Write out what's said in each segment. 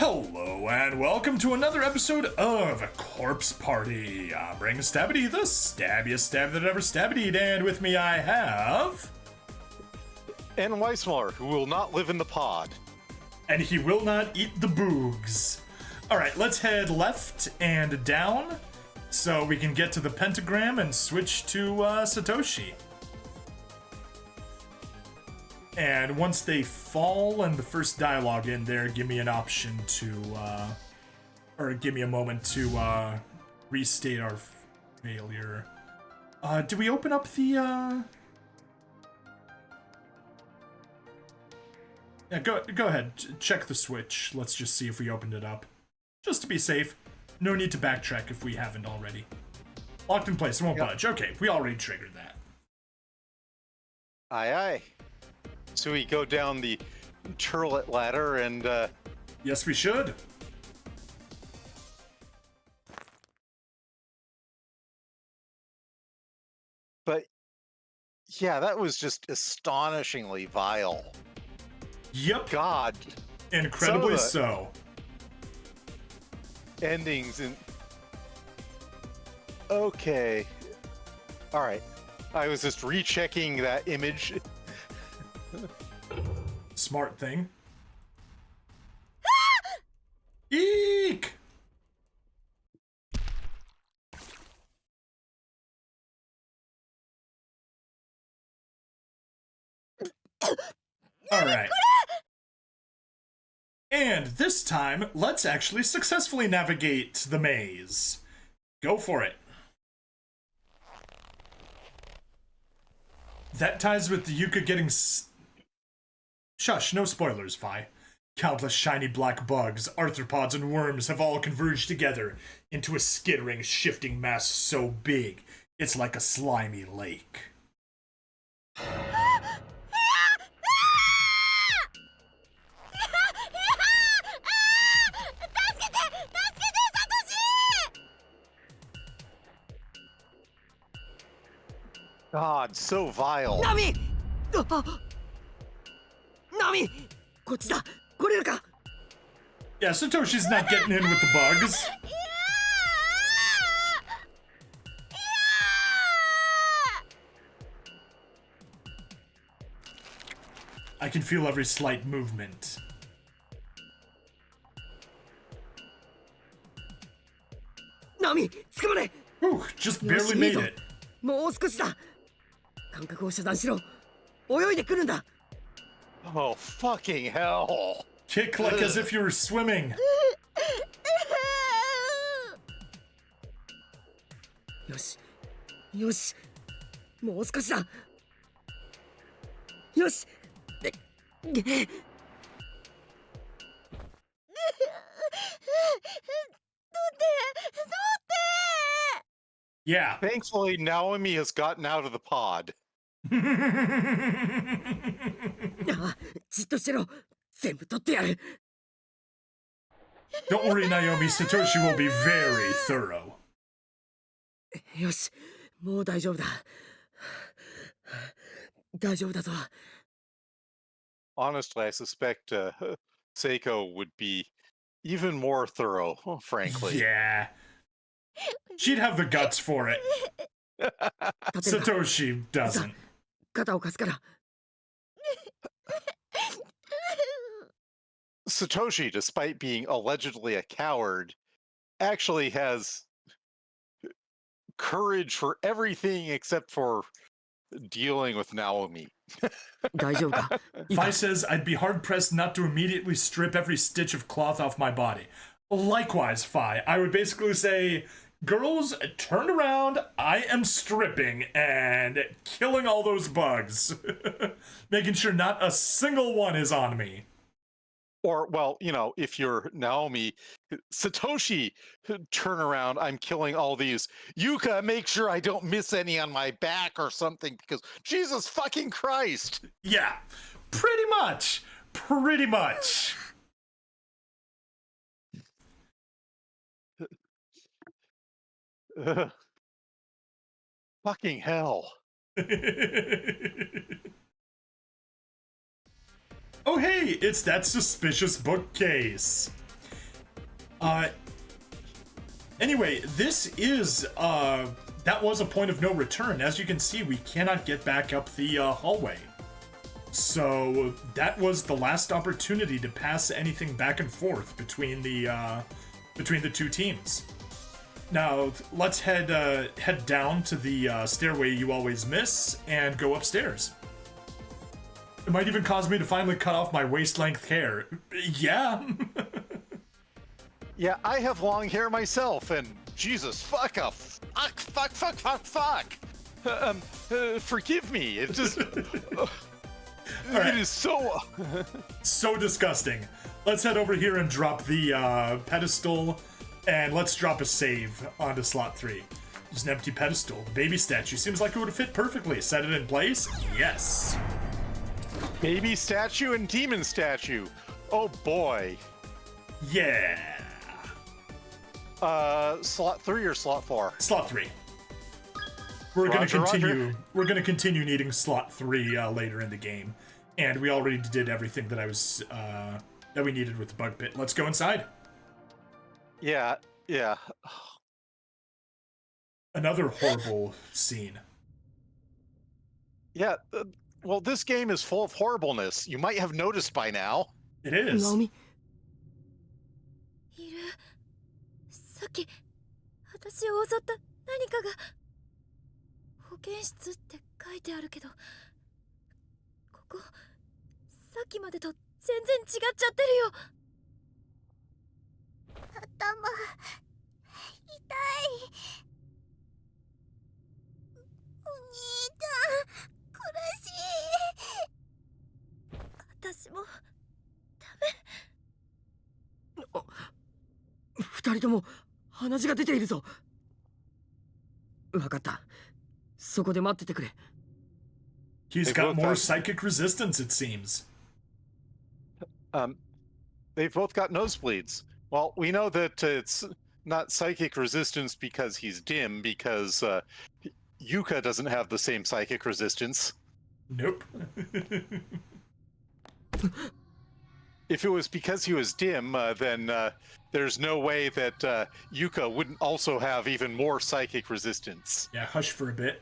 Hello and welcome to another episode of Corpse Party. I'm Ring Stabbity, the stabbiest stab that ever stabbity'd, and with me I have... Nweismuller, who will not live in the pod. And he will not eat the boogs. Alright, let's head left and down so we can get to the pentagram and switch to Satoshi. And once they fall and the first dialogue in there, give me an option to, or give me a moment to, restate our failure. Do we open up the, Yeah, go ahead. Check the switch. Let's just see if we opened it up. Just to be safe. No need to backtrack if we haven't already. Locked in place. It won't budge. Okay, we already triggered that. Aye, aye. So we go down the turlet ladder and, Yes, we should. But, yeah, that was just astonishingly vile. Yep. God. Incredibly so. Endings and... Okay. Alright. I was just rechecking that image. Smart thing. Eek! Alright. And this time, let's actually successfully navigate the maze. Go for it. That ties with the Yuka getting Shush, no spoilers, Vi. Countless shiny black bugs, arthropods, and worms have all converged together into a skittering, shifting mass so big, it's like a slimy lake. God, so vile. Nami! Nami! こっちだ。来れるか? Yeah, Satoshi's not getting in with the bugs. I can feel every slight movement. Nami! 捕まれ! Whew, just barely made it. もう少しだ. 感覚を遮断しろ. 泳いでくるんだ. Oh, fucking hell. Kick like as if you were swimming. よし。よし。もう少しだ。よし。Yeah. Thankfully, Naomi has gotten out of the pod. じっとしてろ。全部取ってやる。 Don't worry, Naomi. Satoshi will be very thorough. よし。もう大丈夫だ。大丈夫だぞ。 Honestly, I suspect Seiko would be even more thorough, frankly. Yeah. She'd have the guts for it. Satoshi doesn't. 肩を貸すから。 Satoshi, despite being allegedly a coward, actually has courage for everything except for dealing with Naomi. 大丈夫か? Vi says, I'd be hard-pressed not to immediately strip every stitch of cloth off my body. Likewise, Fi, I would basically say, girls, turn around, I am stripping and killing all those bugs. Making sure not a single one is on me. Or, well, you know, if you're Naomi, Satoshi, turn around, I'm killing all these. Yuka, make sure I don't miss any on my back or something, because Jesus fucking Christ! Yeah, pretty much. Pretty much. Fucking hell. Oh hey, it's that suspicious bookcase. Uh, anyway, this is, that was a point of no return. As you can see, we cannot get back up the hallway. So that was the last opportunity to pass anything back and forth between the two teams. Now let's head down to the stairway you always miss and go upstairs. It might even cause me to finally cut off my waist-length hair. Yeah. Yeah, I have long hair myself, and Jesus, fuck. Forgive me. It just, Right. It is so. So disgusting. Let's head over here and drop the pedestal, and let's drop a save onto slot 3. Just an empty pedestal. The baby statue seems like it would fit perfectly. Set it in place? Yes. Baby statue and demon statue. Oh boy. Yeah. Slot 3 or slot 4? Slot 3. We're gonna Roger, continue. Roger. We're gonna continue needing slot 3 later in the game, and we already did everything that that we needed with the bug pit. Let's go inside. Yeah. Another horrible scene. Yeah. Well, this game is full of horribleness. You might have noticed by now. It is. ナオミいる。さっき私を襲った何かが保健室って書いてあるけど、ここさっきまでと全然違っちゃってるよ。頭痛い。お兄ちゃん苦しい。私も二人とも鼻血が出ているぞ。わかった。そこで待っててくれ。He's got more psychic resistance, it seems. They've both got nosebleeds. Well, we know that it's not psychic resistance because he's dim, because Yuka doesn't have the same psychic resistance. Nope. If it was because he was dim, then there's no way that Yuka wouldn't also have even more psychic resistance. Yeah, hush for a bit.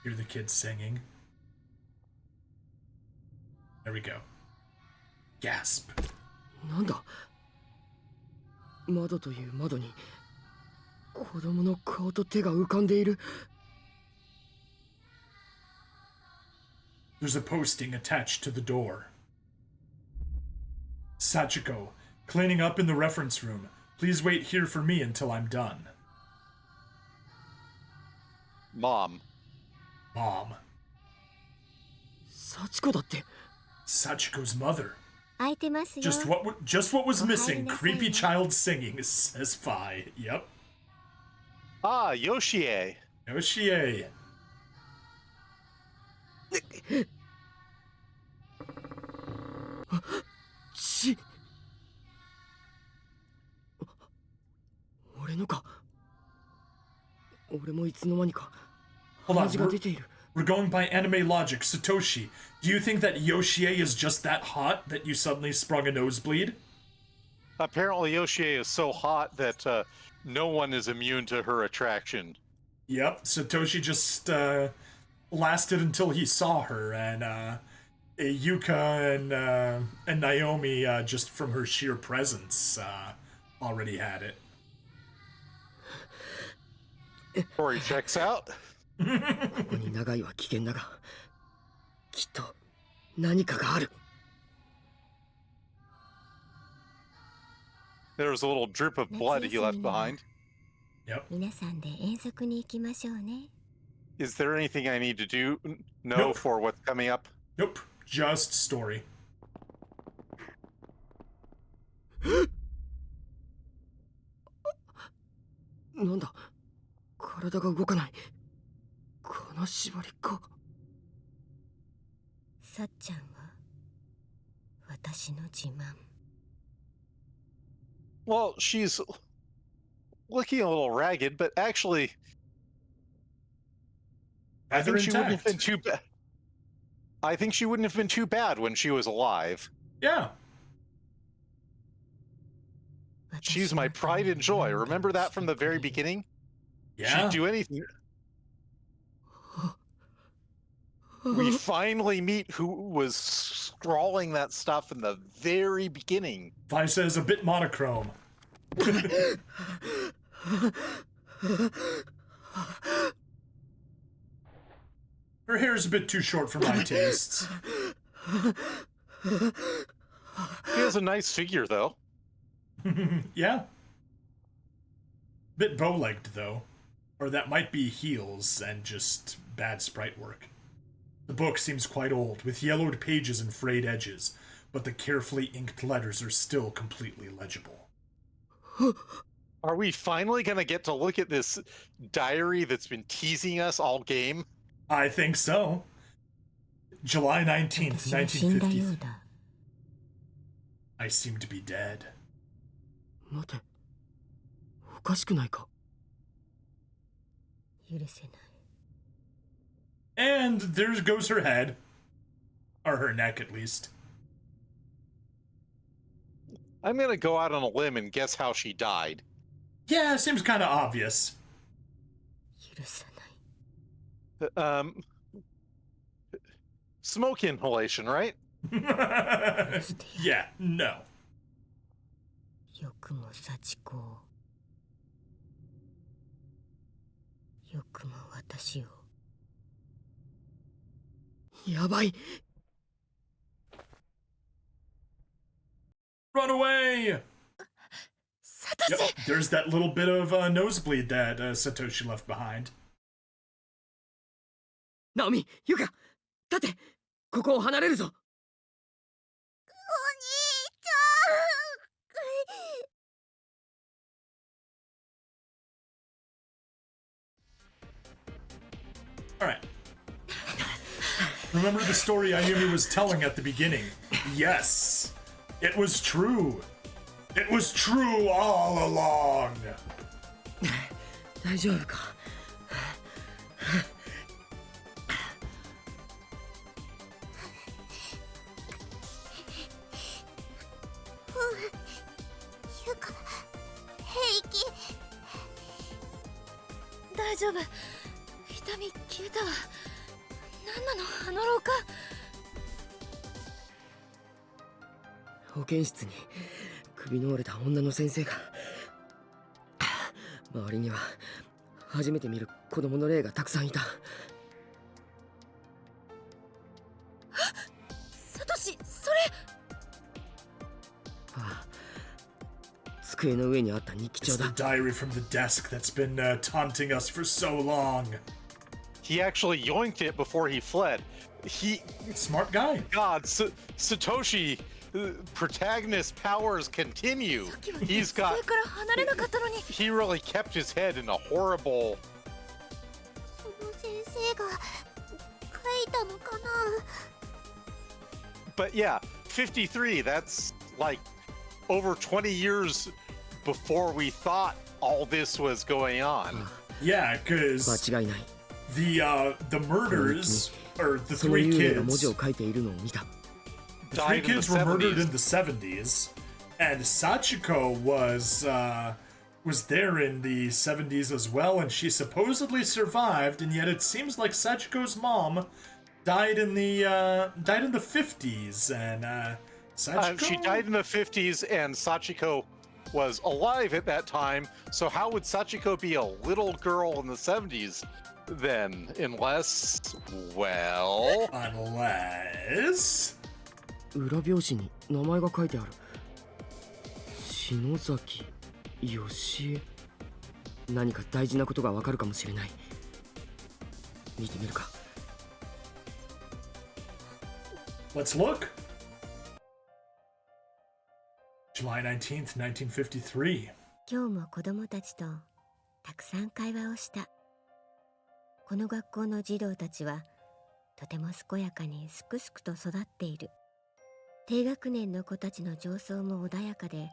Hear the kids singing. There we go. Gasp. なんだ。窓という窓に子供の顔と手が浮かんでいる。There's a posting attached to the door. Sachiko, cleaning up in the reference room. Please wait here for me until I'm done. Mom. Mom. 幸子だって。 Sachiko's mother. 空いてますよ。 Just what was missing. Ohio Creepy Nasai. child singing, says Fi. Yep. Ah, Yoshie. Yoshie. 血。俺のか。俺もいつの間にか Hold on, 鼻血が出ている。 we're going by anime logic. Satoshi, do you think that Yoshie is just that hot that you suddenly sprung a nosebleed? Apparently, Yoshie is so hot that no one is immune to her attraction. Yep, Satoshi just lasted until he saw her, and Yuka and Naomi, just from her sheer presence, already had it. Corey checks out. ここに長いは危険だが、きっと何かがある。 There's a little drip of blood he left behind. Yep. 皆さんで遠足に行きましょうね。 Is there anything I need to do? No, Nope. for what's coming up? Nope. Just story. なんだ。体が動かない。金縛りか。さっちゃんは私の自慢。 Well, she's looking a little ragged, but actually, I Rather think she wouldn't have intact. been too bad. I think she wouldn't have been too bad when she was alive. Yeah. She's my pride and joy. Remember that from the very beginning? Yeah. She'd do anything. We finally meet who was scrawling that stuff in the very beginning. Vi says a bit monochrome. Her hair's a bit too short for my tastes. He has a nice figure, though. Yeah. Bit bow-legged, though. Or that might be heels and just bad sprite work. The book seems quite old, with yellowed pages and frayed edges, but the carefully inked letters are still completely legible. Are we finally going to get to look at this diary that's been teasing us all game? I think so. July 19th, 1950. I seem to be dead. 待て、おかしくないか。許せない。 And there goes her head. Or her neck, at least. I'm going to go out on a limb and guess how she died. Yeah, seems kind of obvious. 許さない。 Smoke inhalation, right? Yeah, no. よくも幸子を。よくも私を。やばい。 Run away! Satoshi! Yep, there's that little bit of nosebleed that Satoshi left behind. ナオミ、ユカ、立て、ここを離れるぞ。お兄ちゃん Alright. Remember the story Ayumi was telling at the beginning? Yes! It was true! It was true all along! 大丈夫か。ゆか、平気。大丈夫。痛み消えたわ。何なのあの廊下。保健室に首の折れた女の先生が。周りには初めて見る子供の霊がたくさんいた。サトシ、それ。ああ、机の上にあった日記 It's 帳 the だ。 diary from the desk that's been taunting us for so long. He actually yoinked it before he fled. Smart guy. God, Satoshi, protagonist powers continue. He's got. 机から離れなかったのに。 He really kept his head in a horrible. その先生が書いたのかな。 But yeah, 53, that's like over 20 years before we thought all this was going on. Yeah, 間 because 違いない。 the murders, or the その three 幽霊が文字 kids, を書いているのを見た。 the three died in the kids were murdered 70s. in the 70s, and Sachiko was there in the 70s as well, and she supposedly survived, and yet it seems like Sachiko's mom died in the 50s, and Sachiko. She died in the 50s, and Sachiko was alive at that time. So how would Sachiko be a little girl in the 70s then? Unless, well, Unless 裏表紙に名前が書いてある。篠崎義恵。何か大事なことがわかるかもしれない。見てみるか。 let's look. July 19th, 1953. 今日も子供たちとたくさん会話をした。この学校の児童たちはとても健やかにすくすくと育っている。低学年の子たちの情操も穏やかで、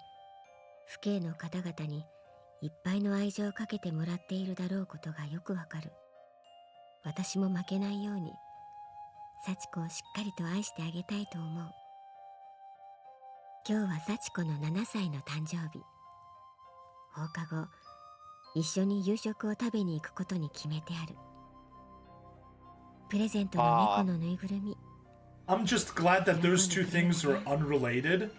父兄の方々にいっぱいの愛情をかけてもらっているだろうことがよくわかる。私も負けないように幸子をしっかりと愛してあげたいと思う。今日は幸子の7歳の誕生日。放課後一緒に夕食を食べに行くことに決めてある。プレゼントの猫のぬいぐるみ。 I'm just glad that those two things are unrelated.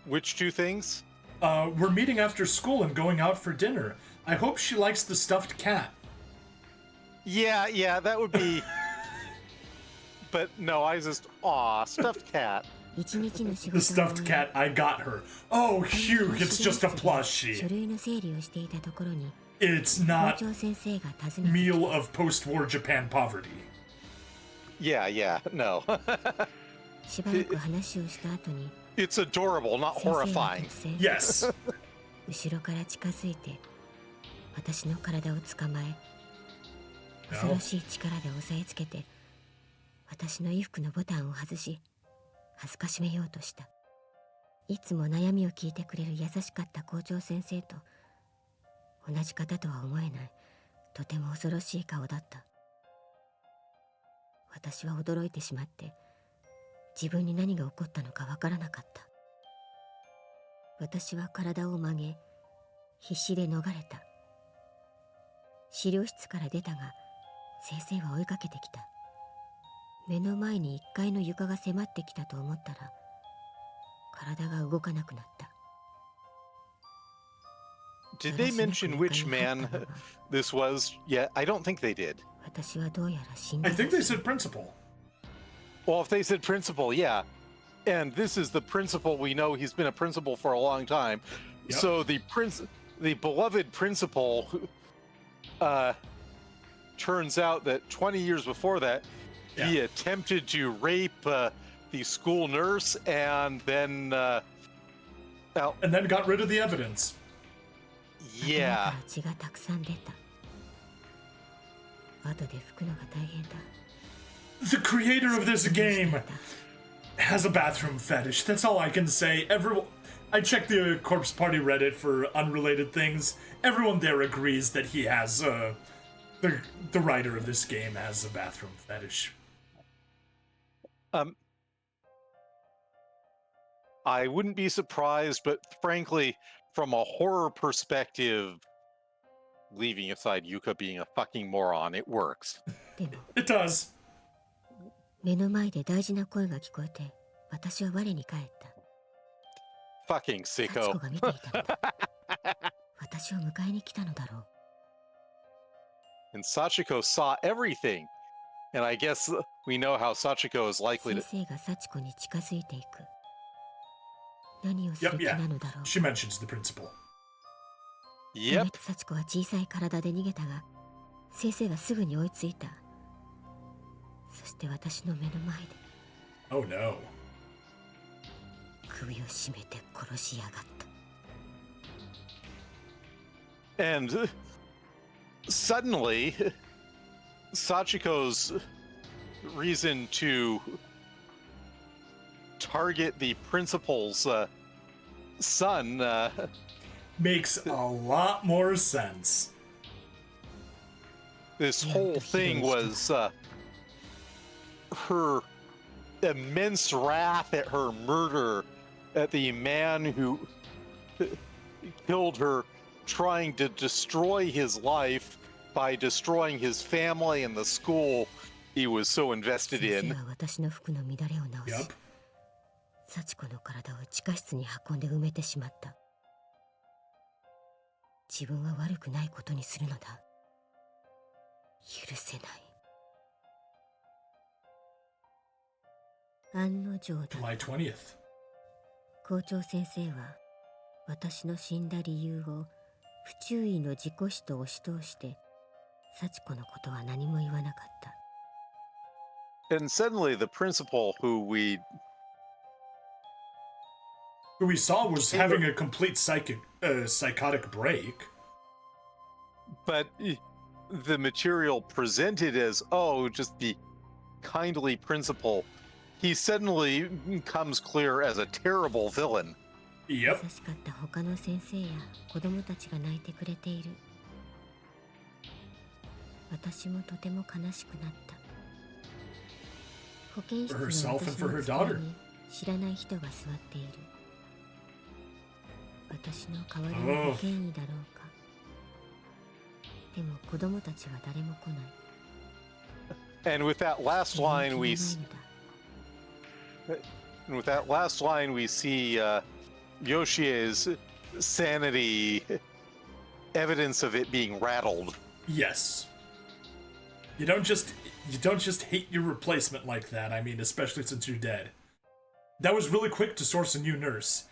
Which two things? We're meeting after school and going out for dinner. I hope she likes the stuffed cat. Yeah, that would be. But no, I just stuffed cat. 一日の仕 The 事の stuffed 終わ cat, I got her. Oh, り、 Hugh, it's just a 書 plushie. 類の整理をしていたところに It's 校 not 長先生が訪ねて meal of post-war Japan poverty. Yeah, no. しばらく話をした後に It's adorable, not 先生は horrifying. 突然 Yes. 後ろから近づいて私の体を捕まえ No. 恐ろしい力で押さえつけて私の衣服のボタンを外し恥ずかしめようとした。いつも悩みを聞いてくれる優しかった校長先生と同じ方とは思えないとても恐ろしい顔だった。私は驚いてしまって自分に何が起こったのかわからなかった。私は体を曲げ必死で逃れた。資料室から出たが先生は追いかけてきた。目の前に1階の床が迫ってきたと思ったら体が動かなくなった。 Did they mention which man this was? Yeah, I don't think they did. 私はどうやら死んだ I ら think し they い。 said principal. Well, if they said principal, yeah. And this is the principal. We know he's been a principal for a long time. Yep. So the beloved principal, turns out that 20 years before that, he Yeah. attempted to rape the school nurse and then, And then got rid of the evidence. 頭 yeah. から血がたくさん出た。後で拭くのが大変だ。 The creator of this して game いた。 has a bathroom fetish. That's all I can say. I checked the Corpse Party Reddit for unrelated things. Everyone there agrees that he has, the writer of this game has a bathroom fetish. I wouldn't be surprised, but frankly, from a horror perspective, leaving aside Yuka being a fucking moron, it works. でも It does. 目の前で大事な声が聞こえて私は我に返った。 Fucking 幸子 sicko. が見ていたのだ。私を迎えに来たのだろう。 And Sachiko saw everything. And I guess we know how Sachiko is likely 先 to. 生が幸子に近づいていく。何をす Yep, る気 yeah. なのだろう。 She mentions the principal. Yep. 幸子は小さい体で逃げたが先生はすぐに追いついた。そして私の目の前で Oh no. 首を絞めて殺しやがった。 And suddenly, Sachiko's reason to target the principal's son Makes a lot more sense. this whole thing was her immense wrath at her murder, at the man who killed her, trying to destroy his life by destroying his family and the school he was so invested 先 in. 生は私の服の乱れを直し Yep. 幸子の体を地下室に運んで埋めてしまった。自分は悪くないことにするのだ。許せない。案の定だ。 July 20th. 校長先生は私の死んだ理由を不注意の自己死と押し通して幸子のことは何も言わなかった。 And suddenly the principal, who we saw was having a complete psychotic break. but the material presented as, oh, just the kindly principal, he suddenly comes clear as a terrible villain. Yep. 優しかった他の先生や子供たちが泣いてくれている。私もとても悲しくなった。保健室 For の herself and 私 for の her 机 daughter. に知らない人が座っている。私の代わりの保健医だろうか。でも子供たちは誰も来ない。 And with that last line, we 気がないのだ。 and with that last line, we see Yoshie's sanity, evidence of it being rattled. Yes. You don't just hate your replacement like that. I mean, especially since you're dead. That was really quick to source a new nurse.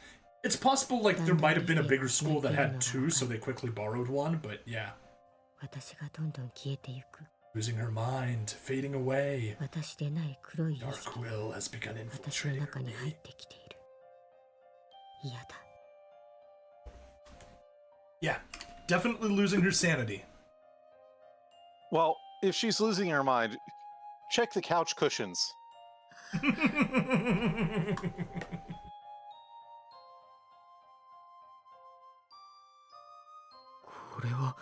It's possible, like, there might have been a bigger school that had two, so they quickly borrowed one, but yeah. 私がどんどん消えてゆく。 Losing her mind, fading away. 私でない黒い意 Dark 識 will has begun 私の infiltrating her 中に入っ me. てきている。嫌だ。 Yeah, definitely losing her sanity. Well, if she's losing her mind, check the couch cushions. これは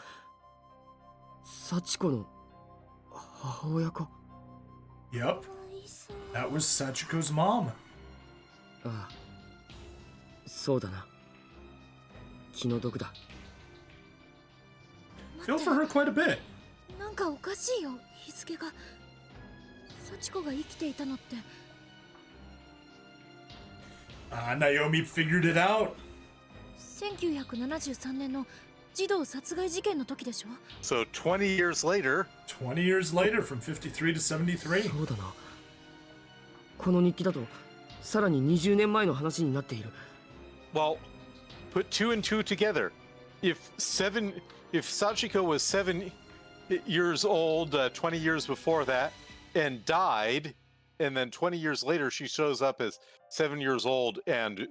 幸子の母親か。 Yep, that was Sachiko's mom. ああ、そうだな。気の毒だ。 Feel for her quite a bit. なんかおかしいよ、日付が。幸子が生きていたのって。 Naomi figured it out. 1973年の児童殺害事件の時でしょ。 So 20 years later, 20 years later, from 53 to 73. そうだな。この日記だとさらに20年前の話になっている。 well, put two and two together. If Sachiko was 7 years old 20 years before that and died, and then 20 years later she shows up as 7 years old and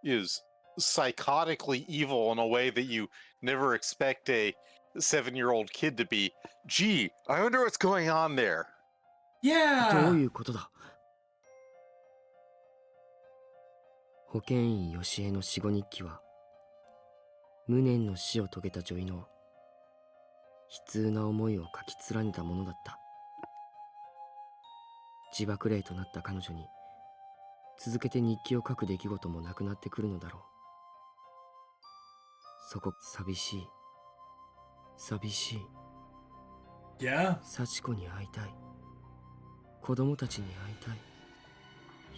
is psychotically evil in a way that you never expect a 7-year-old kid to be. Gee, I wonder what's going on there. どう Yeah. いうことだ。保健医吉江の死後日記は無念の死を遂げた女医の悲痛な思いを書き連ねたものだった。自爆霊となった彼女に続けて日記を書く出来事もなくなってくるのだろう。そこ寂しい寂しい。 Yeah. 幸子に会いたい。子供たちに会いた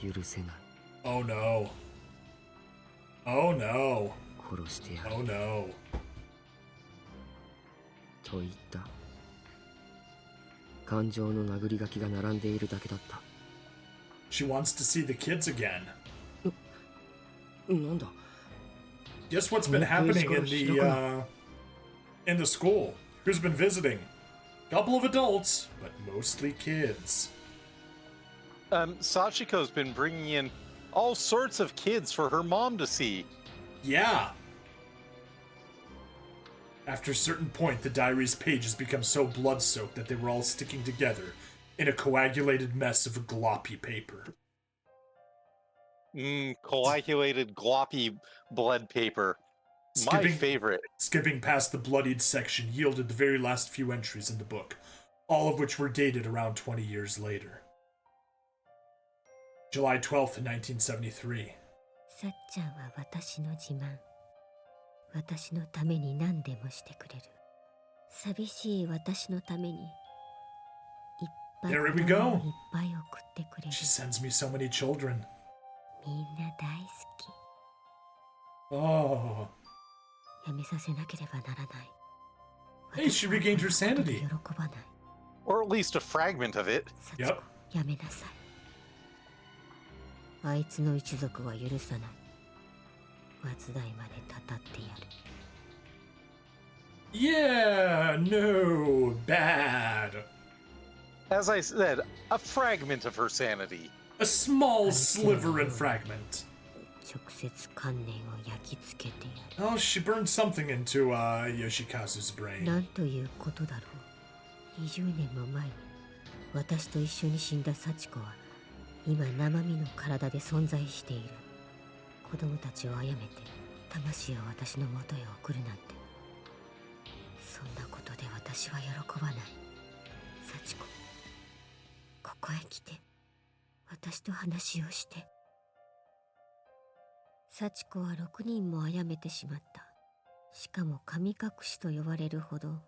い。許せない。 Oh no. Oh no. 殺してやる。 Oh no. と言った。感情の殴り書きが並んでいるだけだった。 She wants to see the kids again. なんだ。 Guess what's been happening in the school? Who's been visiting? Couple of adults, but mostly kids. Sachiko's been bringing in all sorts of kids for her mom to see. Yeah. After a certain point, the diary's pages become so blood-soaked that they were all sticking together in a coagulated mess of gloppy paper. Coagulated, gloppy blood paper. My favorite. Skipping past the bloodied section yielded the very last few entries in the book, all of which were dated around 20 years later. July 12th, 1973. さっちゃんは私の自慢。私のために何でもしてくれる。寂しい私のためにいっぱい There 子 we 供を go. いっぱい送ってくれる。 She sends me so many children. みんな大好 Oh. き。やめさせなければならない。 Hey, she regained her sanity. 喜ばない。 Or at least a fragment of it. 幸子 Yep. やめなさい。あいつの一族は許さない。末代までたたってやる。 Yeah, no, bad. As I said, a fragment of her sanity. A small sliver and fragment. 直接観念を焼き付けてやる。 Oh, she burned something into Yoshikazu's brain. なんということだろう。20年も前に私と一緒に死んだ幸子は今生身の体で存在している。子供たちを殺めて魂を私の元へ送るなんて、そんなことで私は喜ばない。幸子、ここへ来て私と話をして。幸子は6人も殺めてしまった。しかも神隠しと呼ばれるほど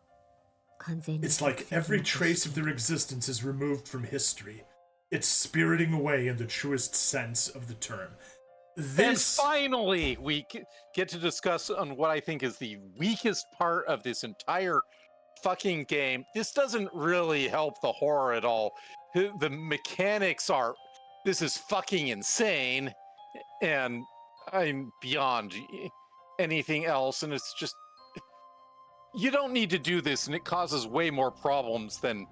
完全に It's like every trace of their existence is removed from history. It's spiriting away in the truest sense of the term. And finally, we get to discuss on what I think is the weakest part of this entire fucking game. This doesn't really help the horror at all. The mechanics are, this is fucking insane, and I'm beyond anything else, and it's just, you don't need to do this, and it causes way more problems than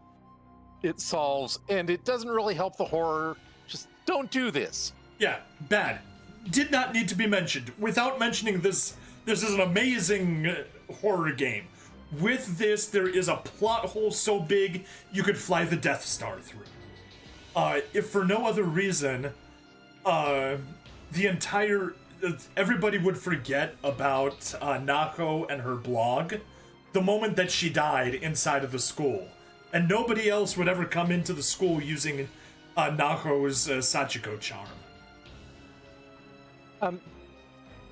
it solves, and it doesn't really help the horror. Just don't do this. Yeah, bad. Did not need to be mentioned. Without mentioning this, this is an amazing horror game. With this, there is a plot hole so big you could fly the Death Star through. If for no other reason, everybody would forget about Nako and her blog the moment that she died inside of the school. And nobody else would ever come into the school using Nako's Sachiko charm.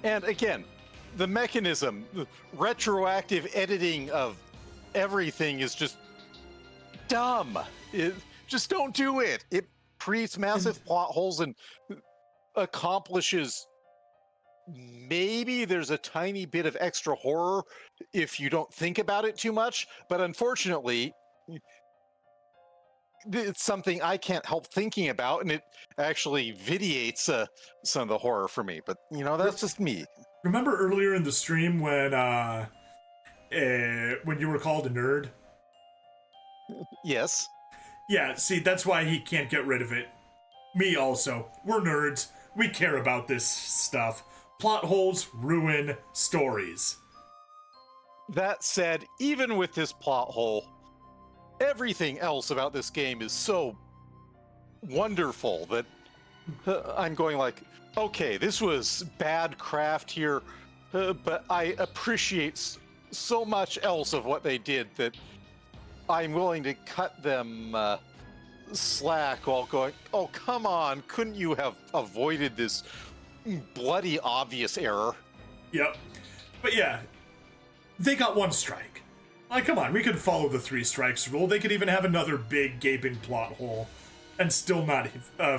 And again, the mechanism, the retroactive editing of everything is just dumb. Just don't do it. It creates massive plot holes and accomplishes, maybe there's a tiny bit of extra horror if you don't think about it too much, but unfortunately, it's something I can't help thinking about, and it actually vitiates some of the horror for me. But you know, that's just me. Remember earlier in the stream when you were called a nerd? Yes. Yeah, see, that's why he can't get rid of it. Me also. We're nerds. We care about this stuff. Plot holes ruin stories. That said, even with this plot hole, everything else about this game is so wonderful that I'm going like, okay, this was bad craft here, but I appreciate so much else of what they did that I'm willing to cut them slack while going, oh, come on, couldn't you have avoided this bloody obvious error? Yep. But yeah, they got one strike. Like, come on, we could follow the 3 strikes rule. They could even have another big gaping plot hole and still not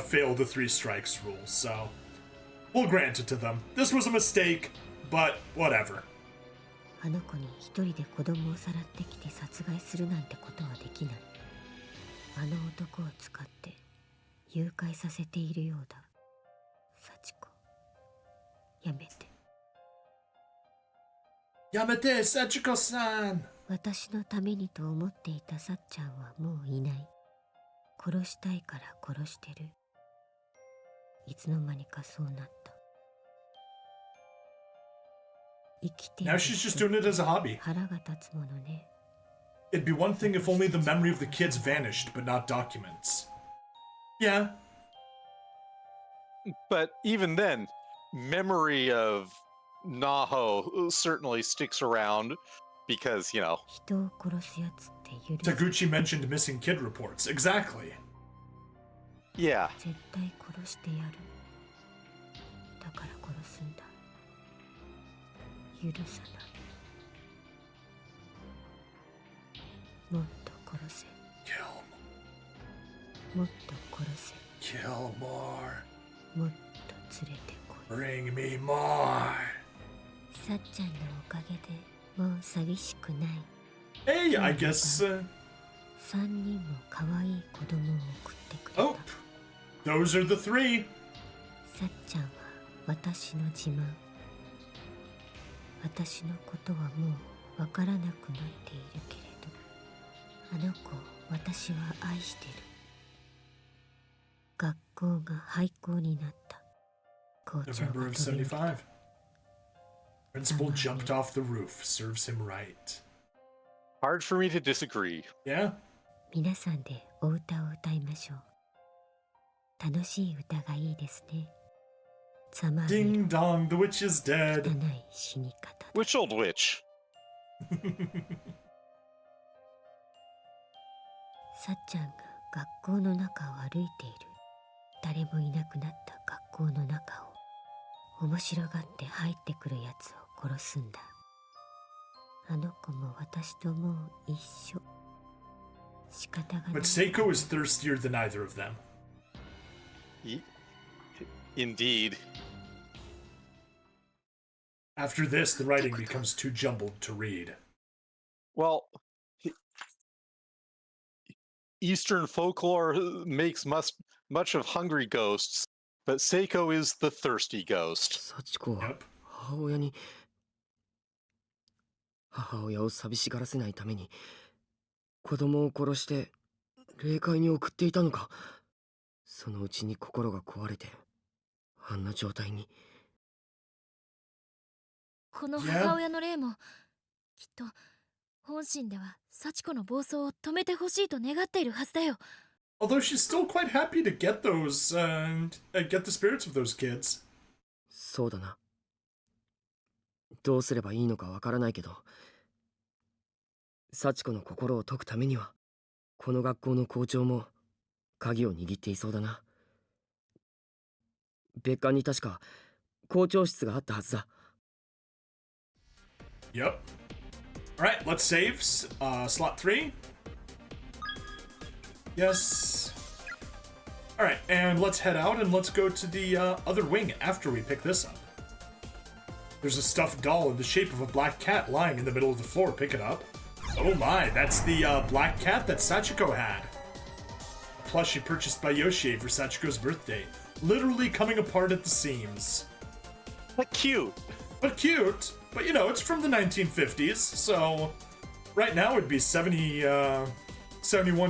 fail the 3 strikes rule, so we'll grant it to them. This was a mistake, but whatever. あの子に一人で子供をさらってきて殺害するなんてことはできない。あの男を使って誘拐させているようだ。幸子、やめて。やめて、Sachiko-san! 私のためにと思っていたさっちゃんはもういない。殺したいから殺してる。いつの間にかそうなった。生きている Now she's just doing it as a hobby. 腹が立つものね。It'd be one thing if only the memory of the kids vanished, but not documents. Yeah. But even then, memory of Naho certainly sticks around because, you know. 人を殺すやつって許す。 Taguchi mentioned missing kid reports. Exactly. Yeah. 絶対殺してやる。だから殺すんだ。許さない。もっと殺せ。 Kill. もっと殺せ。 Kill more. もっと連れてこい。 Bring me more. さっちゃんのおかげでもう寂しくない。 Hey, I guess. 3人も可愛い子供を送ってくれた。Oh, those are the 3. さっちゃんは私の自慢。私のことはもうわからなくなっているけれど、あの子を私は愛してる。学校が廃校になった。校長が November of 飛び降りた。 75. Principal jumped off the roof. Serves him right. Hard for me to disagree. Yeah? 皆さんでお歌を歌いましょう。楽しい歌がいいですね。ざまあみ Ding dong, the witch is 汚 dead. い死に方。 Which old witch? さっちゃんが学校の中を歩いている。誰もいなくなった学校の中を面白がって入ってくるやつを殺すんだ。あの子も私ともう一緒。仕方がない。But Seiko is thirstier than either of them. Indeed. After this, the writing becomes too jumbled to read. Well, Eastern folklore makes much of hungry ghosts, but Seiko is the thirsty ghost. 幸子は Yep. 母親を寂しがらせないために子供を殺して霊界に送っていたのか。そのうちに心が壊れてあんな状態に。この母親の霊もきっと本心では幸子の暴走を止めてほしいと願っているはずだよ。 Although she's still quite happy to get those, get the spirits of those kids. そうだな。どうすればいいのかわからないけど、幸子の心を解くためにはこの学校の校長も鍵を握っていそうだな。別館に確か校長室があったはずだ。Yep. Alright, let's save. Slot 3. Yes. Alright, and let's head out and let's go to the other wing after we pick this up. There's a stuffed doll in the shape of a black cat lying in the middle of the floor. Pick it up. Oh my, that's the black cat that Sachiko had. A plushie purchased by Yoshi for Sachiko's birthday. Literally coming apart at the seams. But cute. But cute. But you know, it's from the 1950s, so right now it'd be 71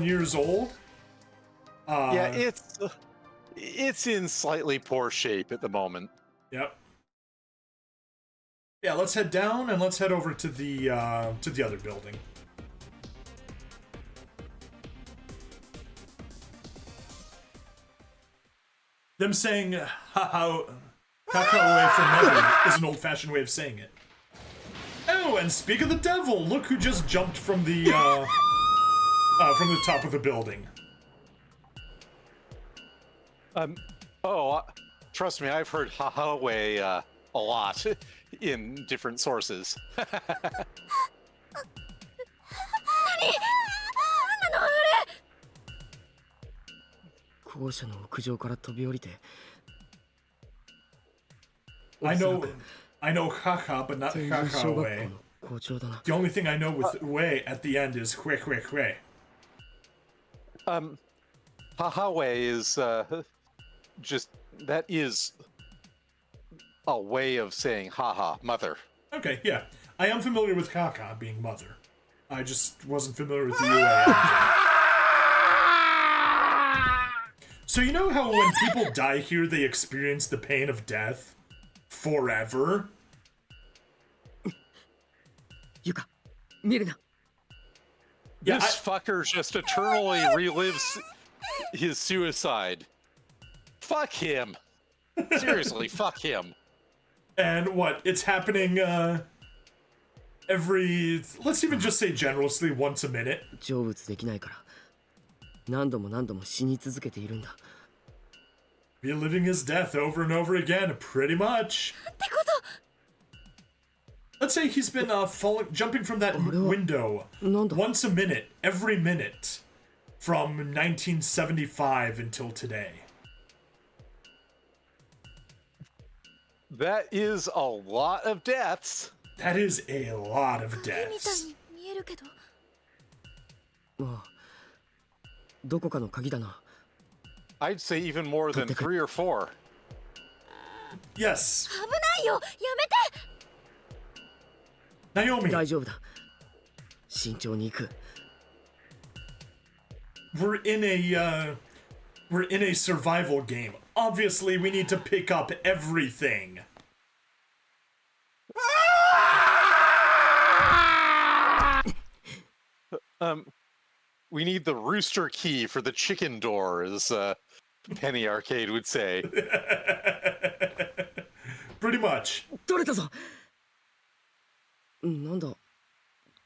years old. Yeah, it's in slightly poor shape at the moment. Yep. Yeah, let's head down and let's head over to the other building. Them saying "ha away from mother" is an old-fashioned way of saying it. Oh, and speak of the devil, look who just jumped from the top of the building. Trust me, I've heard "ha away" a lot in different sources. 校舎の屋上から飛び降りて。I know haha, but not 全然 haha 小学校 away. の校長だな。 The only thing I know with way at the end is hue. Hahawe is just that is a way of saying haha, mother. Okay, yeah. I am familiar with Kaka being mother. I just wasn't familiar with the UA. So you know how when people die here, they experience the pain of death forever? ゆか、見るな。 Yeah, This fucker just eternally relives his suicide. Fuck him. Seriously, fuck him. And what? It's happening every, let's even just say generously, once a minute. 成仏できないから何度も何度も死に続けているんだ。 Reliving his death over and over again, pretty much. ってこと。 Let's say he's been jumping from that window なんだ。 once a minute, every minute, from 1975 until today. That is a lot of deaths. That is a lot of 影みたい deaths. に見えるけど。ああ、どこかの鍵だな。 I'd say even more than 3 or 4. Yes, 危ないよ、やめて。 Naomi, 大丈夫だ。慎重に行く。 we're in a survival game. Obviously, we need to pick up everything. We need the rooster key for the chicken door, as Penny Arcade would say. Pretty much. 取れたぞ。なんだ、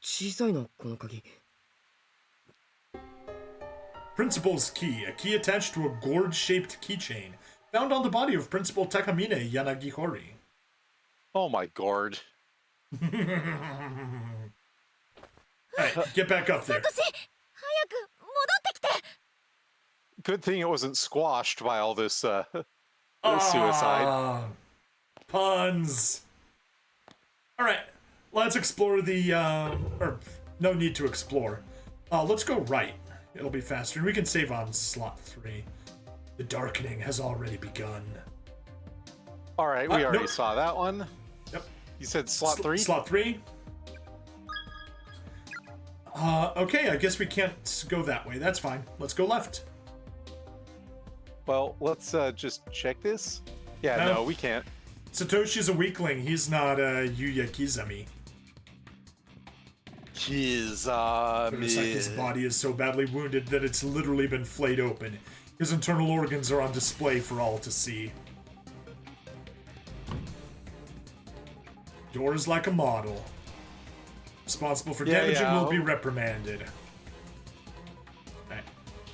小さいなこの鍵。 Principal's key, a key attached to a gourd-shaped keychain, Found on the body of Principal Takamine Yanagihori. Oh my god. Alright, get back up there. サトシ、早く戻ってきて。 Good thing it wasn't squashed by all this suicide. Ah, puns. Alright, let's explore the, or no need to explore. Let's go right. It'll be faster, and we can save on slot 3. The darkening has already begun. All right, we already nope. saw that one. Yep. You said slot 3? Slot 3. Okay, I guess we can't go that way. That's fine. Let's go left. Well, let's just check this. Yeah, no, we can't. Satoshi's a weakling. He's not Yuya Kizami. His body is so badly wounded that it's literally been flayed open. His internal organs are on display for all to see. Doors like a model. Responsible for damaging will be reprimanded. Alright,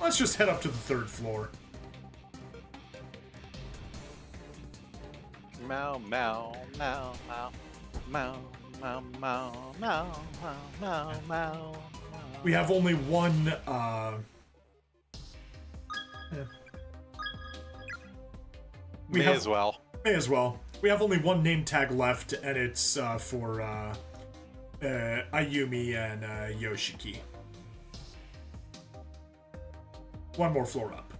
let's just head up to the 3rd floor. Meow, meow, meow, meow, meow, meow, meow, meow, meow, meow. We have only one, May as well. May as well. We have only one name tag left, and it's for Ayumi and Yoshiki. One more floor up.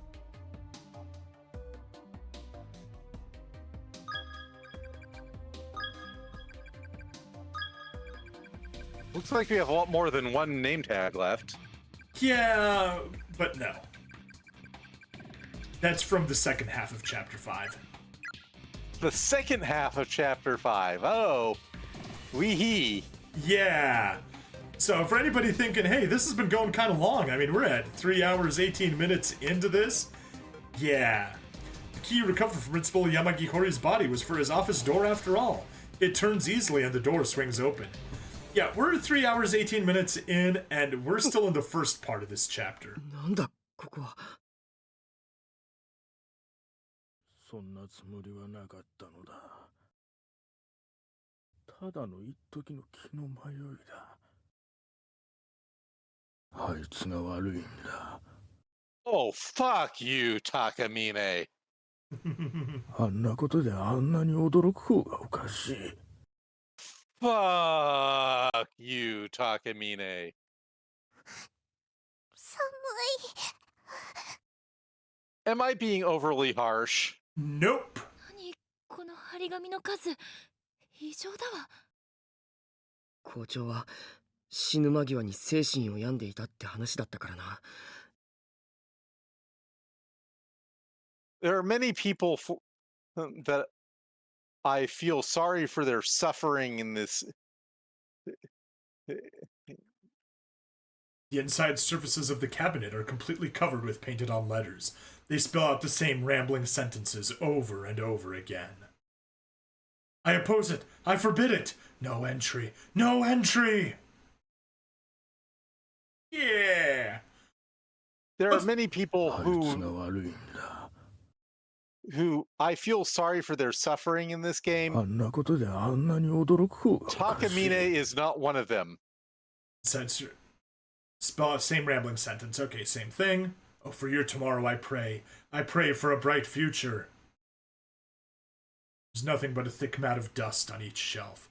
Looks like we have a lot more than one name tag left. Yeah, but no. That's from the second half of Chapter 5. The second half of Chapter 5. Oh, wee-hee. Yeah. So for anybody thinking, hey, this has been going kind of long. I mean, we're at 3 hours, 18 minutes into this. Yeah. The key recovered from Principal Yamagihori's body was for his office door after all. It turns easily and the door swings open. Yeah, we're 3 hours, 18 minutes in, and we're still in the first part of this chapter. なんだここは。そんなつもりはなかったのだ。ただの一時の気の迷いだ。あいつが悪いんだ。Oh, fuck you, Takamine. あんなことであんなに驚く方がおかしい。Fuck you, Takamine. 寒 Am I being overly harsh? Nope. い。何この張り紙の数。異常だわ。校長は死ぬ間際に精神を病んでいたって話だったからな。There are many people that I feel sorry for their suffering in this. The inside surfaces of the cabinet are completely covered with painted-on letters. They spell out the same rambling sentences over and over again. I oppose it. I forbid it. No entry. No entry. Yeah. There are many people あいつ who が悪いんだ。 I feel sorry for their suffering in this game. あんなことであんなに驚く方がおかしい。 Takamine is not one of them. Spell out same rambling sentence. Okay, same thing. Oh, for your tomorrow I pray. I pray for a bright future. There's nothing but a thick mat of dust on each shelf.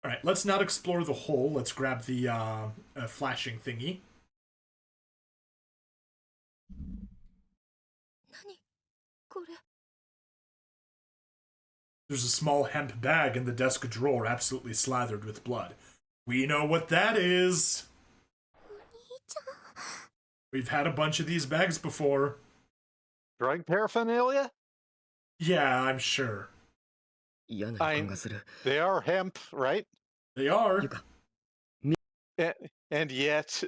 Alright, let's not explore the hole. Let's grab the flashing thingy. 何これ。 There's a small hemp bag in the desk drawer absolutely slathered with blood. We know what that is. お兄ちゃん。 We've had a bunch of these bags before. Drug paraphernalia? Yeah, I'm sure. 嫌な予感がする。 They are hemp, right? They are. ゆか、 And yet,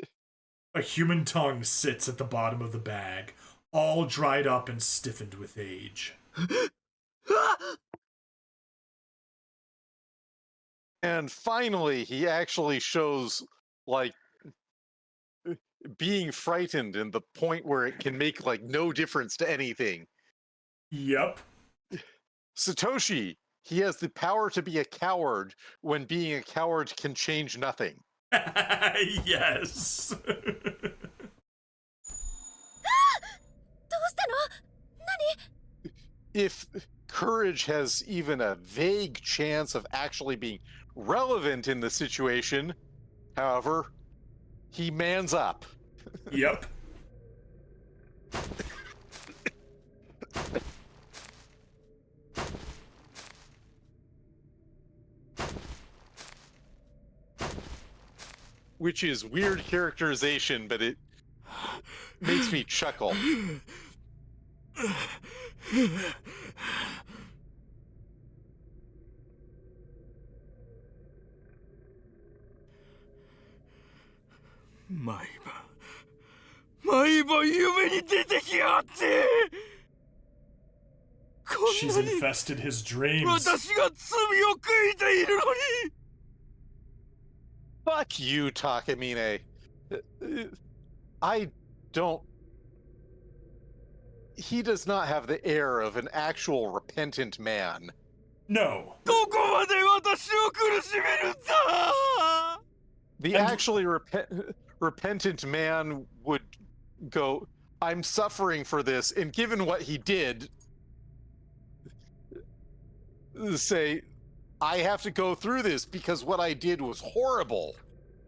A human tongue sits at the bottom of the bag, all dried up and stiffened with age. and finally, he actually shows like being frightened in the point where it can make like no difference to anything. Yep. Satoshi, he has the power to be a coward when being a coward can change nothing. Yes. どうしたの？ If courage has even a vague chance of actually being relevant in the situation, however, he mans up. Yep. Which is weird characterization, but it makes me chuckle. She's infested his dreams. Fuck you, Takamine. I don't... He does not have the air of an actual repentant man. No. The actually repentant man would go, I'm suffering for this, and given what he did, say, I have to go through this because what I did was horrible.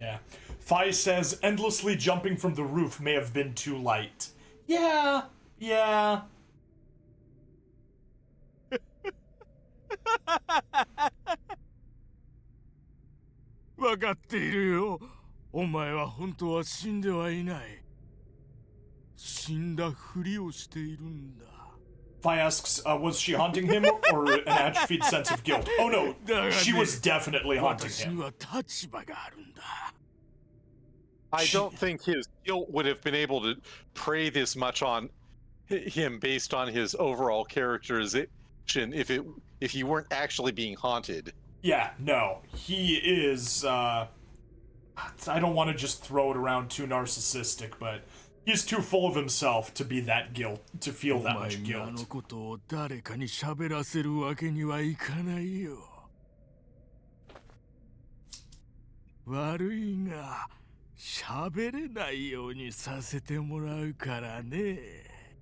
Yeah. Fi says endlessly jumping from the roof may have been too light. Yeah. Yeah. 分かっているよ。お前は本当は死んではいない。死んだふりをしているんだ。Fi asks, was she haunting him or an atrophied sense of guilt? Oh no, she was definitely haunting him. I don't think his guilt would have been able to prey this much on him based on his overall characterization if he weren't actually being haunted. Yeah, no. He is, I don't want to just throw it around too narcissistic, but he's too full of himself to be that guilt, to feel that much guilt.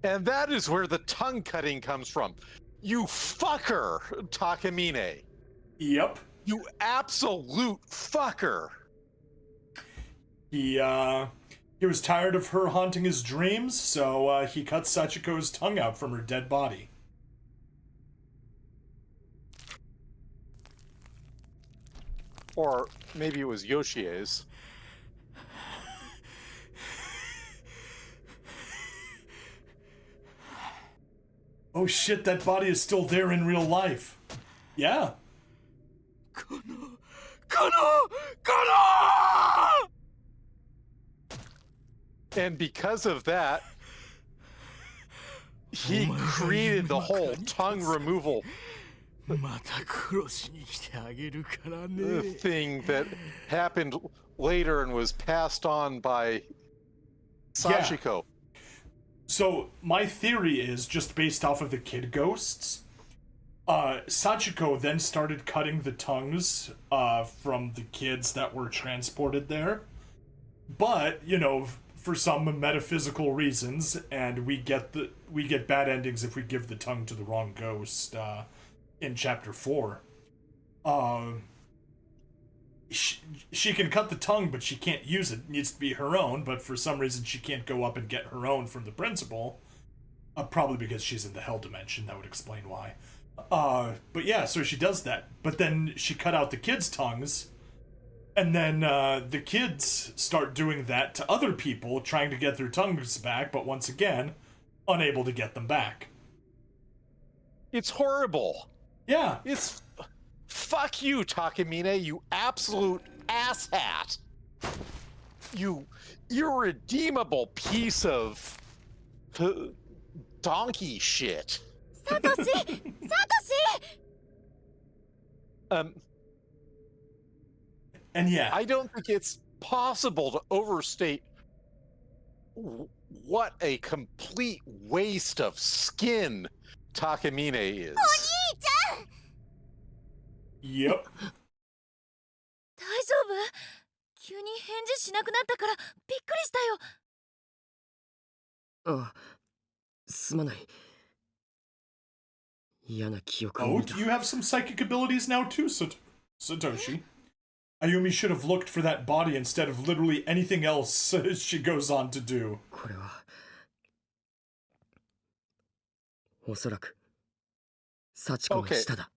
And that is where the tongue cutting comes from. You fucker, Takamine. Yep. You absolute fucker. He was tired of her haunting his dreams, so he cut Sachiko's tongue out from her dead body. Or maybe it was Yoshie's. Oh shit, that body is still there in real life. Yeah. And because of that, he created the whole tongue removal thing that happened later and was passed on by Sachiko. Yeah. So my theory is, just based off of the kid ghosts, Sachiko then started cutting the tongues from the kids that were transported there. But, you know, for some metaphysical reasons, and we get bad endings if we give the tongue to the wrong ghost in chapter 4. She can cut the tongue, but she can't use it. It needs to be her own, but for some reason she can't go up and get her own from the principal. Probably because she's in the hell dimension. That would explain why. But yeah, so she does that. But then she cut out the kids' tongues, and then the kids start doing that to other people, trying to get their tongues back, but once again, unable to get them back. It's horrible. Yeah. It's... Fuck you, Takamine, you absolute asshat. You irredeemable piece of donkey shit. Satoshi! And yeah. I don't think it's possible to overstate what a complete waste of skin Takamine is. Yep. 大丈夫？急に返事しなくなったからびっくりしたよ。ああ、すまない。嫌な記憶を Oh, 見た。 you have some psychic abilities now too, Satoshi. Ayumi should have looked for that body instead of literally anything else she goes on to do. これはおそらく幸子の Okay. 舌だ。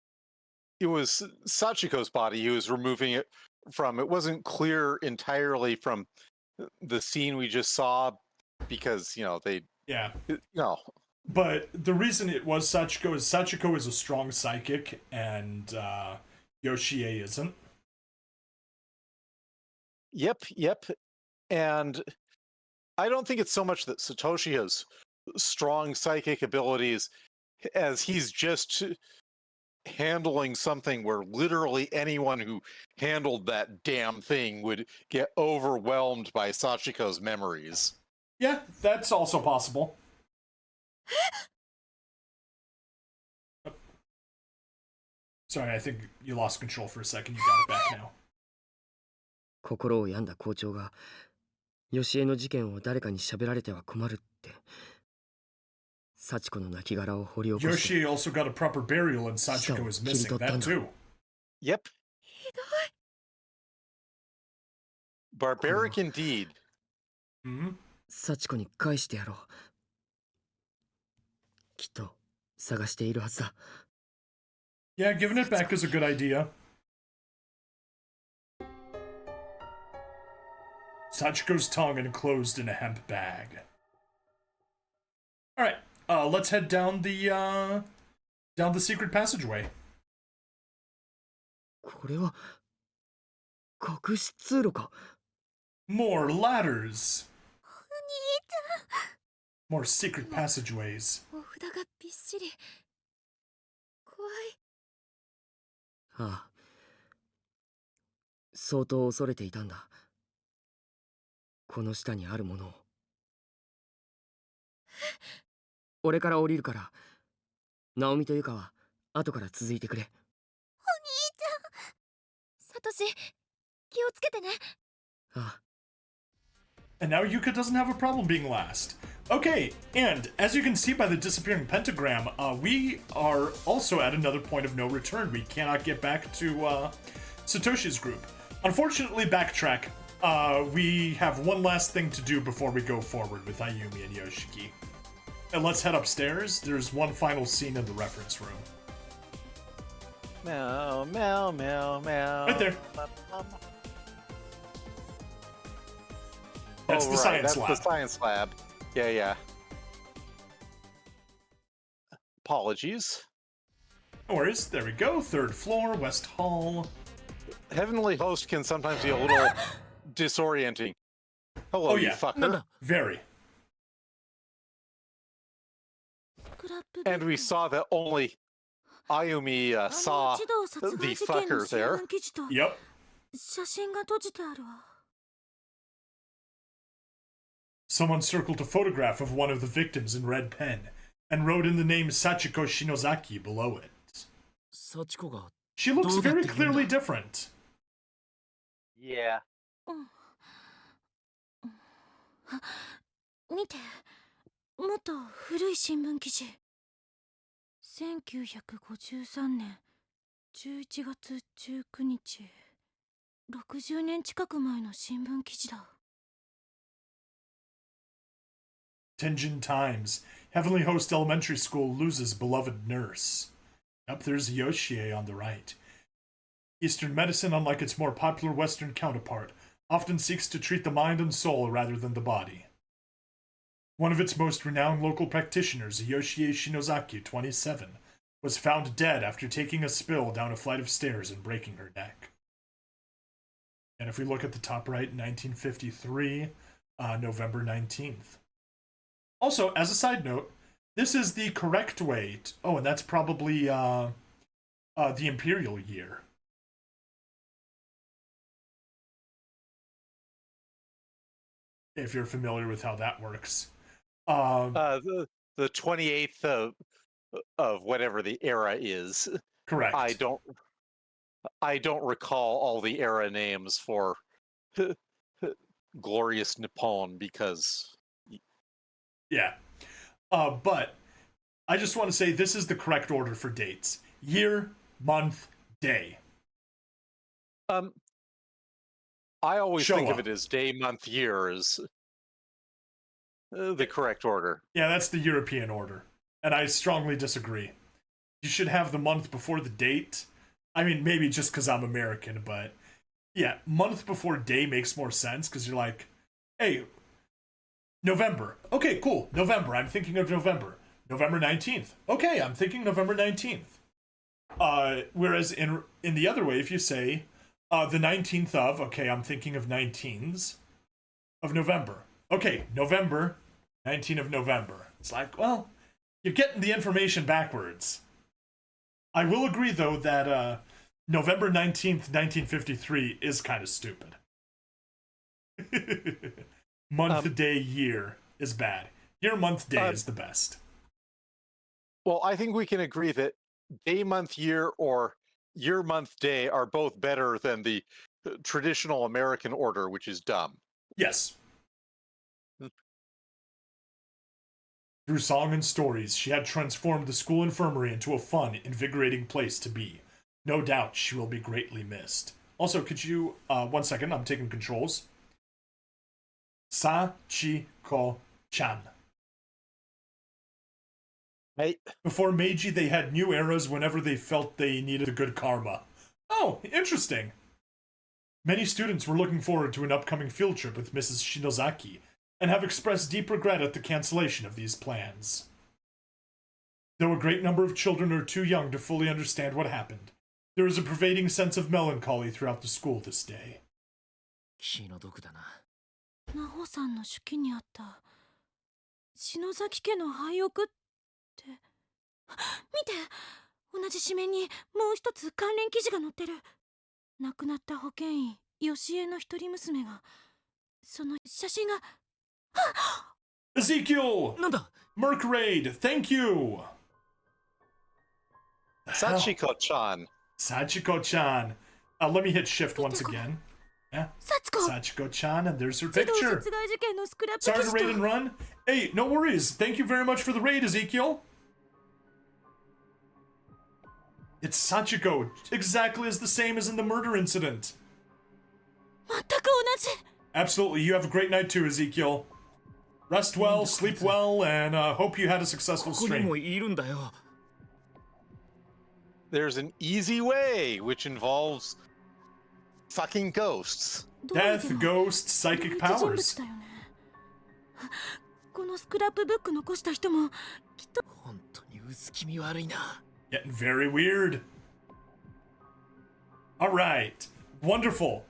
It was Sachiko's body he was removing it from. It wasn't clear entirely from the scene we just saw because, they, Yeah. But the reason it was Sachiko is Sachiko is a strong psychic and Yoshie isn't. Yep. And I don't think it's so much that Satoshi has strong psychic abilities as he's just handling something where literally anyone who handled that damn thing would get overwhelmed by Sachiko's memories. Yeah, that's also possible. Sorry, I think you lost control for a second. You got it back now. 心を病んだ校長が吉江の事件を誰かに喋られては困るって、幸子の亡骸を掘り起こして。 Yoshie also got a proper burial and Sachiko is missing that too. Yep. Barbaric indeed. Mm-hmm. 幸子に返してやろう。きっと探しているはずだ。 Yeah, giving it back is a good idea. Sachiko's tongue enclosed in a hemp bag. All right, let's head down the secret passageway. これは隠し通路か。 More ladders. More secret passageways. お札がびっしり。怖い。ああ、相当恐れていたんだ。この下にあるものを。俺から降りるから、直美とゆかは後から続いてくれ。お兄ちゃん。サトシ、気をつけてね。ああ。 And now Yuka doesn't have a problem being last. Okay, and as you can see by the disappearing pentagram, we are also at another point of no return. We cannot get back to Satoshi's group. Unfortunately, backtrack. We have one last thing to do before we go forward with Ayumi and Yoshiki. And let's head upstairs. There's one final scene in the reference room. Meow, meow, meow, meow. Right there. That's the science lab. That's the science lab. Yeah. Apologies. No worries. There we go. Third floor, West Hall. Heavenly Host can sometimes be a little disorienting. Hello, Oh, you yeah. fucker. Very. And we saw that only Ayumi saw the fucker there. Yep. 写真が閉じてあるわ。 Someone circled a photograph of one of the victims in red pen and wrote in the name Sachiko Shinozaki below it. 幸子が She looks どうだって very 言うんだ。 clearly different. Yeah. 見て、もっと古い新聞記事。1953年11月19日。60年近く前の新聞記事だ。 Tenjin Times. Heavenly Host Elementary School loses beloved nurse. Up there's Yoshie on the right. Eastern medicine, unlike its more popular Western counterpart, often seeks to treat the mind and soul rather than the body. One of its most renowned local practitioners, Yoshie Shinozaki, 27, was found dead after taking a spill down a flight of stairs and breaking her neck. And if we look at the top right, 1953, November 19th. Also, as a side note, this is the correct way to, oh, and that's probably the imperial year. If you're familiar with how that works. The 28th of whatever the era is. Correct. I don't. I don't recall all the era names for glorious Nippon because Yeah. But I just want to say this is the correct order for dates: year, month, day. I always think of Showa. it as day, month, year is the correct order. Yeah, that's the European order. And I strongly disagree. You should have the month before the date. I mean, maybe just because I'm American, but yeah, month before day makes more sense because you're like, hey, November. Okay, cool. November. I'm thinking of November. November 19th. Okay, I'm thinking November 19th. Whereas in the other way, if you say the 19th of, okay, I'm thinking of 19s of November. Okay, November, 19th of November. It's like, well, you're getting the information backwards. I will agree, though, that November 19th, 1953 is kind of stupid. Month, day, year is bad. Year, month, day is the best. Well, I think we can agree that day, month, year, or year, month, day are both better than the traditional American order, which is dumb. Yes. Through song and stories, she had transformed the school infirmary into a fun, invigorating place to be. No doubt she will be greatly missed. Also, could you, 1 second, I'm taking controls. Sachiko-chan. Hey. Before Meiji, they had new eras whenever they felt they needed a good karma. Oh, interesting. Many students were looking forward to an upcoming field trip with Mrs. Shinozaki, and have expressed deep regret at the cancellation of these plans. Though a great number of children are too young to fully understand what happened, there is a pervading sense of melancholy throughout the school this day. 気の毒だな。ナホさんの手記にあった篠崎家の廃屋って見て、同じ紙面にもう一つ関連記事が載ってる。亡くなった保健医吉江の一人娘がその写真が Ezekiel! なんだ Merc Raid, thank you! Sachiko-chan. Sachiko-chan. Let me hit shift once again. Yeah. 幸子 Sachiko-chan, and there's her 児童 picture. 殺害事件のスクラップ Sorry 記 to 事 raid and と run. Hey, no worries. Thank you very much for the raid, Ezekiel. It's Sachiko, exactly as the same as in the murder incident. 全く同じ。 Absolutely. You have a great night too, Ezekiel. Rest well, sleep well, and hope you had a successful ここに stream. もいるんだよ。 There's an easy way, which involves fucking ghosts. どう見て Death, も ghosts, psychic 同一人物 powers. だよね。このスクラップブック残した人もきっと本当に薄気味悪いな。 Getting very weird. All right. Wonderful.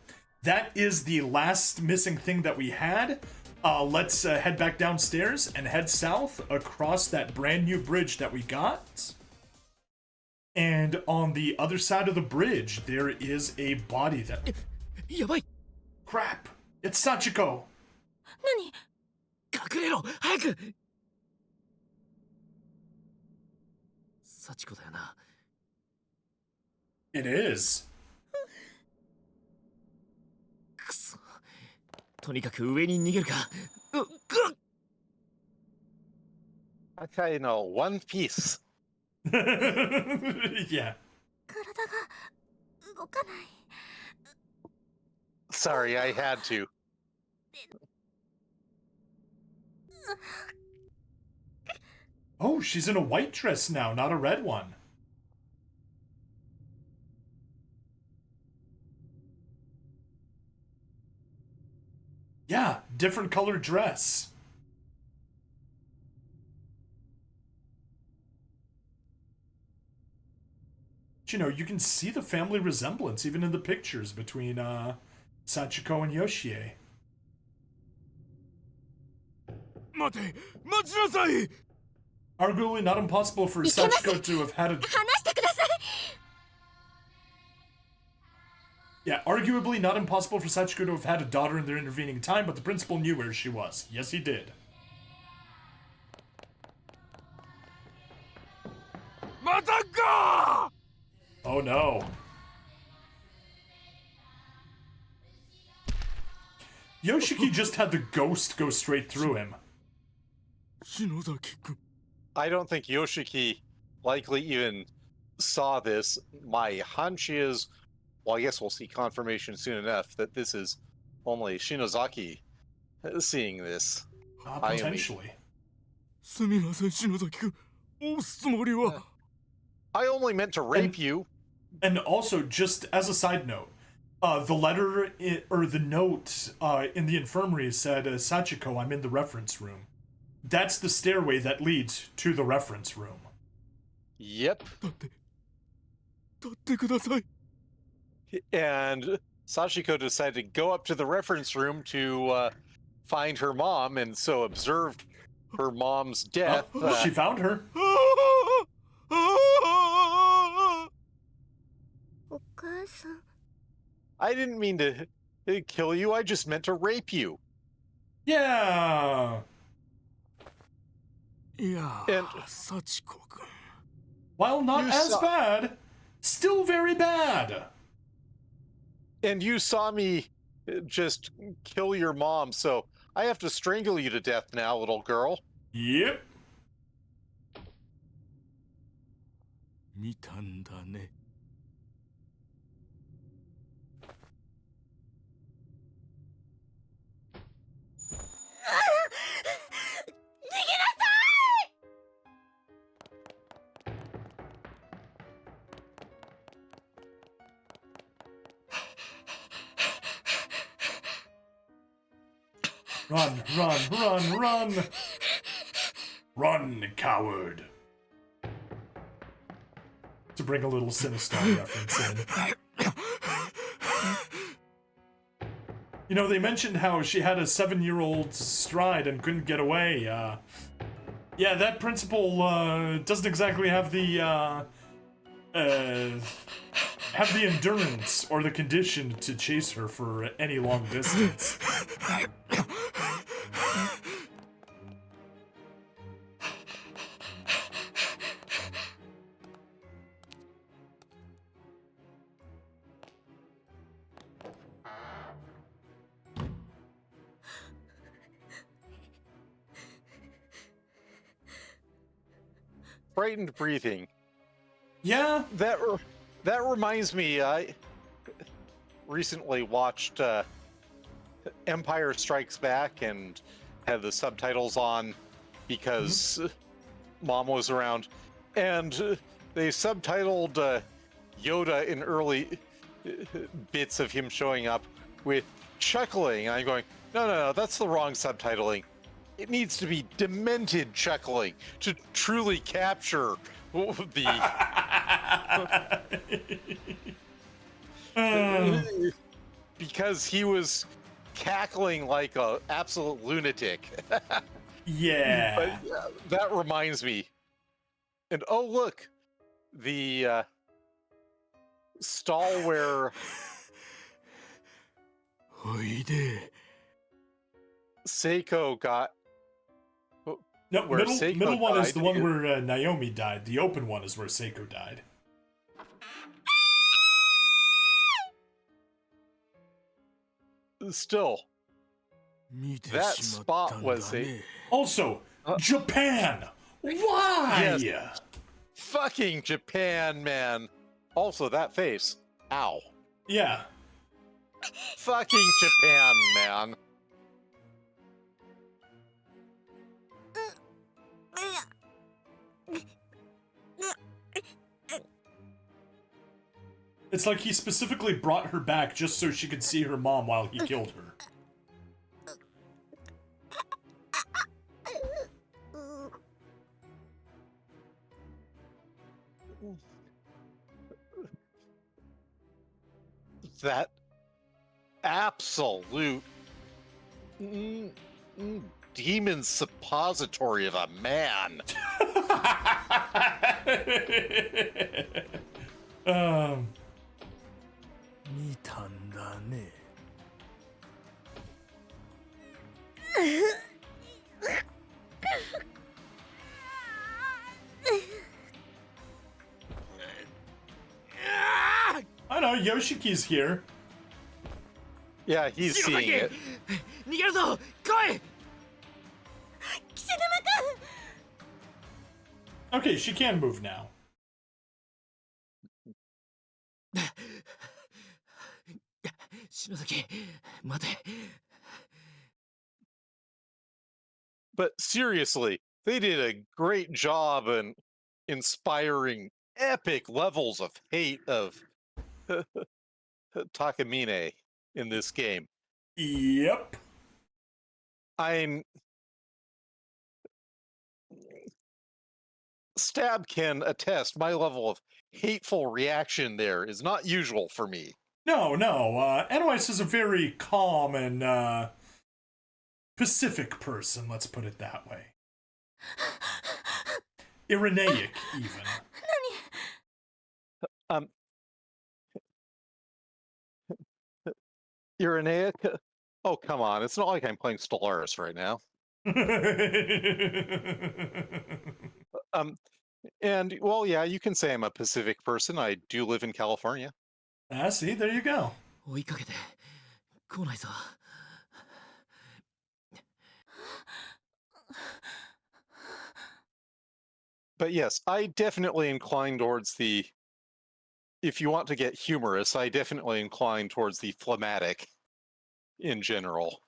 That is the last missing thing that we had. Let's head back downstairs and head south across that brand new bridge that we got. And on the other side of the bridge, there is a body that... やばい Crap! It's Sachiko! 何隠れろ早く幸子だよな。 It is. くそ。とにかく上に逃げるか。うっ Okay, you know, one piece. Yeah. 体が動かない。 Sorry, I had to. Oh, she's in a white dress now, not a red one. Yeah, different colored dress. But, you know, you can see the family resemblance even in the pictures between Sachiko and Yoshie. 待て待ちなさい Arguably not impossible for Sachiko to have had a... 話してください。 Yeah, arguably not impossible for Sachiko to have had a daughter in their intervening time, but the principal knew where she was. Yes, he did. またか Oh no. Yoshiki just had the ghost go straight through him. 篠崎君 I don't think Yoshiki likely even saw this. My hunch is, well, I guess we'll see confirmation soon enough that this is only Shinozaki seeing this. Potentially. すみません篠崎君押すつもりは I only meant to rape you. And also, just as a side note, the letter or the note in the infirmary said, Sachiko, I'm in the reference room. That's the stairway that leads to the reference room. Yep. 立ってください And Sachiko decided to go up to the reference room to find her mom, and so observed her mom's death. She found her. お母さん I didn't mean to kill you. I just meant to rape you. Yeah. いや And- 幸子君 While not You as saw- bad, still very bad. And you saw me just kill your mom, so I have to strangle you to death now, little girl. Yep. 見たんだね Run, run, run, run. Run, coward. To bring a little Sinistar reference in. You know, they mentioned how she had a 7-year-old stride and couldn't get away. Yeah, that principal doesn't exactly have the endurance or the condition to chase her for any long distance. Frightened breathing. Yeah, That reminds me. I recently watched Empire Strikes Back and had the subtitles on because Mom was around, and they subtitled Yoda in early bits of him showing up with chuckling. And I'm going, no, that's the wrong subtitling. It needs to be demented chuckling to truly capture the because he was cackling like a absolute lunatic. yeah. But that reminds me. And oh look, the stall where おいで Seiko got. No, where middle Seiko one is died, the one it- where Naomi died. The open one is where Seiko died. Still, 見て That しまった spot んだ was a- ね Also, Japan! Why? Yes. fucking Japan, man. Also, that face. Ow. Yeah. Fucking Japan, man. It's like he specifically brought her back just so she could see her mom while he killed her. That absolute demon suppository of a man. um, 見たんだね I know, Yoshiki's here. Yeah, he's seeing it. 逃げるぞ来い Okay, she can move now. 篠崎待て But seriously, they did a great job in inspiring epic levels of hate of Takamine in this game. Yep. Stab can attest my level of hateful reaction there is not usual for me. No. Nweis is a very calm and Pacific person, let's put it that way. Irenaic, even. Irenaic? Oh, come on. It's not like I'm playing Stellaris right now. And, well, yeah, you can say I'm a Pacific person. I do live in California. Ah, see, there you go. 追いかけて来ないぞ But yes, I definitely incline towards the... If you want to get humorous, I definitely incline towards the phlegmatic in general.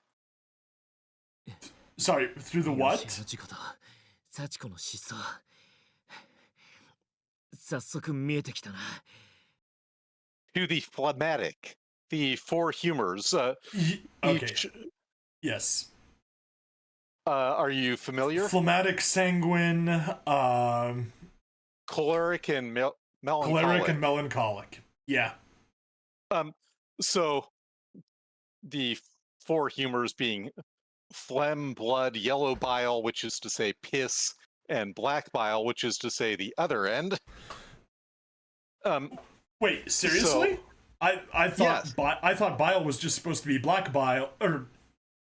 Sorry, through the 吉 what? 野事故と幸子の失踪早速見えてきたな To the phlegmatic, the four humors. Okay. Each, Yes. are you familiar? Phlegmatic, sanguine, Choleric and melancholic. choleric, and melancholic. Yeah. So the four humors being phlegm, blood, yellow bile, which is to say piss, and black bile, which is to say the other end. Wait, seriously? I thought Yes. I thought bile was just supposed to be black bile, or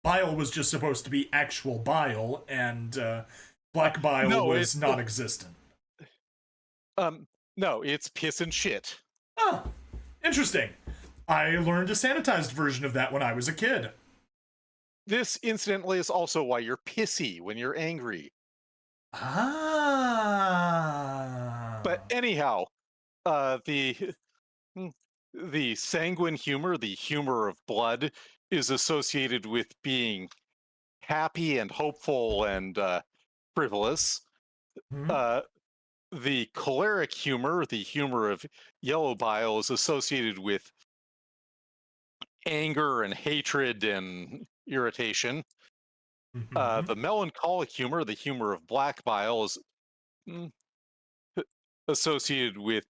bile was just supposed to be actual bile, and black bile No, was it's- non-existent. No, it's piss and shit. Oh, interesting. I learned a sanitized version of that when I was a kid. This, incidentally, is also why you're pissy when you're angry. Ah. But anyhow, the sanguine humor, the humor of blood, is associated with being happy and hopeful and frivolous. Hmm? The choleric humor, the humor of yellow bile, is associated with anger and hatred and irritation. Mhm. The melancholic humor, the humor of black bile, is associated with,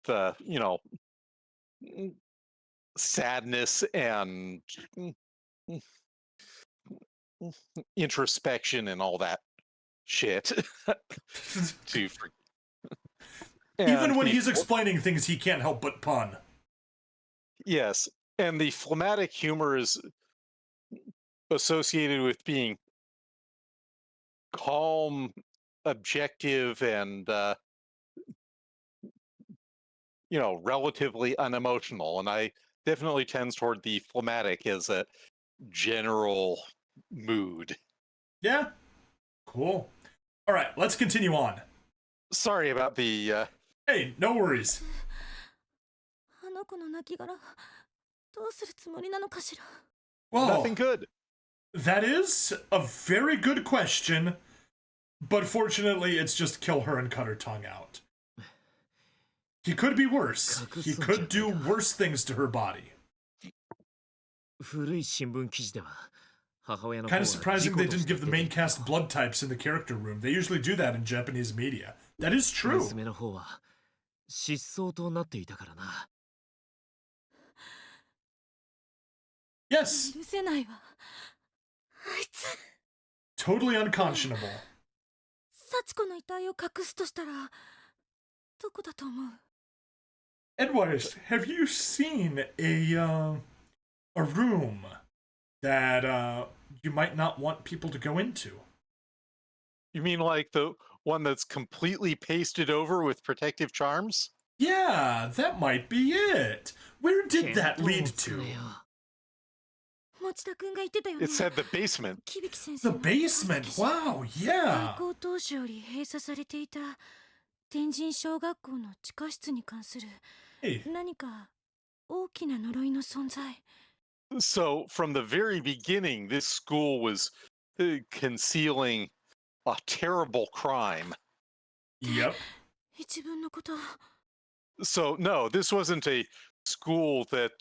sadness and introspection and all that shit. Even And when the he's explaining things, he can't help but pun. Yes, and the phlegmatic humor is associated with being calm, objective, and relatively unemotional. And I definitely tends toward the phlegmatic as a general mood. Yeah. Cool. All right, let's continue on. Sorry about the Hey, no worries. あの子の亡骸どうするつもりなのかしら Well, nothing good. that is a very good question, but fortunately, it's just kill her and cut her tongue out. He could be worse. He could do worse things to her body. 古い新聞記事では母親の方 Kind は of surprising 事故 they と didn't して give the 出て main いた cast blood types in the character room. They usually do that in Japanese media. That is true. 娘の方は失踪となっていたからな Yes, 許せないわあいつ totally unconscionable. 幸子の遺体を隠すとしたらどこだと思う Edward, have you seen a room that you might not want people to go into? You mean like the one that's completely pasted over with protective charms? Yeah, that might be it. Where did that lead 見当もつか to? ねえよ持田君が言ってたよね。 It said the basement. 響先 The 生の basement. Wow, yeah. 開校当初より閉鎖されていた天神小学校の地下室に関する Hey, 何か大きな呪いの存在。 So from the very beginning, this school was concealing a terrible crime. yep. 一文のこと。 So no, this wasn't a school that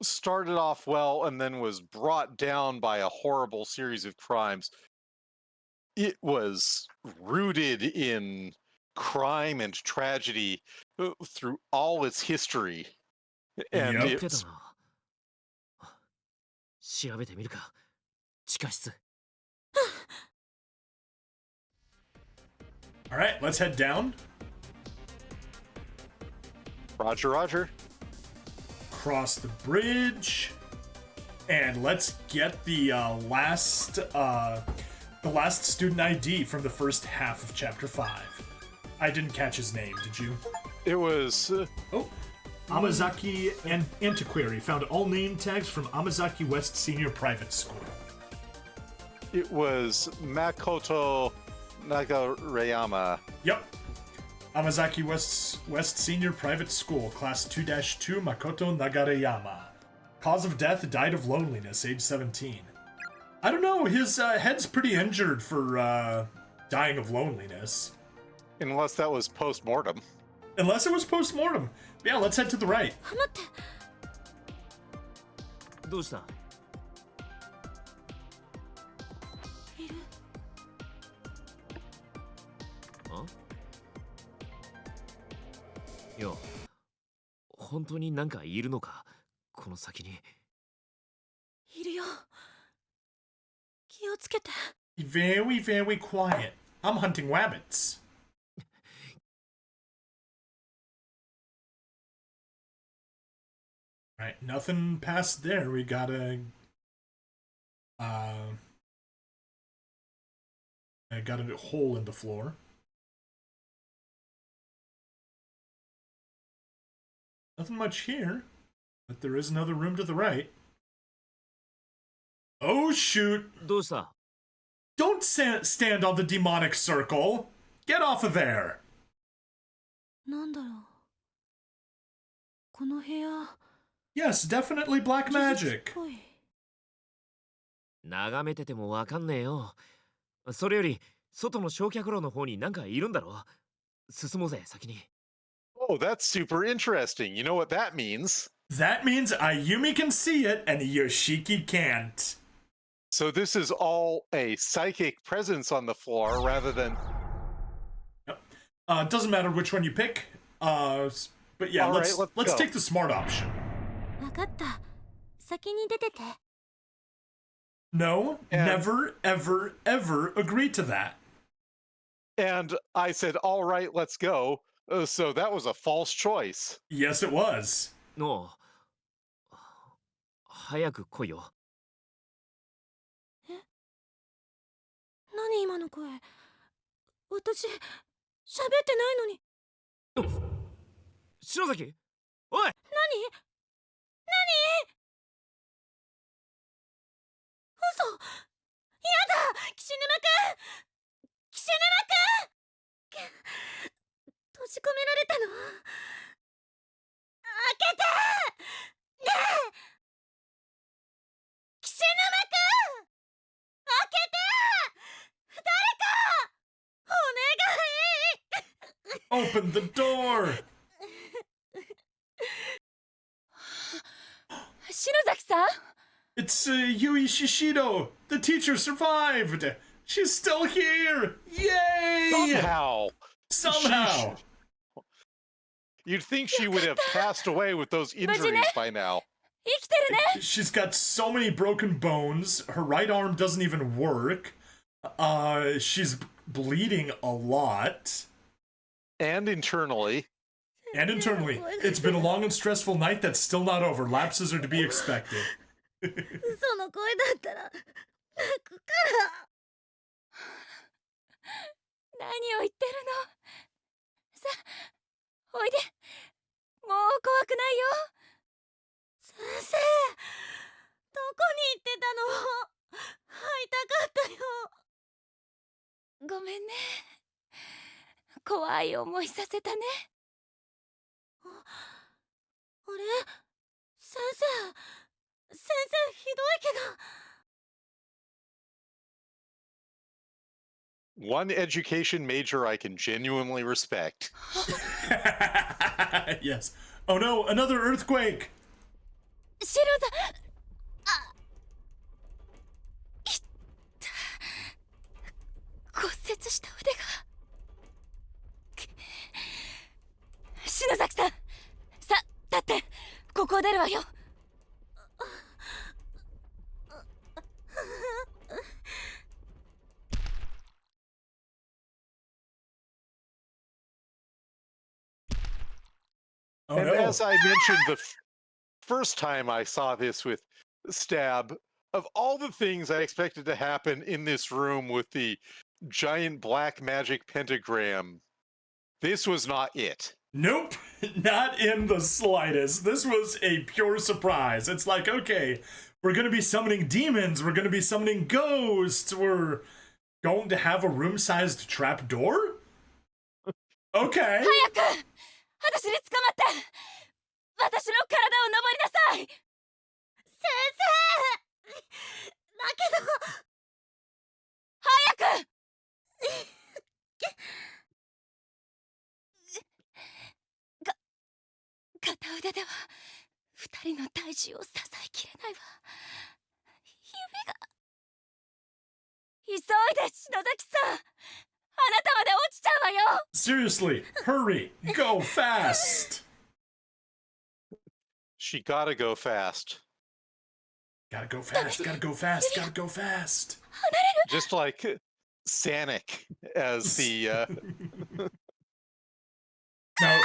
started off well and then was brought down by a horrible series of crimes. It was rooted in crime and tragedy through all its history. And Yep. 言ってた it's な。調べてみるか。地下室。 All right, let's head down. Roger, Roger. Cross the bridge, and let's get the last student ID from the first half of Chapter 5. I didn't catch his name, did you? It was Oh, Amazaki and Antiquary found all name tags from Amazaki West Senior Private School. Makoto Nagarayama. Yep. Amazaki West Senior Private School, Class 2-2, Makoto Nagareyama. Cause of death, died of loneliness, age 17. I don't know, his head's pretty injured for dying of loneliness. Unless that was post-mortem. Unless it was post-mortem. Yeah, let's head to the right. 待って。どうした？いる。あ？いや、本当になんかいるのか？この先に。いるよ。気をつけて。 Very, very quiet. I'm hunting rabbits. Alright, nothing past there. We gotta... I got a hole in the floor. Nothing much here, but there is another room to the right. Oh shoot! どうした？ Don't stand on the demonic circle! Get off of there! なんだろう。この部屋。 Yes, definitely black 呪術っ magic. ぽい。眺めててもわかんねえよ。それより外の焼却炉の方になんかいるんだろ。進もうぜ先に。 Oh, that's super interesting. You know what that means? That means Ayumi can see it and Yoshiki can't. So this is all a psychic presence on the floor rather than... Doesn't matter which one you pick. But yeah, All let's right, let's go. take the smart option. わかった。先に出てて。 No, And- never, ever, ever agree to that. And I said, all right, let's go. So that was a false choice. Yes, it was. のう。早く来いよ。何今の声。私、喋ってないのに。篠崎、おい。何嘘。やだ、岸沼くん。岸沼くん。閉じ込められたの。開けて。ねえ。岸沼くん。開けて。誰か。お願い。 Open the door! 篠崎さん。 It's Yui Shishido! The teacher survived! She's still here! Yay! Somehow. Somehow! You'd think she would have passed away with those injuries by now. 生きてるね。 She's got so many broken bones. Her right arm doesn't even work. She's bleeding a lot. And internally. And internally, it's been a long and stressful night that's still not over. Lapses are to be expected. 嘘の声だったら泣くから何を言ってるの。さ、おいで。もう怖くないよ。さ生、どこに行ってたの？会いたかったよ。ごめんね。怖い思いさせたね。あれ、先生ひどいけど。One education major I can genuinely respect. Yes. Oh no, another earthquake! 白田、あ、いった。骨折した腕が。篠崎さん、さ、立って、ここを出るわよ。Oh And no. as I mentioned the first time I saw this with Stab, of all the things I expected to happen in this room with the giant black magic pentagram, this was not it. Nope, not in the slightest. This was a pure surprise. It's like, okay, we're gonna be summoning demons, we're gonna be summoning ghosts, we're going to have a room-sized trapdoor? Okay. 早く私に捕まって私の体を登りなさい。先生だけど早く片腕では二人の体重を支えきれないわ。指が急いで篠崎さん、あなたまで落ちちゃうわよ。 Seriously, hurry, go fast. She gotta go fast. Gotta go fast, gotta go fast, gotta go fast. Just like Sanic as the Now,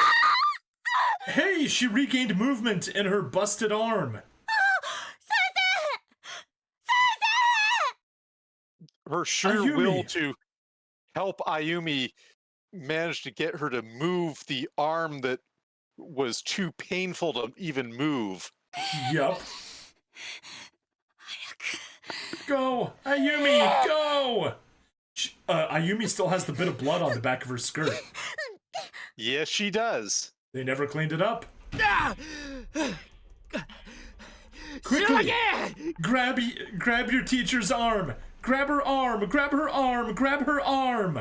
hey, she regained movement in her busted arm. her sheer Ayumi. will to help Ayumi manage to get her to move the arm that was too painful to even move. Yup. Go, Ayumi, go! Ayumi still has the bit of blood on the back of her skirt. Yes, she does. They never cleaned it up. Quickly! Grab your teacher's arm! Grab her arm! Grab her arm! Grab her arm!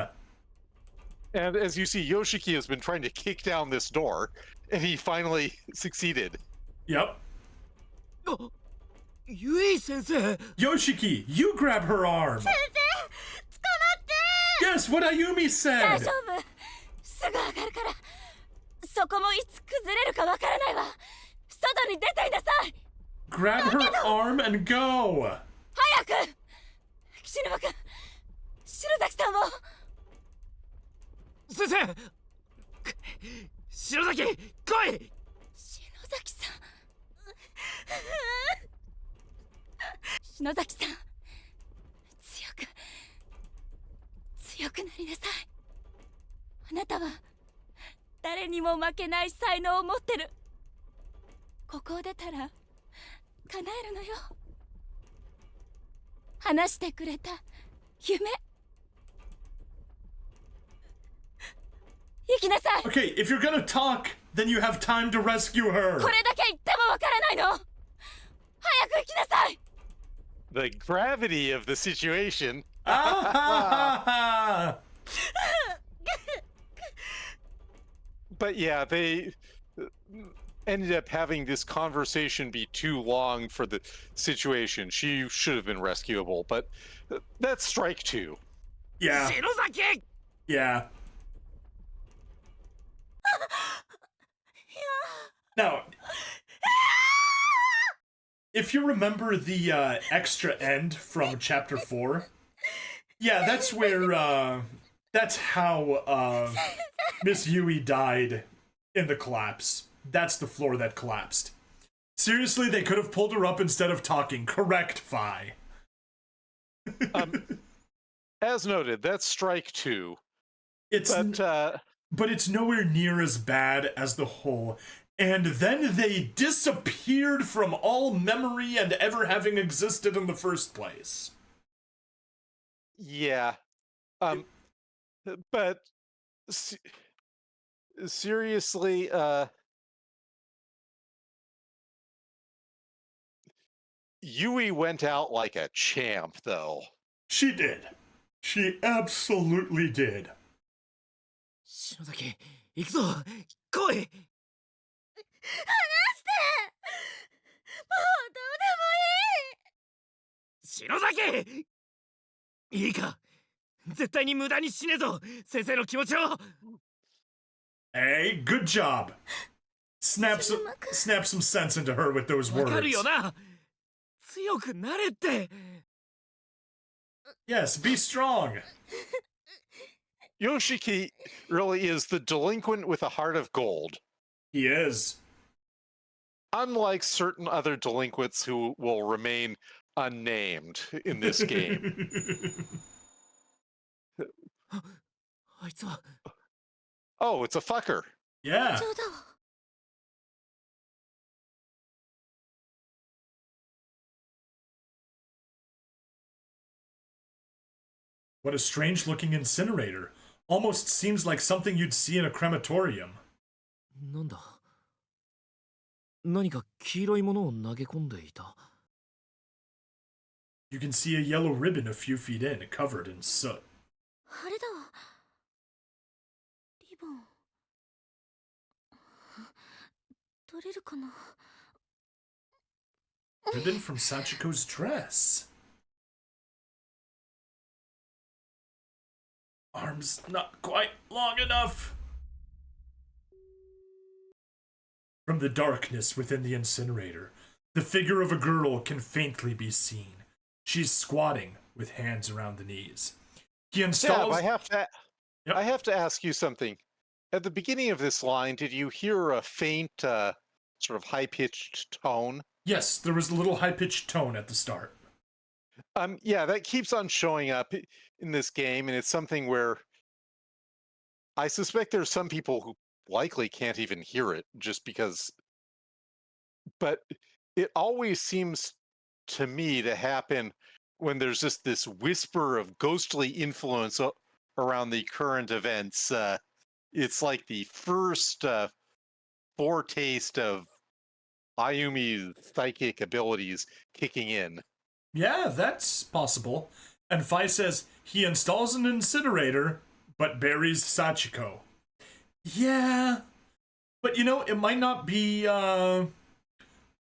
And as you see, Yoshiki has been trying to kick down this door, and he finally succeeded. Yep. ゆい先生 Yoshiki, you grab her arm! 先生、捕まって。 Yes, what Ayumi 大 said! 丈夫、すぐ上がるから。そこもいつ崩れるかわからないわ。外に出ていなさい。 Grab her arm and go! 早く岸沼君、篠崎さんも。先生篠崎来い。篠崎さん、篠崎さん、強くなりなさい。あなたは誰にも負けない才能を持ってる。ここを出たら叶えるのよ。話してくれた夢。行きなさい。 Okay, if you're gonna talk, then you have time to rescue her! これだけ言ってもわからないの。早く行きなさい。 The gravity of the situation. Ah! But yeah, they ended up having this conversation be too long for the situation. She should have been rescuable, but that's strike two. Yeah, 篠崎 yeah. Now, if you remember the extra end from chapter 4, yeah, that's where, that's how Miss Yui died in the collapse. That's the floor that collapsed. Seriously, they could have pulled her up instead of talking. Correct, Fi. As noted, that's strike two. It's But but it's nowhere near as bad as the hole. And then they disappeared from all memory and ever having existed in the first place. Yeah. But seriously, Yui went out like a champ, though. She did. She absolutely did. 篠崎行くぞ来い離してもうど篠崎いいか絶対に無駄に死ねぞ先生の気持ちを Hey, good job. Snap some sense into her with those わかる words. よな強くなれって Yes, be strong. Yoshiki really is the delinquent with a heart of gold. He is. Unlike certain other delinquents who will remain unnamed in this game. あいつは Oh, it's a fucker. う Yeah. 冗談を What a strange looking incinerator. Almost seems like something you'd see in a crematorium. なんだ何か黄色いものを投げ込んでいた You can see a yellow ribbon a few feet in, covered in soot. あれだリボン取れるかな Ribbon from Sachiko's dress. Arms not quite long enough. From the darkness within the incinerator, the figure of a girl can faintly be seen. She's squatting with hands around the knees. He Deb, installs. I have to ask you something. At the beginning of this line, did you hear a faint, sort of high-pitched tone? Yes, there was a little high-pitched tone at the start. Yeah, that keeps on showing up in this game, and it's something where I suspect there's some people who likely can't even hear it just because. But it always seems to me to happen when there's just this whisper of ghostly influence around the current events. It's like the first foretaste of Ayumi's psychic abilities kicking in. Yeah, that's possible. And Fai says he installs an incinerator, but buries Sachiko. Yeah, but you know, it might not be a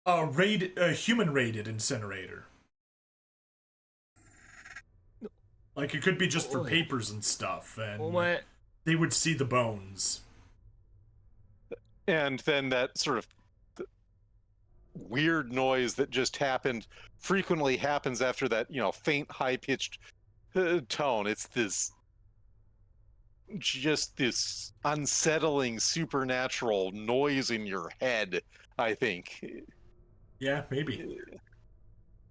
human-rated incinerator. Like, it could be just for papers and stuff, and お前 they would see the bones. And then that sort of weird noise that just frequently happens after that, faint, high-pitched tone. It's just this unsettling supernatural noise in your head, I think. Yeah, maybe.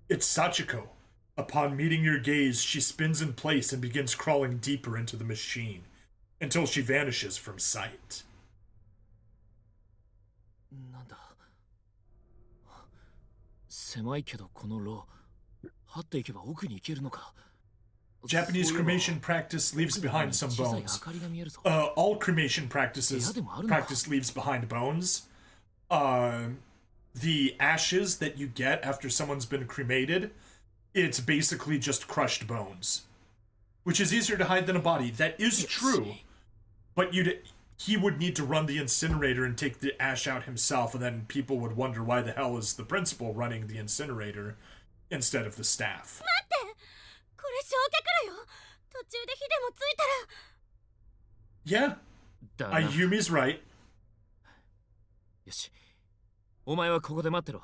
It's Sachiko. Upon meeting your gaze, she spins in place and begins crawling deeper into the machine, until she vanishes from sight. なんだ狭いけどこの炉張っていけば奥に行けるのか Japanese cremation practice leaves behind some bones. All cremation practice leaves behind bones. The ashes that you get after someone's been cremated, it's basically just crushed bones, which is easier to hide than a body. That is true, but he would need to run the incinerator and take the ash out himself, and then people would wonder why the hell is the principal running the incinerator instead of the staff. これ焼却炉よ途中で火でもついたら Yeah, Ayumi's right. よしお前はここで待ってろ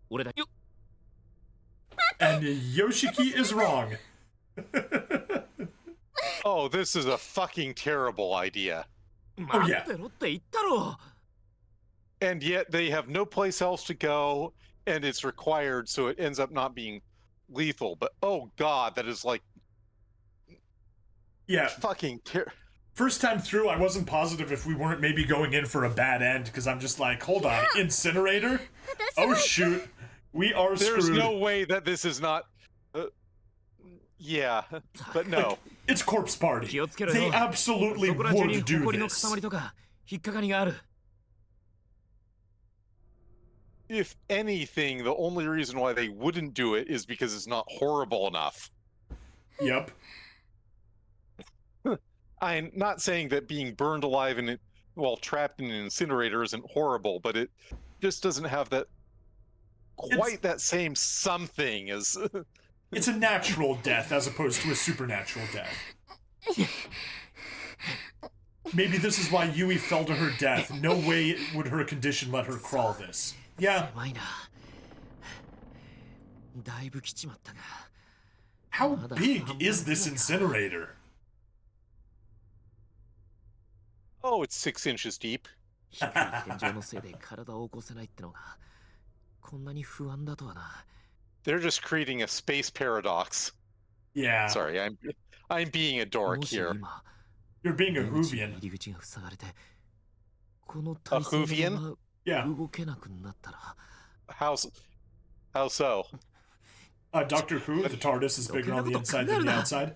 俺だよ And Yoshiki is wrong. Oh, this is a fucking terrible idea. Oh, yeah. 待ってろって言ったろ And yet they have no place else to go, and it's required, so it ends up not being lethal. But oh god, that is like Yeah, fucking First time through, I wasn't positive if we weren't maybe going in for a bad end, because I'm just like, hold on, incinerator? Oh shoot, we are There's screwed. no way that this is not. Yeah, but no. Like, it's Corpse Party. 気をつけろよ。 They absolutely そこら中に would do 埃の this. 塊とか引っかかりがある。 If anything, the only reason why they wouldn't do it is because it's not horrible enough. Yep. I'm not saying that being burned alive and while trapped in an incinerator isn't horrible, but it just doesn't have that quite that same something as. It's a natural death as opposed to a supernatural death. Maybe this is why Yui fell to her death. No way would her condition let her crawl this. Yeah. 狭いな。だいぶ来ちまったが。 How big is this incinerator? Oh, it's 6 inches deep. 低い天井のせいで体を起こせないってのがこんなに不安だとはな。 They're just creating a space paradox. Yeah. Sorry, I'm being a dork もし here. 今 You're being a 出口 Hoovian. 入り口が塞がれてこの体勢のま Yeah. ま動けなくなったら How so? Doctor Who, the TARDIS is bigger on the inside than the outside.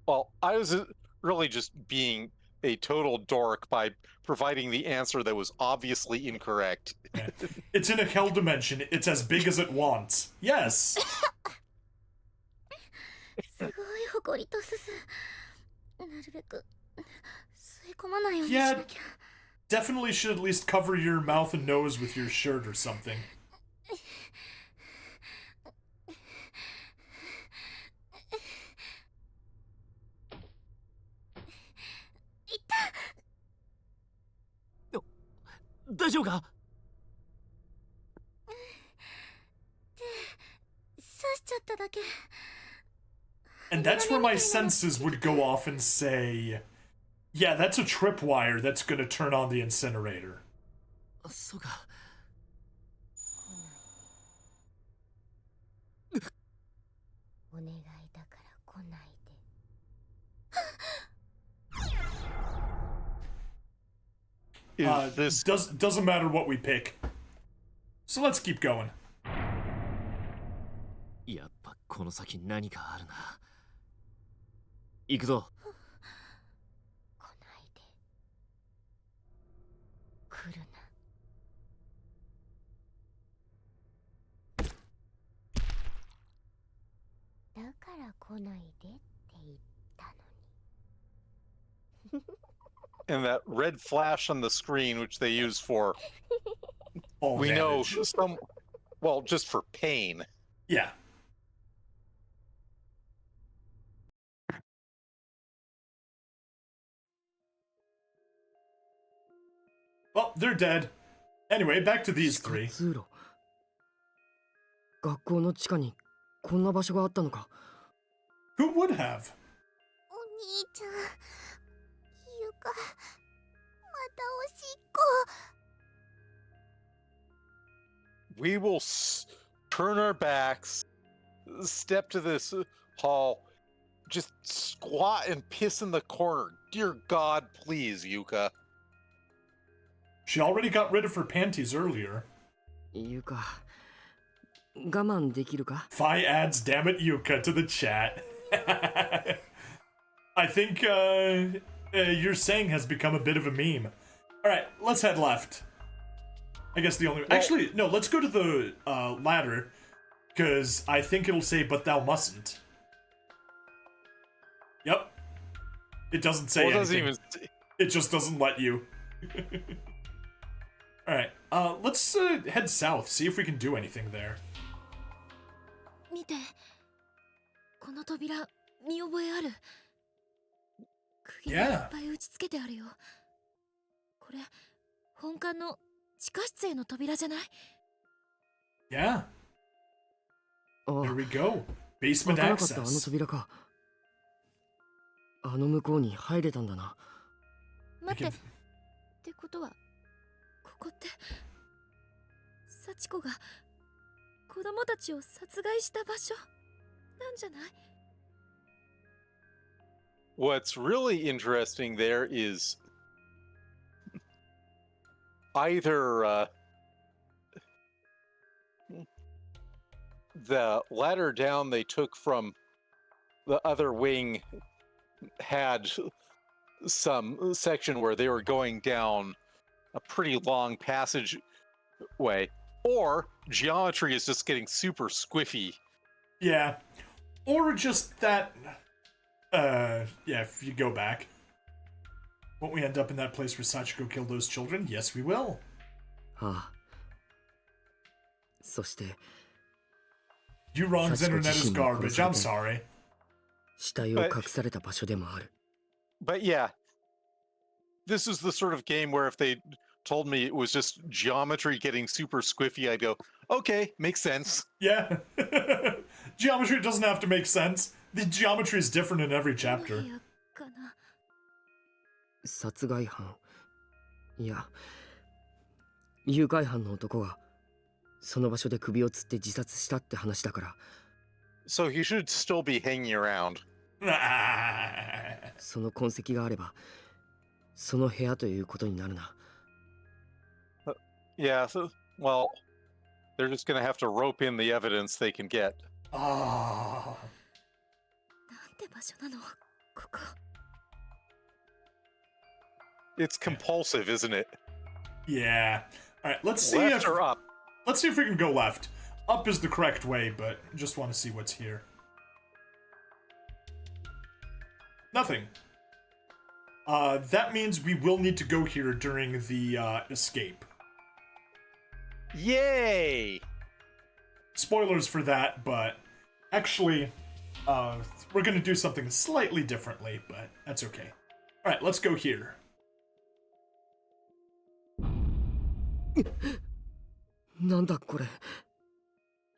Well, I was really just being a total dork by providing the answer that was obviously incorrect. Yeah. It's in a hell dimension. It's as big as it wants. Yes. すごい埃とすす。なるべく吸い込まないようにし Yeah. なきゃ。 Definitely should at least cover your mouth and nose with your shirt or something. Oh, 大丈夫か？ 刺しちゃっただけ。 And that's where my senses would go off and say, yeah, that's a tripwire that's gonna turn on the incinerator. そうか。お願いだから来ないで。 This doesn't matter what we pick. So let's keep going. やっぱこの先何かあるな。行くぞ。来ないで。来るな。だから来ないでって言ったのに。 and that red flash on the screen, which they use for, All we know damage. well, just for pain. Yeah. Well, they're dead. Anyway, back to these 地下 three. 通路。学校の地下にこんな場所があったのか。 Who would have? お兄ちゃん、ゆか、またおしっこ。 We will turn our backs, step to this hall, just squat and piss in the corner. Dear God, please, Yuka. She already got rid of her panties earlier. いうか、我慢できるか？ Fi adds damn it Yuka to the chat. I think your saying has become a bit of a meme. Alright, let's head left. I guess the only... Actually, no, let's go to the ladder. Because I think it'll say, but thou mustn't. Yep. It doesn't say Well, it anything. doesn't even... It just doesn't let you. Alright, let's head south, see if we can do anything there. 見て、この扉、見覚えある。釘がいっぱい打ち付けてあるよ。これ、本館の地下室への扉じゃない？ Yeah, あ there あ、 we go. 開 Basement かなかったあの access. 扉か。あの向こうに入れたんだな。待 We って、 can- ってことは、ここって、幸子が子供たちを殺害した場所なんじゃない？ What's really interesting there is either the ladder down they took from the other wing had some section where they were going down a pretty long passageway, or geometry is just getting super squiffy. Yeah. Or just that, yeah, if you go back. Won't we end up in that place where Sachiko killed those children? Yes, we will. ああ。そして Euron's internet is garbage, I'm sorry. 死体を隠された場所でもある。 But yeah, this is the sort of game where if they told me it was just geometry getting super squiffy, I'd go, okay, makes sense. Yeah. Geometry doesn't have to make sense. The geometry is different in every chapter. 部屋かな。殺害犯いや誘拐犯の男がその場所で首を吊って自殺したって話だから So he should still be hanging around. その痕跡があればその部屋ということになるな Yeah, so, well, they're just gonna have to rope in the evidence they can get. Ah. なんて場所なのここ。 It's compulsive, isn't it? Yeah. Alright, let's see Left if or up? let's see if we can go left. Up is the correct way, but just want to see what's here. Nothing. That means we will need to go here during the escape. Yay! Spoilers for that, but actually, we're gonna do something slightly differently, but that's okay. Alright, let's go here. なんだこれ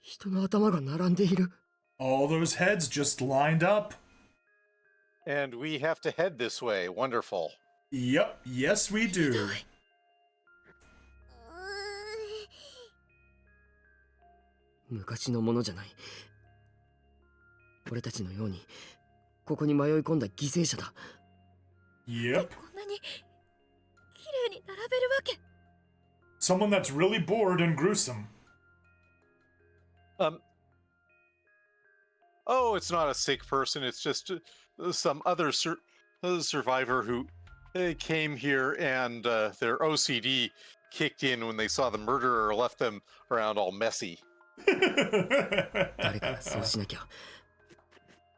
人の頭が並んでいる All those heads just lined up. And we have to head this way. Wonderful. Yep, yes we do. 昔のものじゃない俺たちのようにここに迷い込んだ犠牲者だ Yep. こんなに綺麗に並べるわけ。 Someone that's really bored and gruesome. Oh, it's not a sick person. It's just some other survivor who came here and their OCD kicked in when they saw the murderer left them around all messy. 誰かがそうしなきゃ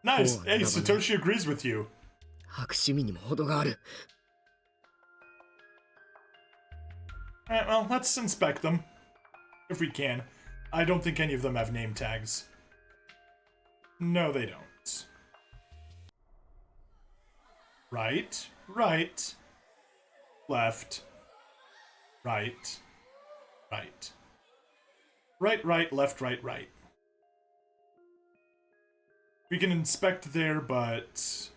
Nice. Hey, Satoshi agrees with you. 悪趣味にも程がある Alright, well, let's inspect them. If we can. I don't think any of them have name tags. No, they don't. Right, right, left, right, right. Right, right, left, right, right. We can inspect there, but...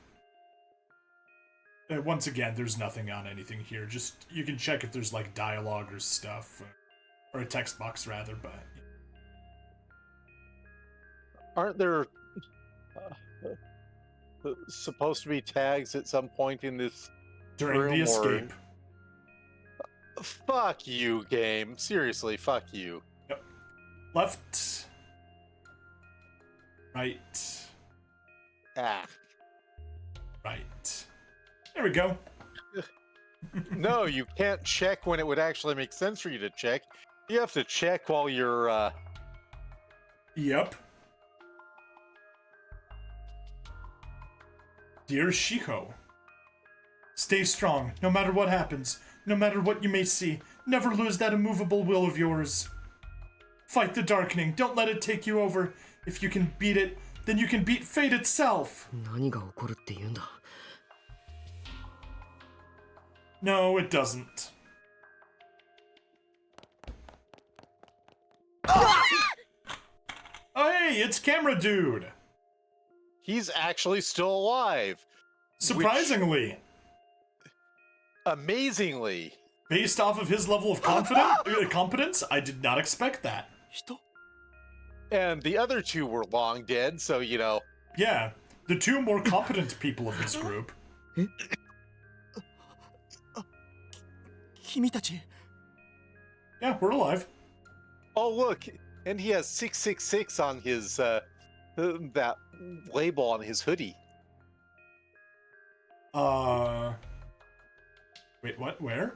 once again, there's nothing on anything here. Just, you can check if there's, like, dialogue or stuff. Or a text box, rather, but... Aren't there supposed to be tags at some point in this During room, the escape. Fuck you, game. Seriously, fuck you. Yep. Left. Right. Ah. Right. There we go. No, you can't check when it would actually make sense for you to check. You have to check while you're, Yep. Dear Shiho, stay strong, no matter what happens, no matter what you may see. Never lose that immovable will of yours. Fight the darkening, don't let it take you over. If you can beat it, then you can beat fate itself. 何が起こるって言うんだ No, it doesn't. Oh, hey, it's Camera Dude. he's actually still alive. Surprisingly. Amazingly. Based off of his level of competence, I did not expect that. 人 And the other two were long dead, so, you know. Yeah, the two more competent people of this group. 君たち Yeah, we're alive. Oh, look, and he has 666 on his that label on his hoodie. Wait, what? Where?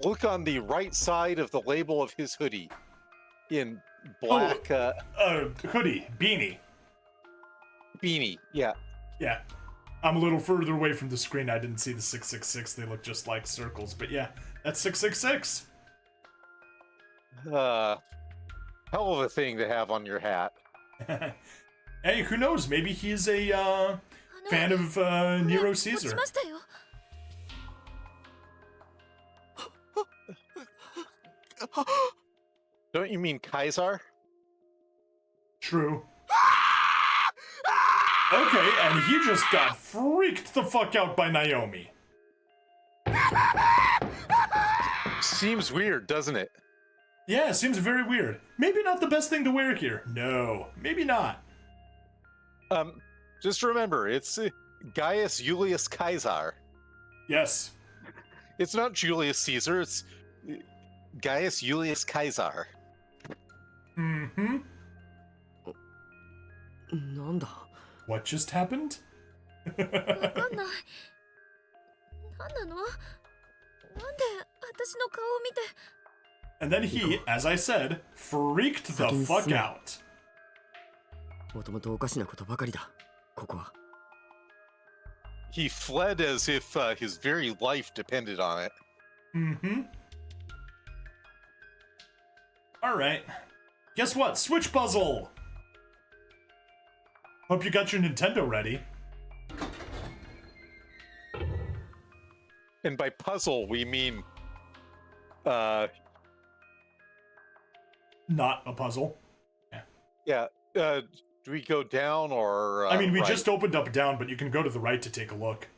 Look on the right side of the label of his hoodie, in black Hoodie, beanie. beanie. Yeah. Yeah. I'm a little further away from the screen. I didn't see the 666. They look just like circles. But yeah, that's 666. Hell of a thing to have on your hat. Hey, who knows? Maybe he's a fan of Nero 落ち Caesar. ましたよ。 Don't you mean Kaiser? True. Okay, and he just got freaked the fuck out by Naomi. Seems weird, doesn't it? Yeah, seems very weird. Maybe not the best thing to wear here. No, maybe not. Just remember, it's Gaius Julius Caesar. Yes. It's not Julius Caesar, it's Gaius Julius Caesar. Mm-hmm. なんだ What just happened? わかんない。なんなの？なんで私の顔を見て。 And then he, as I said, freaked the fuck out. もともとおかしなことばかりだここは He fled as if his very life depended on it. Mm-hmm. Alright. Guess what? Switch puzzle! Hope you got your Nintendo ready. And by puzzle, we mean Not a puzzle. yeah. Do we go down or? I mean, we right? just opened up down, but you can go to the right to take a look.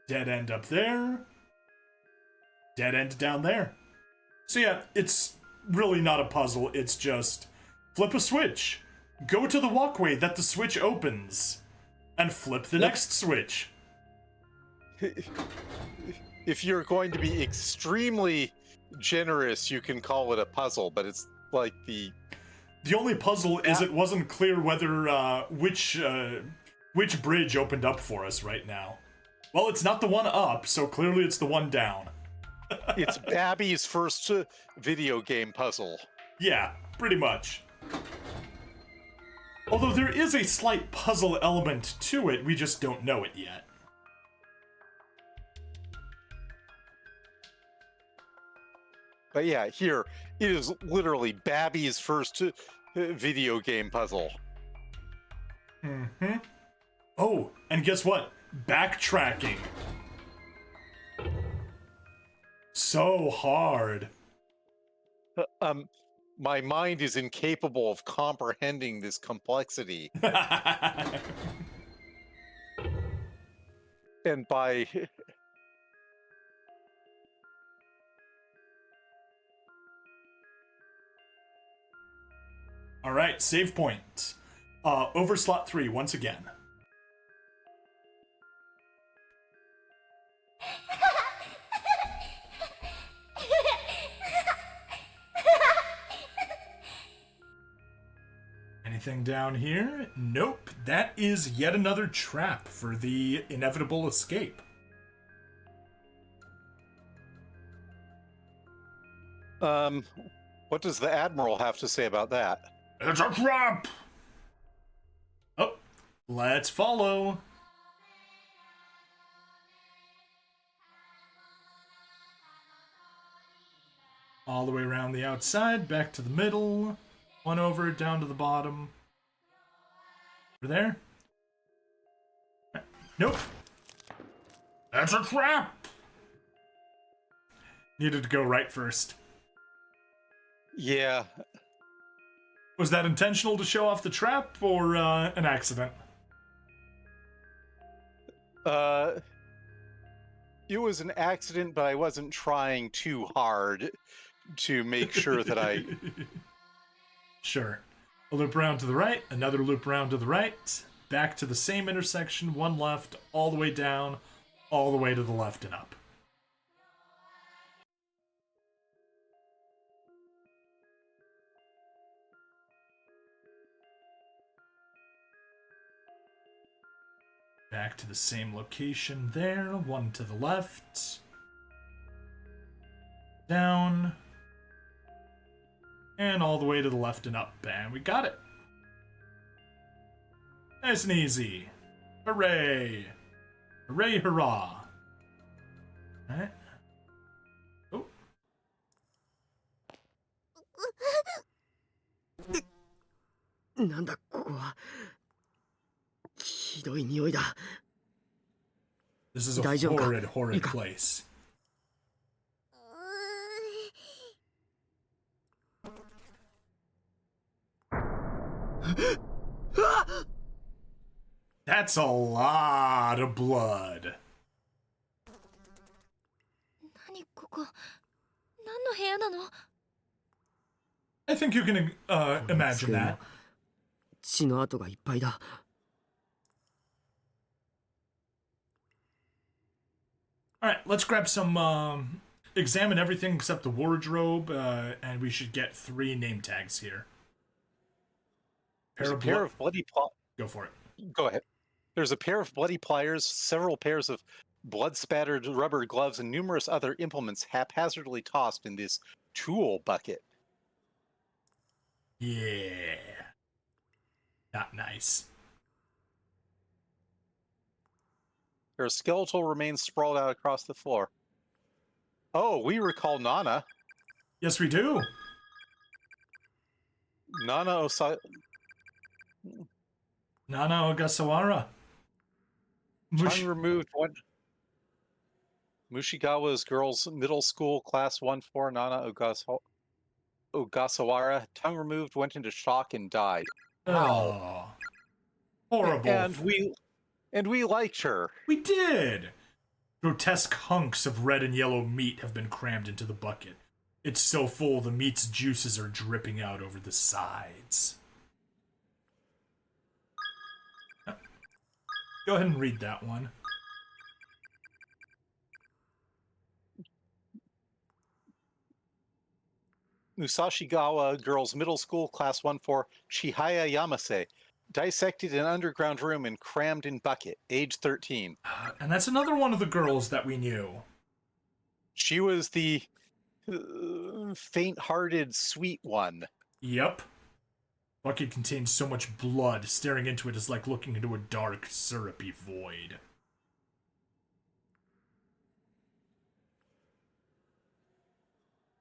Dead end up there. Dead end down there. So yeah, it's really not a puzzle, it's just flip a switch. Go to the walkway that the switch opens. And flip the next switch. If you're going to be extremely generous, you can call it a puzzle, but it's like the only puzzle is it wasn't clear whether which bridge opened up for us right now. Well, it's not the one up, so clearly it's the one down. it's Babby's first video game puzzle. Yeah, pretty much. Although there is a slight puzzle element to it, we just don't know it yet. But yeah, here it is literally Babby's first video game puzzle. Mm-hmm. Oh, and guess what? Backtracking. So hard. My mind is incapable of comprehending this complexity. And by All right, save point. Over slot 3 once again. Anything down here? Nope. That is yet another trap for the inevitable escape. what does the Admiral have to say about that? It's a trap! Oh, let's follow. All the way around the outside, back to the middle. One over, down to the bottom. Over there. Nope. That's a trap! Needed to go right first. Yeah. Was that intentional to show off the trap, or an accident? It was an accident, but I wasn't trying too hard to make sure that I Sure. A loop around to the right, another loop around to the right, back to the same intersection, one left, all the way down, all the way to the left and up. Back to the same location there, one to the left. Down. And all the way to the left and up. And we got it. Nice and easy. Hooray. Hooray, hurrah. Alright. Oh. なんだここは。ひどい匂いだ。 This is a 大丈夫か？ horrid, horrid いいか？ place. That's a lot of blood. 何ここ、何の部屋なの？ I think you can imagine that. 血の跡がいっぱいだ。 Alright, let's grab some, examine everything except the wardrobe, and we should get 3 name tags here. There's a pair of bloody Go for it. Go ahead. There's a pair of bloody pliers, several pairs of blood-spattered rubber gloves, and numerous other implements haphazardly tossed in this tool bucket. Yeah. Not nice. There are skeletal remains sprawled out across the floor. Oh, we recall Nana. Yes, we do. Nana Ogasawara. Tongue removed one. Mushigawa's girls' middle school, class 1-4, Nana Ogasawara. Tongue removed, went into shock, and died. Oh. Horrible. And we liked her. We did. Grotesque hunks of red and yellow meat have been crammed into the bucket. It's so full the meat's juices are dripping out over the sides. Go ahead and read that one. Musashigawa Girls Middle School, Class 1-4, Chihaya Yamase. Dissected in underground room and crammed in bucket, age 13. And that's another one of the girls that we knew. She was the faint-hearted, sweet one. Yep. Bucket contains so much blood, staring into it is like looking into a dark, syrupy void.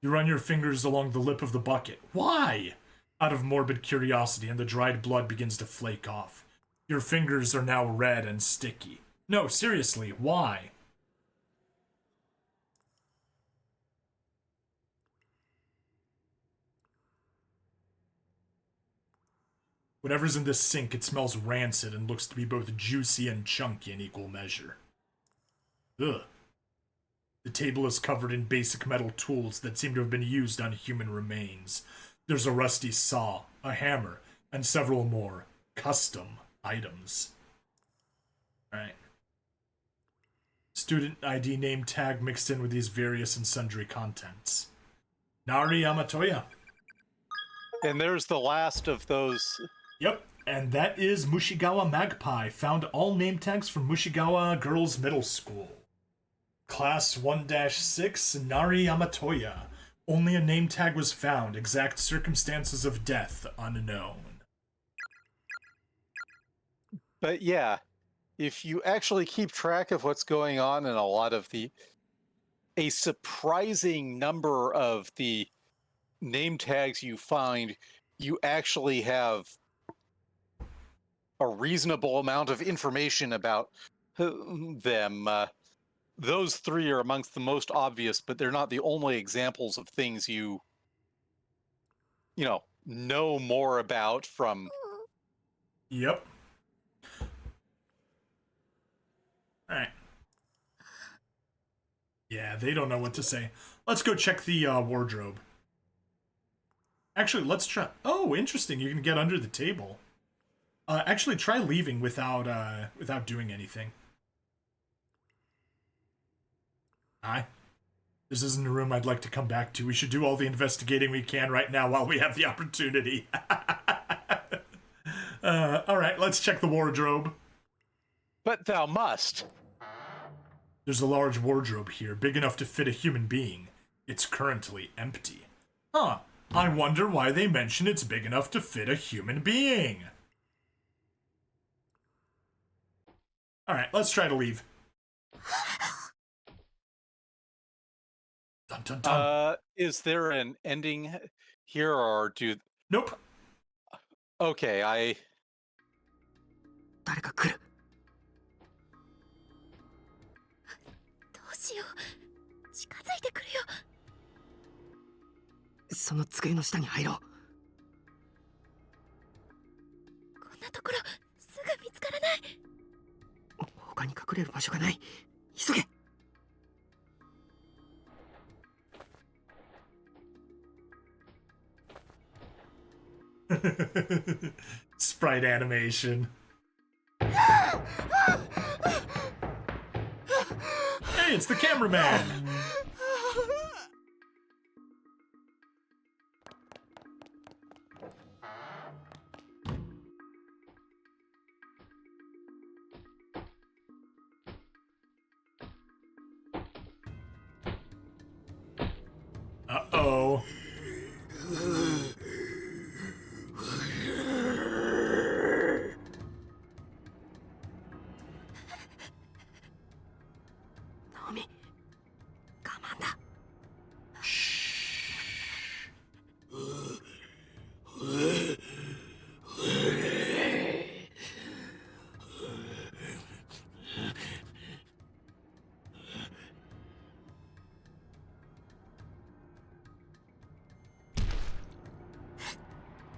You run your fingers along the lip of the bucket. Why? Out of morbid curiosity, and the dried blood begins to flake off. Your fingers are now red and sticky. No, seriously, why? Whatever's in this sink, it smells rancid and looks to be both juicy and chunky in equal measure. Ugh. The table is covered in basic metal tools that seem to have been used on human remains. There's a rusty saw, a hammer, and several more custom items. Alright. Student ID name tag mixed in with these various and sundry contents. Nari Yamatoya. And there's the last of those. Yep, and that is Mushigawa Magpie. Found all name tags from Mushigawa Girls Middle School. Class 1-6, Nari Yamatoya. Only a name tag was found. Exact circumstances of death unknown. But yeah, if you actually keep track of what's going on in a lot of a surprising number of the name tags you find, you actually have a reasonable amount of information about them. Those 3 are amongst the most obvious, but they're not the only examples of things you know more about from. Yep. Alright. Yeah, they don't know what to say. Let's go check the wardrobe. Actually, let's try. Oh, interesting. You can get under the table. Actually, try leaving without doing anything. Hi. This isn't a room I'd like to come back to. We should do all the investigating we can right now while we have the opportunity. Alright, let's check the wardrobe. But thou must. There's a large wardrobe here, big enough to fit a human being. It's currently empty. Huh. I wonder why they mention it's big enough to fit a human being. Alright, let's try to leave. Dun, dun, dun. Is there an ending here, or do... Nope. Okay, 誰か来る。どうしよう。近づいてくるよ。その机の下に入ろう。こんなところすぐ見つからない。他に隠れる場所がない。急げ。Sprite animation. Hey, it's the cameraman! Uh-oh.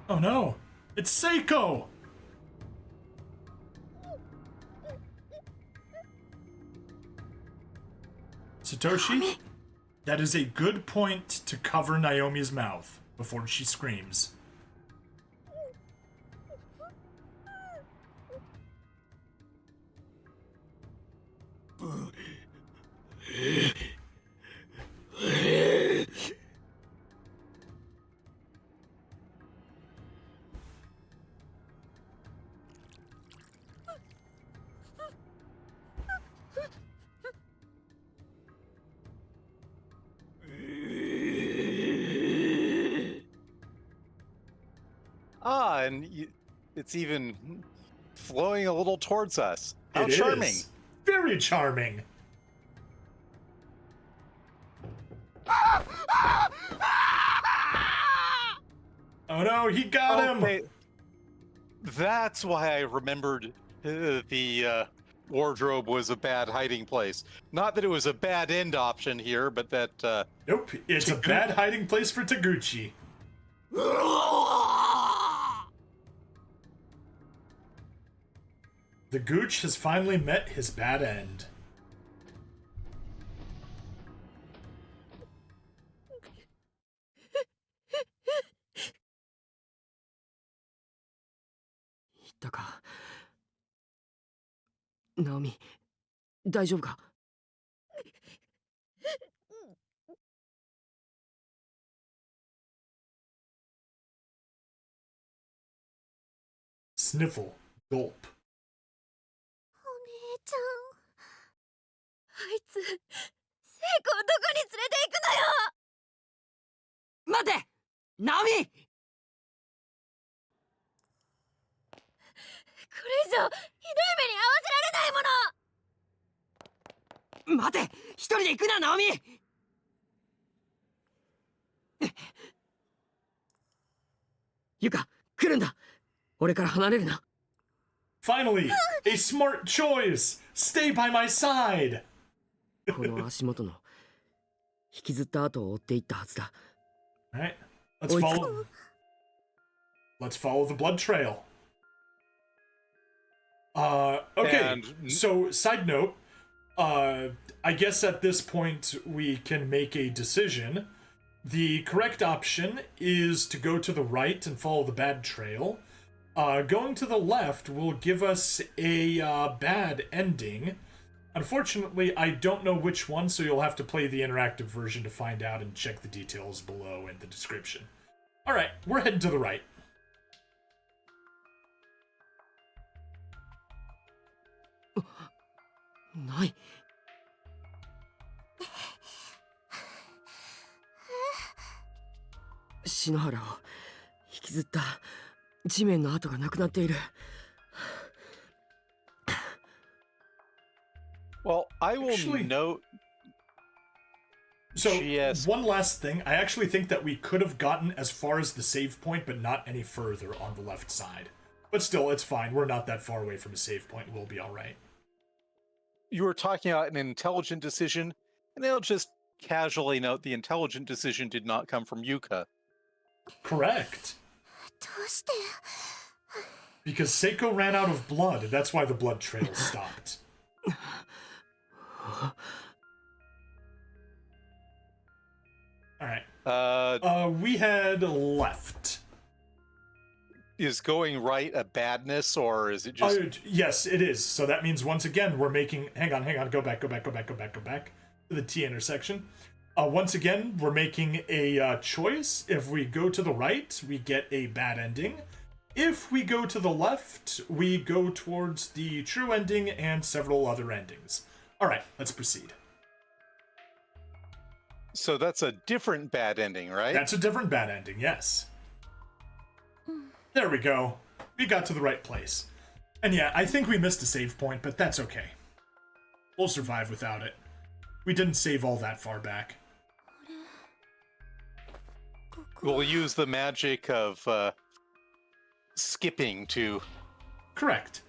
Oh no, it's Seiko! Satoshi, that is a good point to cover Naomi's mouth before she screams. and it's even flowing a little towards us. How It charming. is. Very charming. Oh no, he got him! That's why I remembered the wardrobe was a bad hiding place. Not that it was a bad end option here, but that... Nope, it's a bad hiding place for Taguchi. The Gooch has finally met his bad end. Naomi, 大丈夫か? Sniffle. Gulp. お姉ちゃん、あいつ、聖子をどこに連れて行くのよ。待て、ナオミ。これ以上ひどい目に遭わせられないもの。待て、一人で行くな、ナオミ。ユカ、来るんだ。俺から離れるな。Finally, a smart choice. Stay by my side. この足元の引きずった跡を追っていったはずだ。All right, let's follow the blood trail. Okay. So, side note, I guess at this point we can make a decision. The correct option is to go to the right and follow the bad trail. Going to the left will give us a bad ending. Unfortunately, I don't know which one, so you'll have to play the interactive version to find out and check the details below in the description. Alright, we're heading to the right.ない篠原を引きずった地面の跡がなくなっている。 Well, I will Actually- note. So, Yes. one last thing. I actually think that we could have gotten as far as the save point, but not any further on the left side. But still, it's fine. We're not that far away from a save point. We'll be alright. You were talking about an intelligent decision, and I'll just casually note the intelligent decision did not come from Yuka. Correct. どうして Because Seiko ran out of blood. That's why the blood trail stopped. Alright. We had left. Is going right a badness, or is it just... Yes, it is. So that means once again we're making... Hang on. Go back to the T intersection. Once again, we're making a choice. If we go to the right, we get a bad ending. If we go to the left, we go towards the true ending and several other endings. Alright, let's proceed. So that's a different bad ending, right? That's a different bad ending, yes. There we go. We got to the right place. And yeah, I think we missed a save point, but that's okay. We'll survive without it. We didn't save all that far back. We'll use the magic of skipping to... Correct.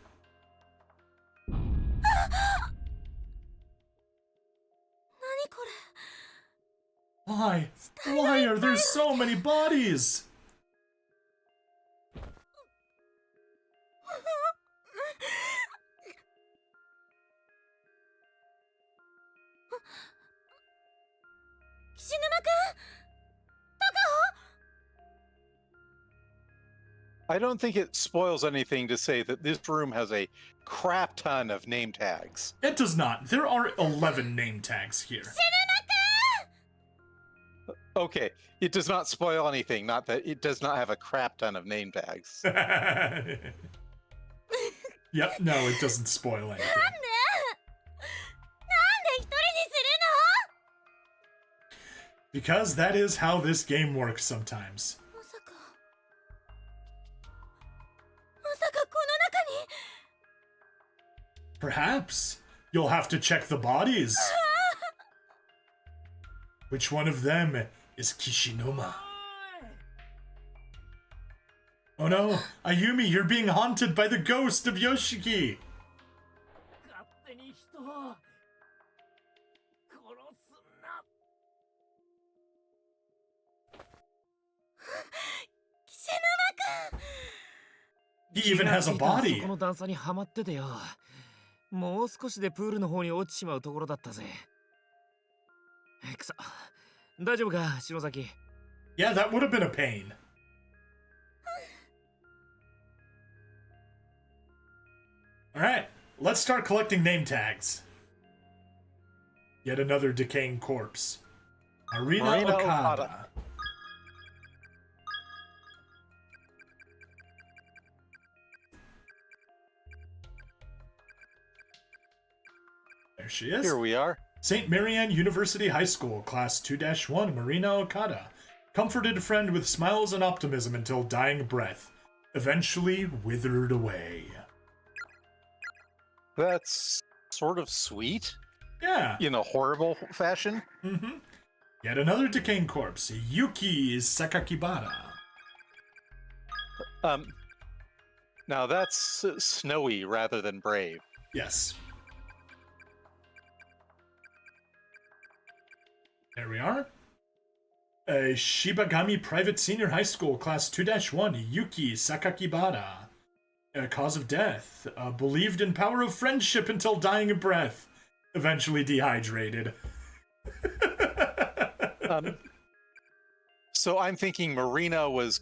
何これ Why? Why are there so many bodies? 岸沼くん I don't think it spoils anything to say that this room has a crap ton of name tags. It does not. There are 11 name tags here. Okay, it does not spoil anything, not that it does not have a crap ton of name tags. Yep, no, it doesn't spoil anything. なんで一人にする Because that is how this game works sometimes. のまさかこの中に Perhaps. You'll have to check the bodies. Which one of them is Kishinoma? Oh no, Ayumi, you're being haunted by the ghost of Yoshiki! 勝手に人を殺すな。岸沼くん He even has a そ body! この段差にはまっててよ。もう少しでプールの方に落ちちまうところだったぜ。くそ。大丈夫か、篠崎。Yeah, that would have been a pain. Alright, let's start collecting name tags. Yet another decaying corpse. Marina Marina Okada. Okada. There she is. Here we are. St. Marianne University High School, Class 2-1, Marina Okada. Comforted friend with smiles and optimism until dying breath. Eventually withered away. That's sort of sweet Yeah. in a horrible fashion. Mm-hmm. Yet another decaying corpse, Yuki Sakakibara. Now that's snowy rather than brave. Yes. There we are. Shibagami Private Senior High School, Class 2-1, Yuki Sakakibara. Cause of death. Believed in power of friendship until dying of breath. Eventually dehydrated. So I'm thinking Marina was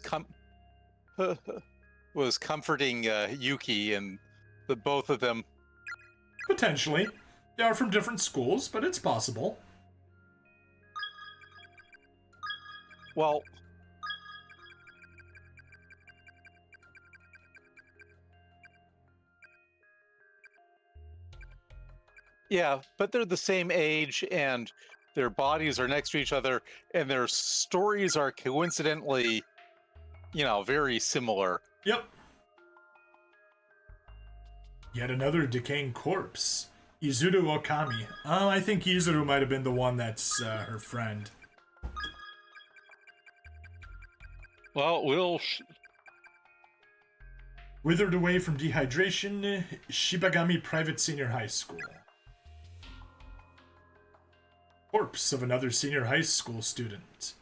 was comforting Yuki, and the both of them. Potentially. They are from different schools, but it's possible. Well, yeah, but they're the same age, and their bodies are next to each other, and their stories are coincidentally, very similar. Yep. Yet another decaying corpse. Izuru Okami. Oh, I think Izuru might have been the one that's her friend. Well, Withered away from dehydration, Shibagami Private Senior High School. Corpse of another senior high school student.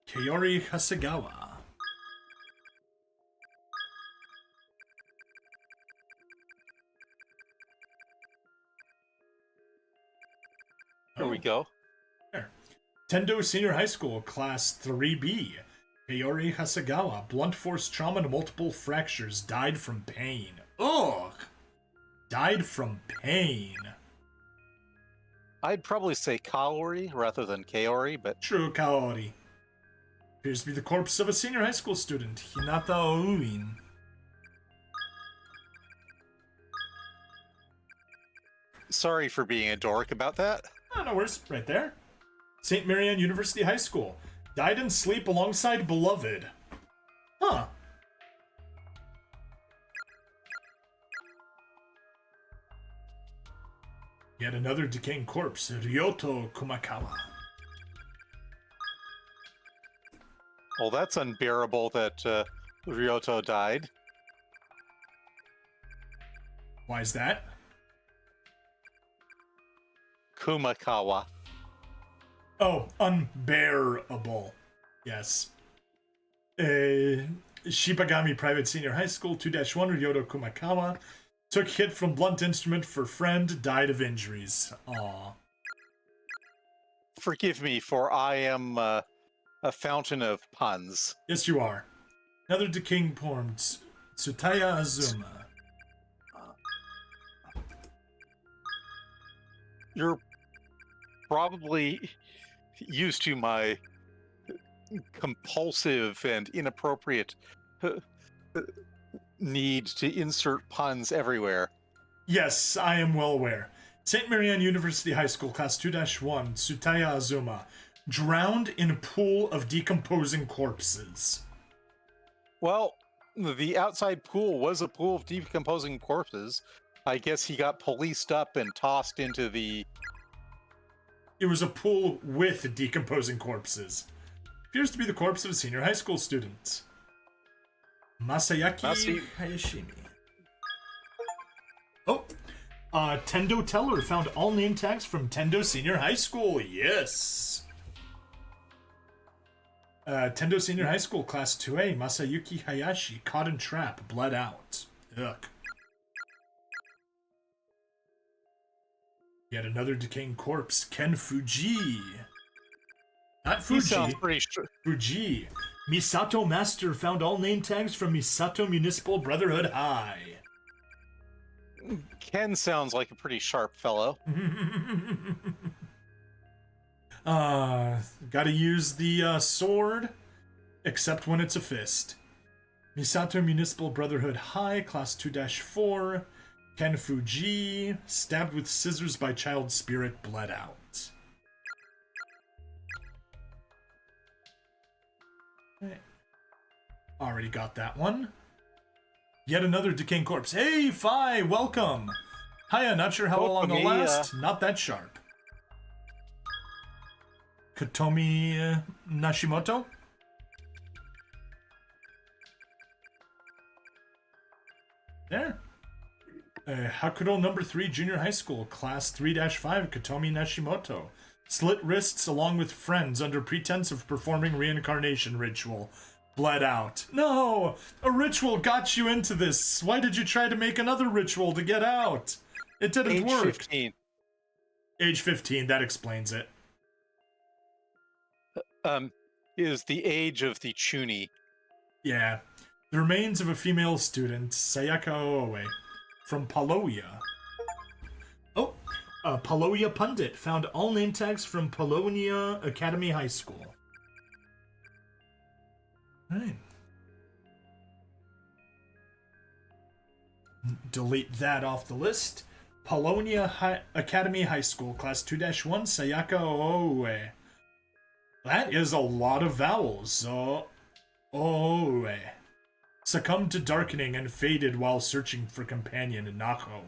Kaori Hasegawa. Here we go. There. Tendo Senior High School, Class 3B. Kaori Hasegawa, blunt force trauma and multiple fractures, died from pain. Ugh! Died from pain. I'd probably say Kaori rather than Kaori, but True, Kaori. Appears to be the corpse of a senior high school student, Hinata Ouin. sorry for being a dork about that. Oh, no worries. Right there. St. Marianne University High School. Died in sleep alongside beloved. Huh. Yet another decaying corpse, Ryoto Kumakawa. Well, that's unbearable that Ryoto died. Why is that? Kumakawa. Oh, unbearable. Yes. Shibagami Private Senior High School, 2-1, Ryoto Kumakawa. Took hit from blunt instrument for friend, died of injuries. Aw. Forgive me, for I am a fountain of puns. Yes, you are. Another decaying form, Tsutaya Azuma. You're probably used to my compulsive and inappropriate need to insert puns everywhere. Yes, I am well aware. St. Marianne University High School, Class 2-1, Tsutaya Azuma. Drowned in a pool of decomposing corpses. Well, the outside pool was a pool of decomposing corpses. I guess he got policed up and tossed into the... It was a pool with decomposing corpses. Appears to be the corpse of a senior high school student. Masayaki Hayashimi. Oh, Tendo Teller found all name tags from Tendo Senior High School. Yes. Tendo Senior High School, Class 2A, Masayuki Hayashi, caught in trap, bled out. Ugh. Yet another decaying corpse, Ken Fuji. Not He sounds Fuji, pretty sure. Fuji. Misato Master found all name tags from Misato Municipal Brotherhood High. Ken sounds like a pretty sharp fellow. Gotta use the sword, except when it's a fist. Misato Municipal Brotherhood High, Class 2-4. Ken Fuji, stabbed with scissors by child spirit, bled out. Already got that one. Yet another decaying corpse. Hey, Fi, welcome! Hiya, not sure how long I'll last. Not that sharp. Kotomi Nashimoto? There. Hakuro number 3 junior high school, class 3-5, Kotomi Nashimoto. Slit wrists along with friends under pretense of performing reincarnation ritual. Bled out. No! A ritual got you into this. Why did you try to make another ritual to get out? It didn't work. 15. Age 15, that explains it. is the age of the Chuni. Yeah. The remains of a female student, Sayaka Owe, from Paloya. Oh, Paloya Pundit found all name tags from Polonia Academy High School. Right. Delete that off the list. Polonia Academy High School, Class 2-1, Sayaka Owe. That is a lot of vowels. Owe. Succumbed to darkening and faded while searching for companion in Naho.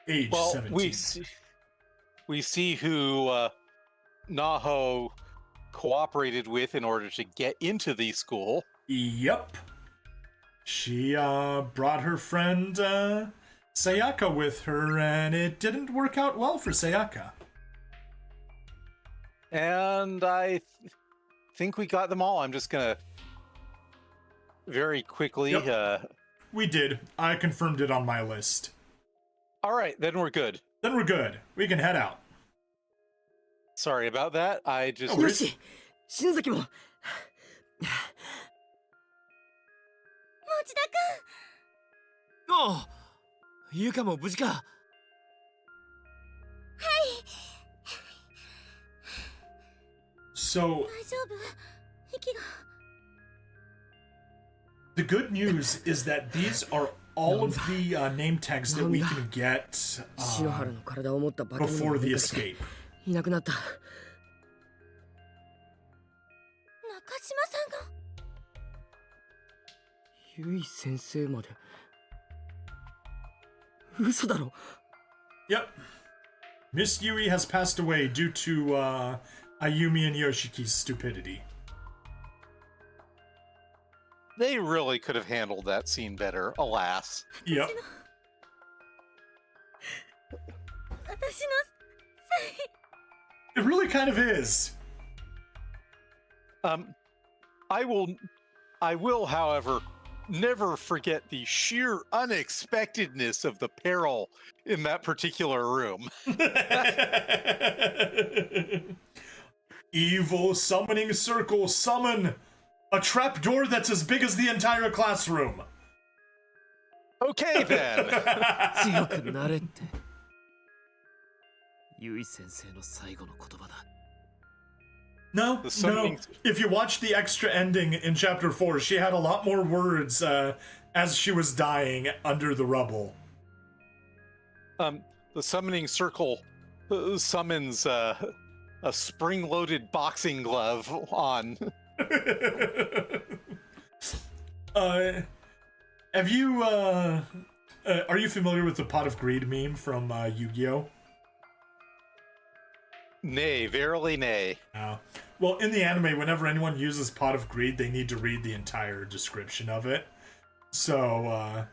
Age 17. We see who Naho cooperated with in order to get into the school. Yep. She brought her friend Sayaka with her, and it didn't work out well for Sayaka. And I think we got them all. I'm just gonna very quickly... Yep. We did. I confirmed it on my list. All right, then we're good. Then we're good. We can head out. Sorry about that. I just... No よし篠崎も持田君ああ、ゆかも無事か。So, 大丈夫息が the good news is that these are all of the name tags that we can get 篠原の体を持った化け物 before が the 見かけて escape. いなくなった。中島さんがゆい先生まで。嘘だろ。 Yep. Miss Yui has passed away due to Ayumi and Yoshiki's stupidity. They really could have handled that scene better, alas. Yep. 私のせい It really kind of is. I will, however, never forget the sheer unexpectedness of the peril in that particular room. Evil summoning circle, summon a trapdoor that's as big as the entire classroom. Okay, then. 強くなれって。ゆい先生の最後の言葉だ。 No, The summoning- no. If you watch the extra ending in chapter 4, she had a lot more words as she was dying under the rubble. The summoning circle summons a spring-loaded boxing glove on. Have you, are you familiar with the Pot of Greed meme from Yu-Gi-Oh? Nay, verily nay. Well, in the anime, whenever anyone uses Pot of Greed, they need to read the entire description of it. So,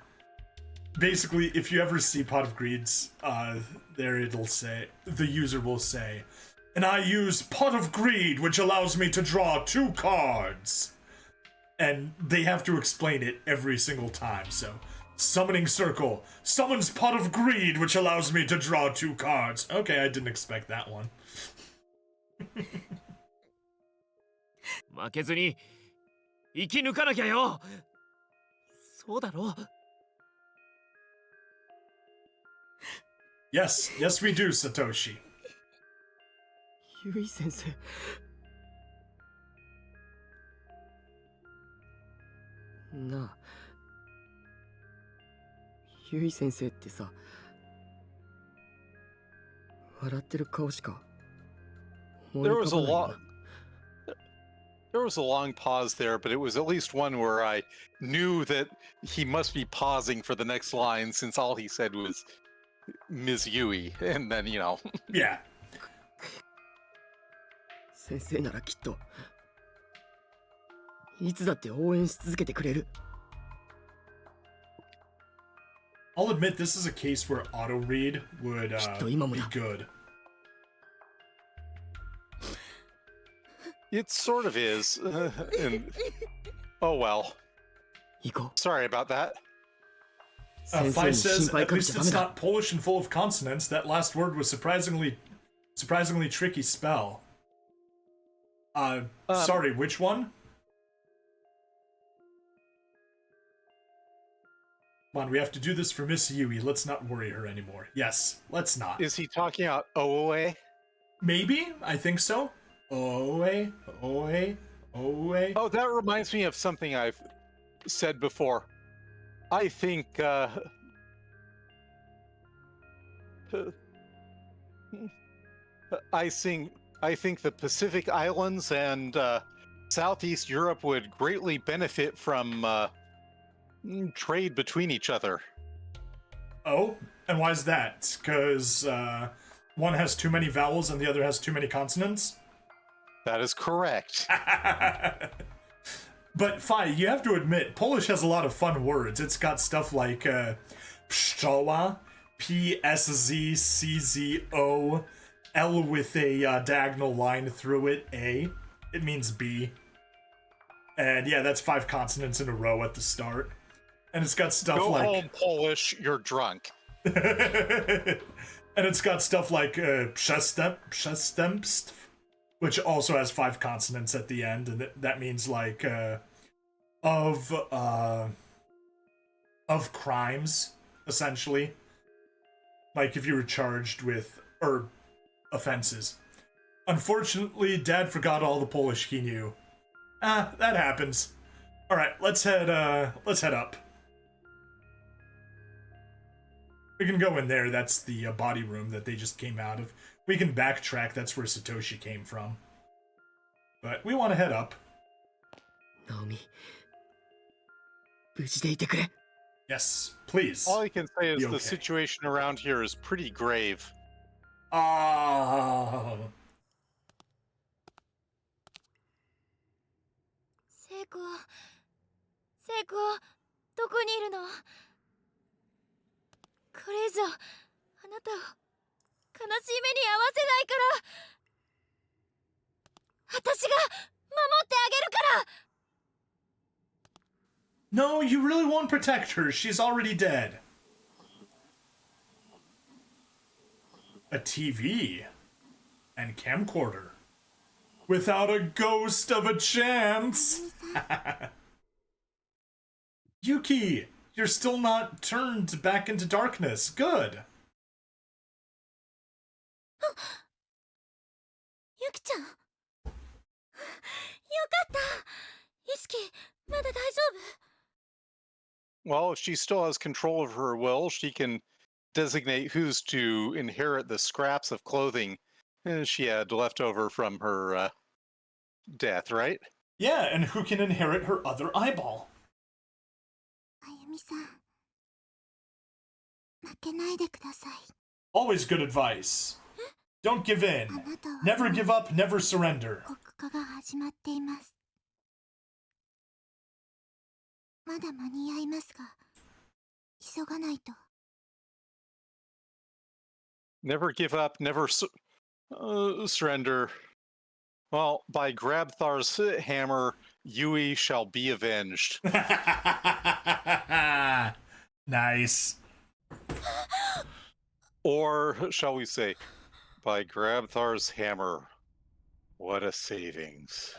basically, if you ever see Pot of Greeds, there it'll say, the user will say, and I use Pot of Greed, which allows me to draw 2 cards. And they have to explain it every single time, so... Summoning Circle summons Pot of Greed, which allows me to draw 2 cards. Okay, I didn't expect that one. 負けずに生き抜かなきゃよ。そうだろ。 Yes, yes we do, Satoshi. ゆい先生。なあ。ゆい先生ってさ、笑ってる顔しか思い There 浮 was か a ばないな。 long, there was a long pause there, but it was at least one where I knew that he must be pausing for the next line since all he said was Ms. Yui, and then, you know. Yeah. 先生ならきっといつだって応援し続けてくれる。 I'll admit this is a case where auto read would be good. It sort of is. And, oh well. 行こう。 Sorry about that. 先生 Fi に心 says, 配 at かけ least ちゃダ it's メだ。 not Polish and full of consonants. That last word was surprisingly tricky spell. Sorry, which one? Come on, we have to do this for Miss Yui. Let's not worry her anymore. Yes, let's not. Is he talking about OOA? Maybe? I think so. Oe. Oh, that reminds me of something I've said before. I think I think the Pacific Islands and Southeast Europe would greatly benefit from trade between each other. Oh? And why is that? Because one has too many vowels and the other has too many consonants? That is correct. But Fi, you have to admit, Polish has a lot of fun words. It's got stuff like pszczoła, PSZCZO, L with a diagonal line through it, A. It means bee. And yeah, that's 5 consonants in a row at the start. And it's got stuff Go like... home, Polish, you're drunk. And it's got stuff like przestępstw, which also has 5 consonants at the end, and that means like of crimes, essentially. Like if you were charged with offenses. Unfortunately, Dad forgot all the Polish he knew. That happens. All right, let's head up. We can go in there. That's the body room that they just came out of. We can backtrack. That's where Satoshi came from. But we want to head up. Naomi, 無事でいてくれ。 Yes, please. All I can say is Be the okay. situation around here is pretty grave.聖子どこにいるの？これ以上あなたを悲しい目に遭わせないから私が守ってあげるから。 No, you really won't protect her. She's already dead. A TV and camcorder. Without a ghost of a chance. Yuki, you're still not turned back into darkness. Good. ゆきちゃんよかった意識まだ大丈夫？ Well, if she still has control of her will, she can designate who's to inherit the scraps of clothing she had left over from her death, right? Yeah, and who can inherit her other eyeball? あゆみさん負けないでください。 Always good advice. Don't give in. あなたは Never give up, never surrender. 国家が始まっています。まだ間に合いますが、急がないと。 Never give up, never surrender. Well, by Grabthar's hammer, Yui shall be avenged. Nice. Or, shall we say, by Grabthar's hammer, what a savings.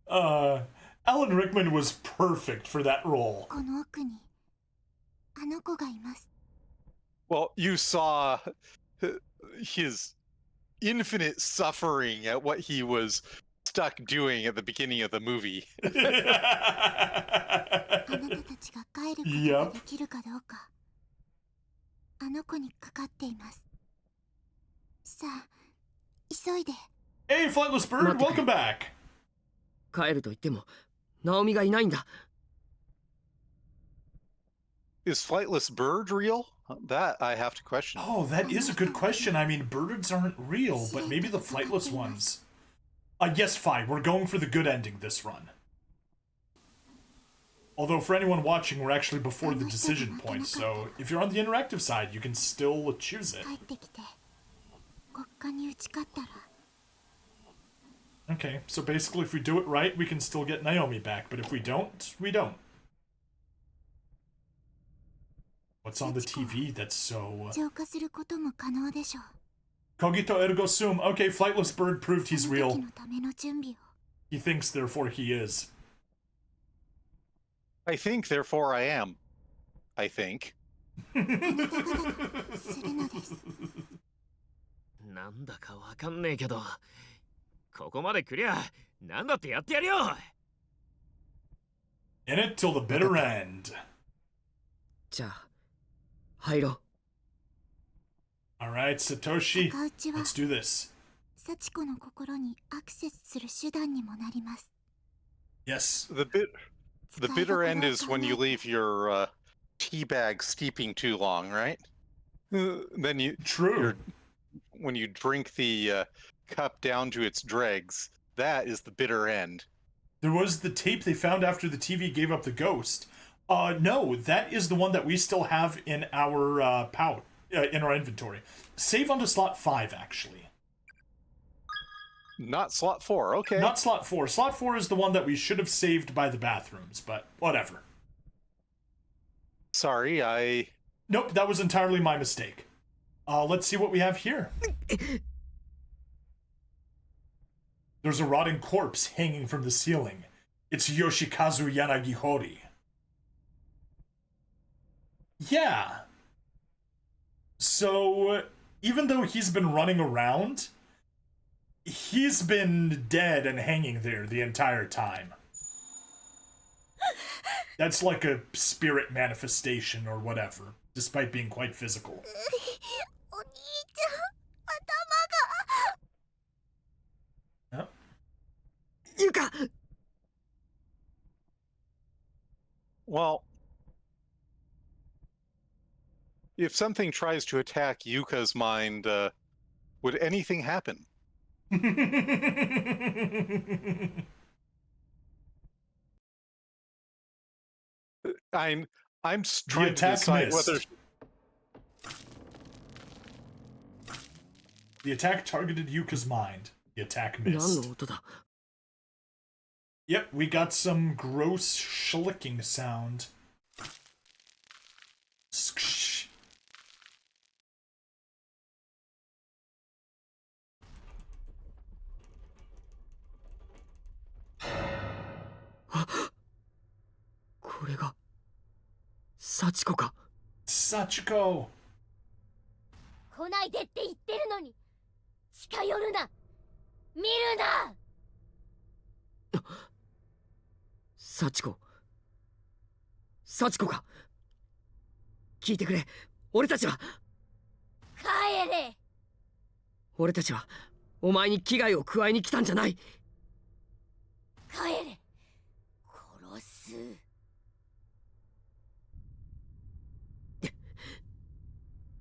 Alan Rickman was perfect for that role. この奥にあの子がいます。 Well, you saw his infinite suffering at what he was stuck doing at the beginning of the movie. あなたたちが帰ることができるかどうか、あの子にかかっています。さあ、急いで。 Hey, Flightless Bird, welcome back. 帰ると言っても、ナオミがいないんだ。 Is Flightless Bird real? That I have to question. Oh, that is a good question. I mean, birds aren't real, but maybe the flightless ones. Yes, fine. We're going for the good ending this run. Although for anyone watching, we're actually before the decision point, so if you're on the interactive side, you can still choose it. 帰ってきて、国家に打ち勝ったら。 Okay, so basically if we do it right, we can still get Naomi back, but if we don't, we don't. What's on the TV that's so... 浄化することも可能でしょう。Cogito ergo sum. Okay, Flightless Bird proved he's その real. 時のための準備を He thinks, therefore he is. I think, therefore I am. I think. セレナです。なんだかわかんねえけど、ここまでクリア、なんだってやってやるよ。 In it till the bitter end. じゃあ、入ろう。 Alright, Satoshi, 坂内は let's do this. 幸子の心にアクセスする手段にもなります。 Yes. The bitter end is when you leave your tea bag steeping too long, right? Then you True. when you drink the cup down to its dregs, that is the bitter end. There was the tape they found after the TV gave up the ghost. No, that is the one that we still have in our in our inventory. Save onto slot 5, actually. Not slot 4, okay. Not slot 4. Slot 4 is the one that we should have saved by the bathrooms, but whatever. Sorry, I... Nope, that was entirely my mistake. Let's see what we have here. There's a rotting corpse hanging from the ceiling. It's Yoshikazu Yanagihori. Yeah. So, even though he's been running around, he's been dead and hanging there the entire time. That's like a spirit manifestation or whatever, despite being quite physical. お兄ちゃん、頭が。 Oh. ゆか Well... If something tries to attack Yuka's mind, would anything happen? I'm trying to decide whether... The attack targeted Yuka's mind. The attack 何 missed. の音だ Yep, we got some gross schlicking sound. Sksh. Huh? これが幸子か Sachiko! 来ないでって言ってるのに近寄るな見るな幸子幸子か聞いてくれ俺たちは帰れ俺たちはお前に危害を加えに来たんじゃない帰れ殺す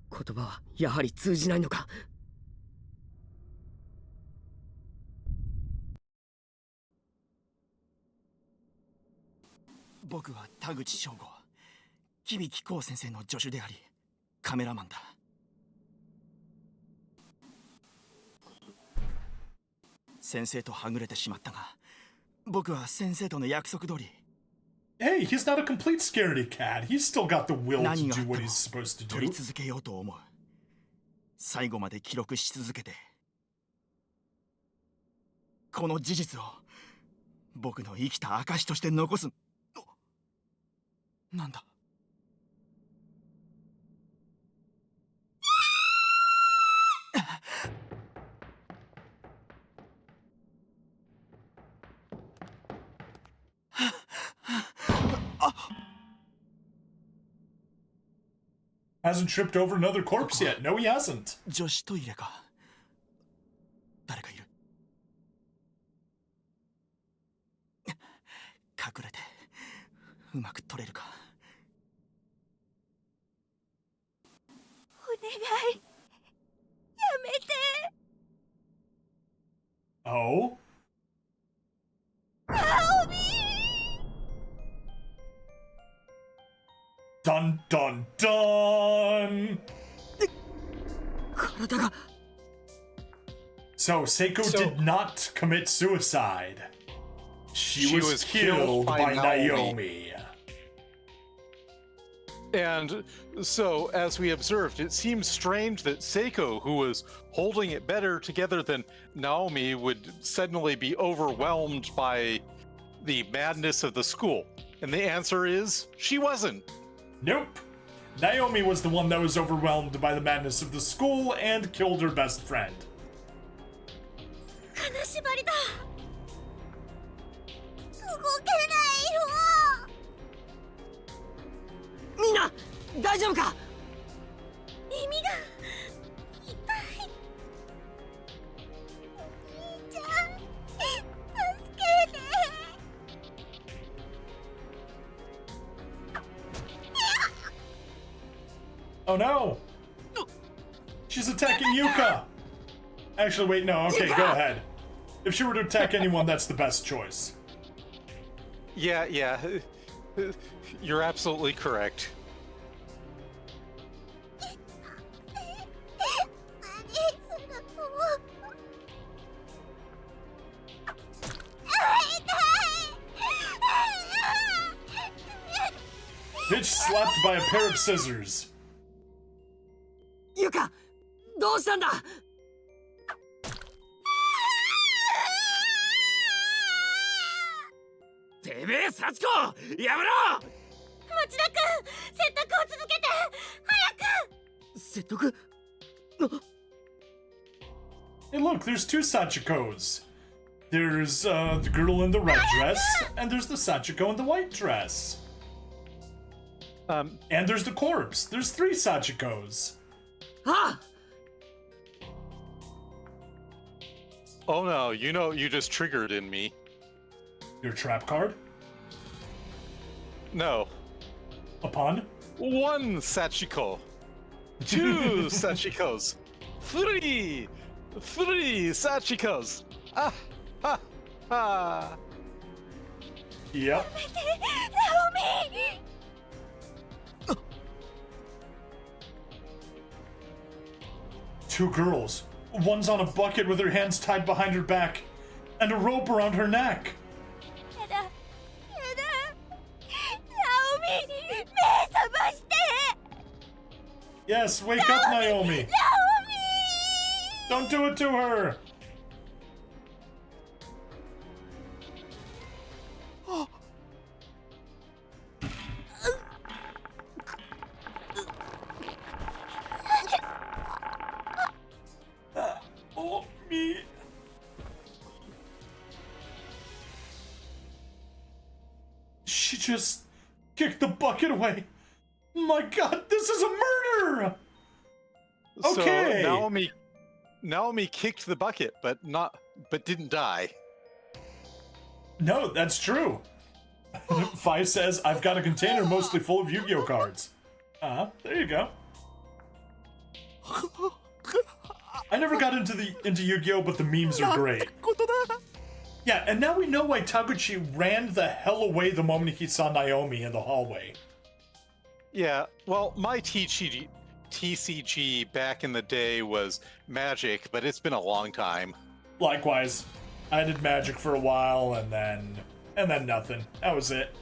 言葉はやはり通じないのか僕は田口翔吾木引光先生の助手でありカメラマンだ先生とはぐれてしまったが僕は先生との約束通り Hey, he's not a complete scaredy cat. He's still got the will to 何があ do って what も he's supposed to 撮り do. 続けようと思う最後まで記録し続けてこの事実を僕の生きた証として残すなんだHasn't tripped over another corpse yet. No, he hasn't. 女子トイレか誰かいる隠れてうまく撮れるかお願いやめて Oh? Help me! Dun dun dun! 体が So, Seiko did not commit suicide. She was killed by Naomi. And so, as we observed, it seems strange that Seiko, who was holding it better together than Naomi, would suddenly be overwhelmed by the madness of the school. And the answer is, she wasn't. Nope. Naomi was the one that was overwhelmed by the madness of the school and killed her best friend. 金縛りだ。動けないよ。みんな大丈夫か？耳が痛い。お兄ちゃん、助けて。 Oh no! She's attacking Yuka! Actually, wait, no, okay, go ahead. If she were to attack anyone, that's the best choice. Yeah, you're absolutely correct. Bitch slapped by a pair of scissors. ユカ、どうしたんだ？てめえ、幸子、やめろ！町田君、説得を続けて、早く！説得？ Hey, look, there's two Sachikos. There's the girl in the red dress, and there's the Sachiko in the white dress. And there's the corpse. There's three Sachikos. ああ！ Oh no, you know, you just triggered in me. Your trap card? No. A pun? One Sachiko. Two Sachikos. Three Sachikos. Ah, ha, ha. Yep. Naomi! Two girls. One's on a bucket with her hands tied behind her back, and a rope around her neck. やだ、やだ。Naomi! 目覚まして！ Yes, wake up, Naomi! Naomi! Don't do it to her! Oh, me. She just kicked the bucket away. My god, this is a murder! Okay. So Naomi kicked the bucket, but didn't die. No, that's true. Fi says, I've got a container mostly full of Yu-Gi-Oh cards. There you go. I never got into Yu-Gi-Oh, but the memes are great. Yeah, and now we know why Taguchi ran the hell away the moment he saw Naomi in the hallway. Yeah, well, my TCG back in the day was Magic, but it's been a long time. Likewise, I did Magic for a while, and then nothing. That was it.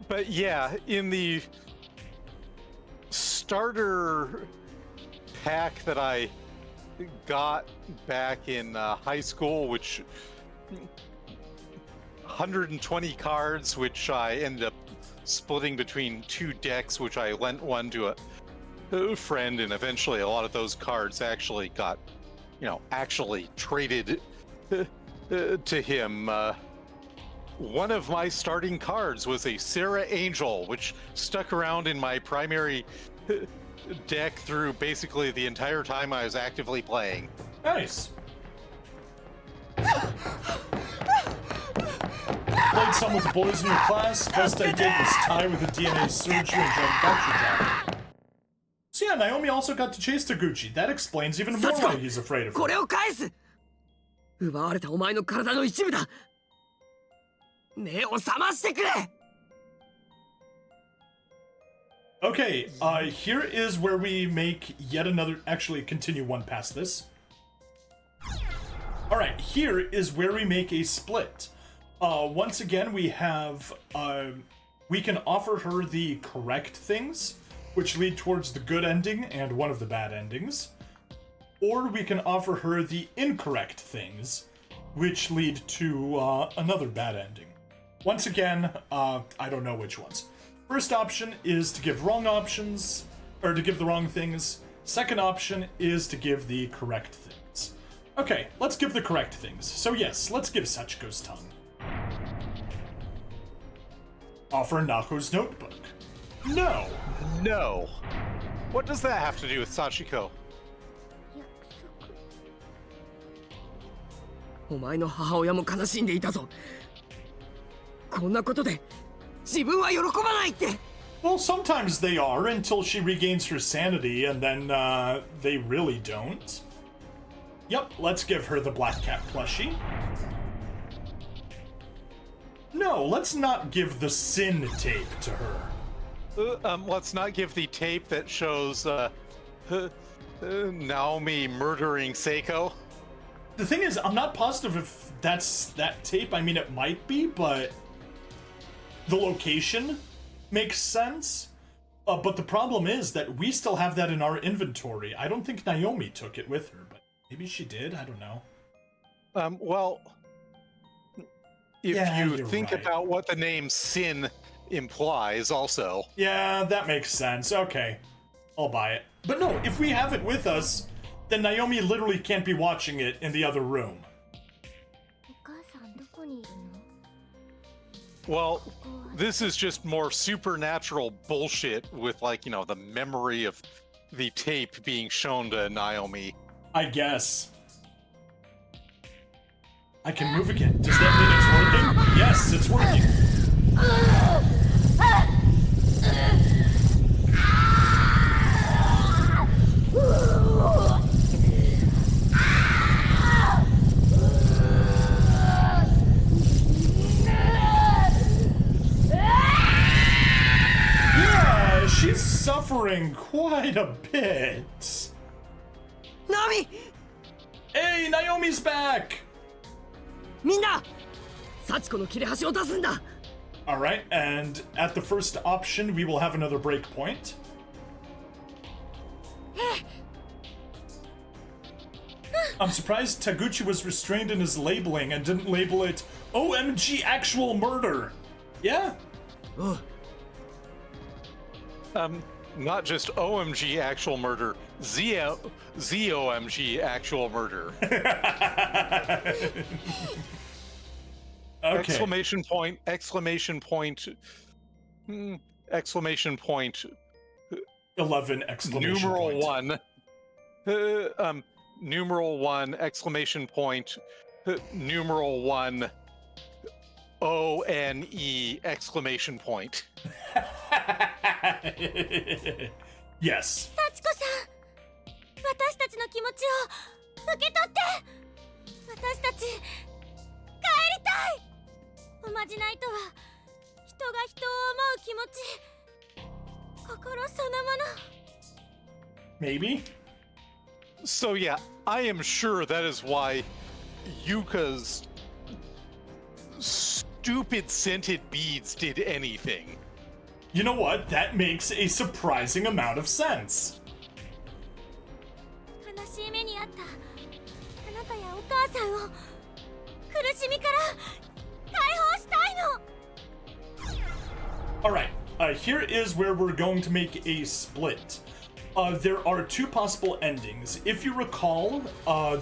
But yeah, in the starter pack that I got back in high school, which 120 cards, which I ended up splitting between two decks, which I lent one to a friend, and eventually a lot of those cards actually got, actually traded to him. One of my starting cards was a Sarah Angel, which stuck around in my primary deck through basically the entire time I was actively playing. Nice. Played some with the boys in your class. Best I did was tie with a DNA surgery and manufacture job. So yeah, Naomi also got to chase Taguchi. That explains even more why he's afraid of her. これを返す！奪われたお前の体の一部だ！目を覚ましてくれ！ Okay, here is where we make yet another... Actually, continue one past this. Alright, here is where we make a split. Once again, we have, we can offer her the correct things, which lead towards the good ending and one of the bad endings. Or we can offer her the incorrect things, which lead to another bad ending. Once again, I don't know which ones. First option is to give wrong options, or to give the wrong things. Second option is to give the correct things. Okay, let's give the correct things. So yes, let's give Sachiko's tongue. Offer Nako's notebook. No. No. What does that have to do with Sachiko? お前の母親も悲しんでいたぞ。こんなことで自分は喜ばないって。 Well, sometimes they are until she regains her sanity, and then they really don't. Yep, let's give her the Black Cat plushie. No, let's not give the Sin tape to her. Let's not give the tape that shows Naomi murdering Seiko. The thing is, I'm not positive if that's that tape. I mean, it might be, but the location makes sense. But the problem is that we still have that in our inventory. I don't think Naomi took it with her, but maybe she did. I don't know. Well, if Yeah, you you're think right. about what the name Sin implies also. Yeah, that makes sense. Okay, I'll buy it. But no, if we have it with us, then Naomi literally can't be watching it in the other room. お母さんどこにいるの？ Well, this is just more supernatural bullshit with, like, you know, the memory of the tape being shown to Naomi. I guess. I can move again. Does that mean it's working? Yes, it's working. Yeah, she's suffering quite a bit. ナミ、 Hey, Naomi's back! みんな、幸子の切れ端を出すんだ。 Alright, and at the first option, we will have another breakpoint. I'm surprised Taguchi was restrained in his labeling and didn't label it OMG Actual Murder. Yeah? おう、 Not just OMG actual murder, ZOMG actual murder. Okay. Exclamation point, exclamation point, exclamation point, 11 exclamation numeral point. 1, numeral 1, exclamation point, numeral 1, ONE, exclamation point. Yes. 幸子さん、私たちの気持ちを受け取って。私たち帰りたい。おまじないとは人が人を思う気持ち、心そのもの。 Maybe? So yeah, I am sure that is why Yuka's stupid scented beads did anything. You know what? That makes a surprising amount of sense. 悲しい目にあったあなたやお母さんを苦しみから解放したいの。 Alright, here is where we're going to make a split. There are two possible endings. If you recall,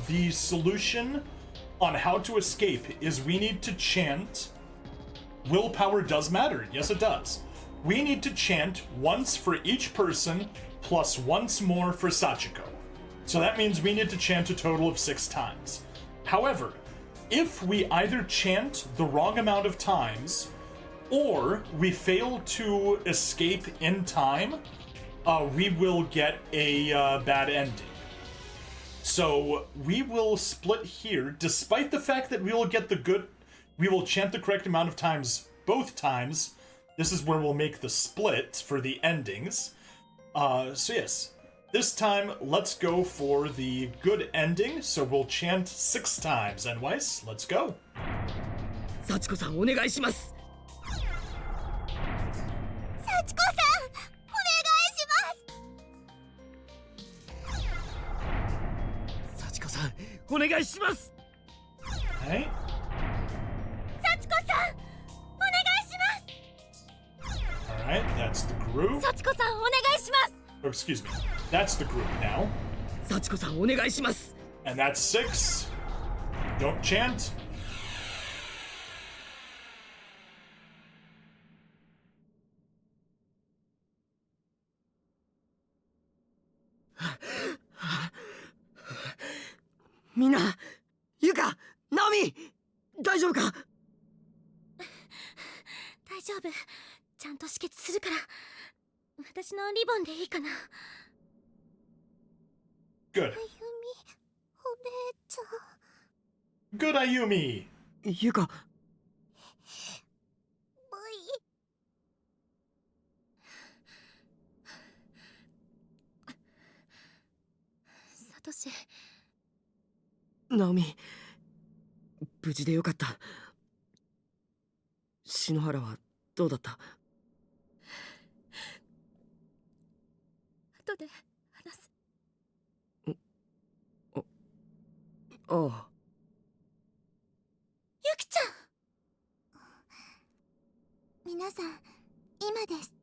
the solution on how to escape is we need to chant. Willpower does matter. Yes, it does. We need to chant once for each person, plus once more for Sachiko. So that means we need to chant a total of 6 times. However, if we either chant the wrong amount of times, or we fail to escape in time, we will get a bad ending. So we will split here, despite the fact that we will get the good, we will chant the correct amount of times both times. This is where we'll make the split for the endings. So yes, this time let's go for the good ending. So we'll chant 6 times. Nweis, let's go. 幸子さんお願いします。幸子さんお願いします。幸子さんお願いします。Hey? 幸子さんお願いします。 Alright, that's the group. 幸子さんお願いします。 Oh, excuse me. That's the group now. 幸子さんお願いします。 And that's 6. Don't chant. Mina, Yuka, Naomi, 大丈夫か？大丈夫。ちゃんと止血するから。私のリボンでいいかな。 Good. あゆみお姉ちゃん。 Good, Ayumi. Yuka, もういい。サトシ。 Naomi, 無事でよかった。篠原はどうだった？後で話す。ああ。ゆきちゃん。皆さん、今です。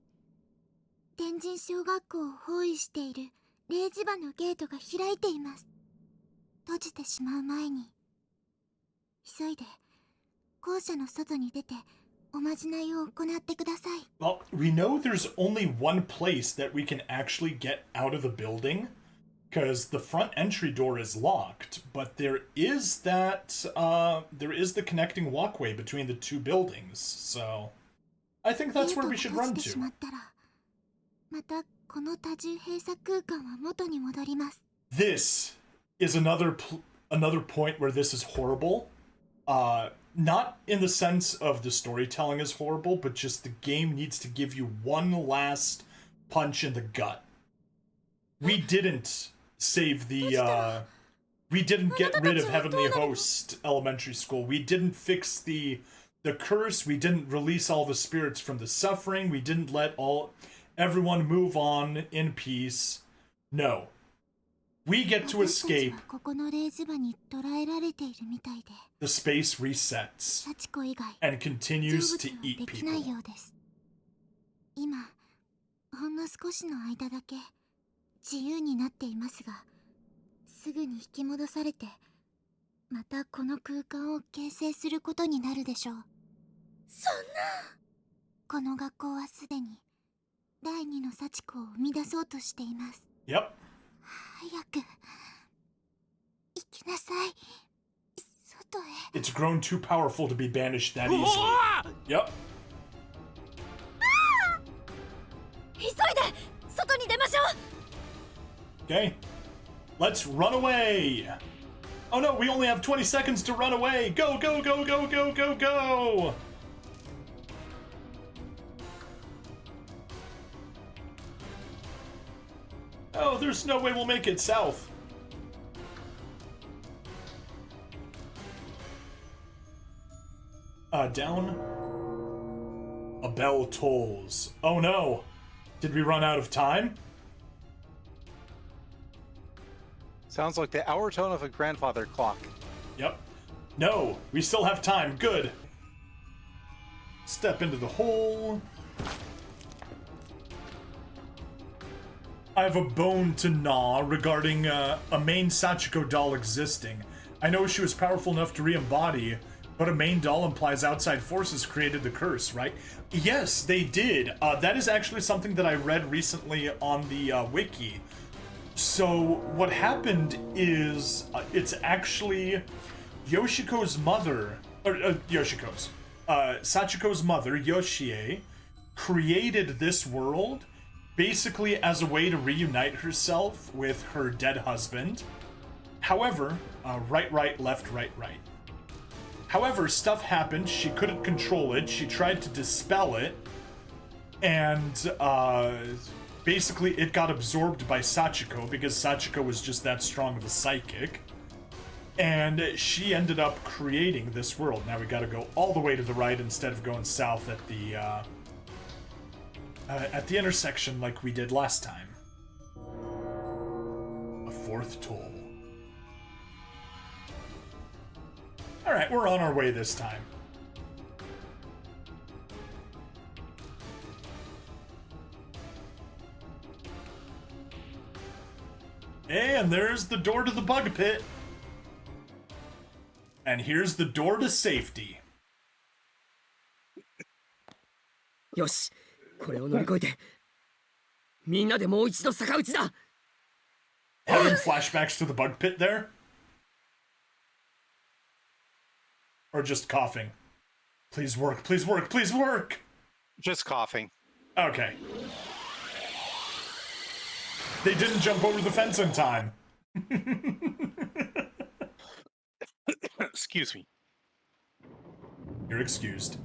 天神小学校を包囲している0時場のゲートが開いています。閉じてしまう前に、急いで校舎の外に出ておまじないを行ってください。 Well, we know there's only one place that we can actually get out of the building, because the front entry door is locked, but there is the connecting walkway between the two buildings, so I think that's where we should run ゲートが閉じてし to. まったら、またこの多重閉鎖空間は元に戻ります。 This is another point where this is horrible. Not in the sense of the storytelling is horrible, but just the game needs to give you one last punch in the gut. We didn't save the, we didn't get rid of Heavenly Host Elementary School. We didn't fix the curse. We didn't release all the spirits from the suffering. We didn't let everyone move on in peace. No. We get to escape. ここのレーズ場に捕らえられているみたいで、 The space resets 幸子以外 and continues 成 to 仏は eat できない people. ようです。今、ほんの少しの間だけ自由になっていますが、すぐに引き戻されて、またこの空間を形成することになるでしょう。そんな。この学校はすでに第二の幸子を生み出そうとしています。 Yep. 早く行きなさい。外へ。 It's grown too powerful to be banished that easily. Yep. 急いで外に出ましょう。 Okay. Let's run away. Oh no, we only have 20 seconds to run away. Go, go, go, go, go, go, go. Oh, there's no way we'll make it south. Down. A bell tolls. Oh no. Did we run out of time? Sounds like the hour tone of a grandfather clock. Yep. No, we still have time. Good. Step into the hole. I have a bone to gnaw regarding a main Sachiko doll existing. I know she was powerful enough to re-embody, but a main doll implies outside forces created the curse, right? Yes, they did. That is actually something that I read recently on the wiki. So what happened is it's actually Yoshiko's mother, Sachiko's mother, Yoshie, created this world basically as a way to reunite herself with her dead husband. However, right, left, right. However, stuff happened, she couldn't control it, she tried to dispel it, and basically it got absorbed by Sachiko because Sachiko was just that strong of a psychic. And she ended up creating this world. Now we gotta go all the way to the right instead of going south at the intersection like we did last time. A fourth toll. Alright, we're on our way this time. And there's the door to the bug pit. And here's the door to safety. よし、これを乗り越えて、みんなでもう一度逆打ちだ。 Having flashbacks to the bug pit there? Or just coughing? Please work, please work, please work! Just coughing. Okay. They didn't jump over the fence in time. Excuse me. You're excused.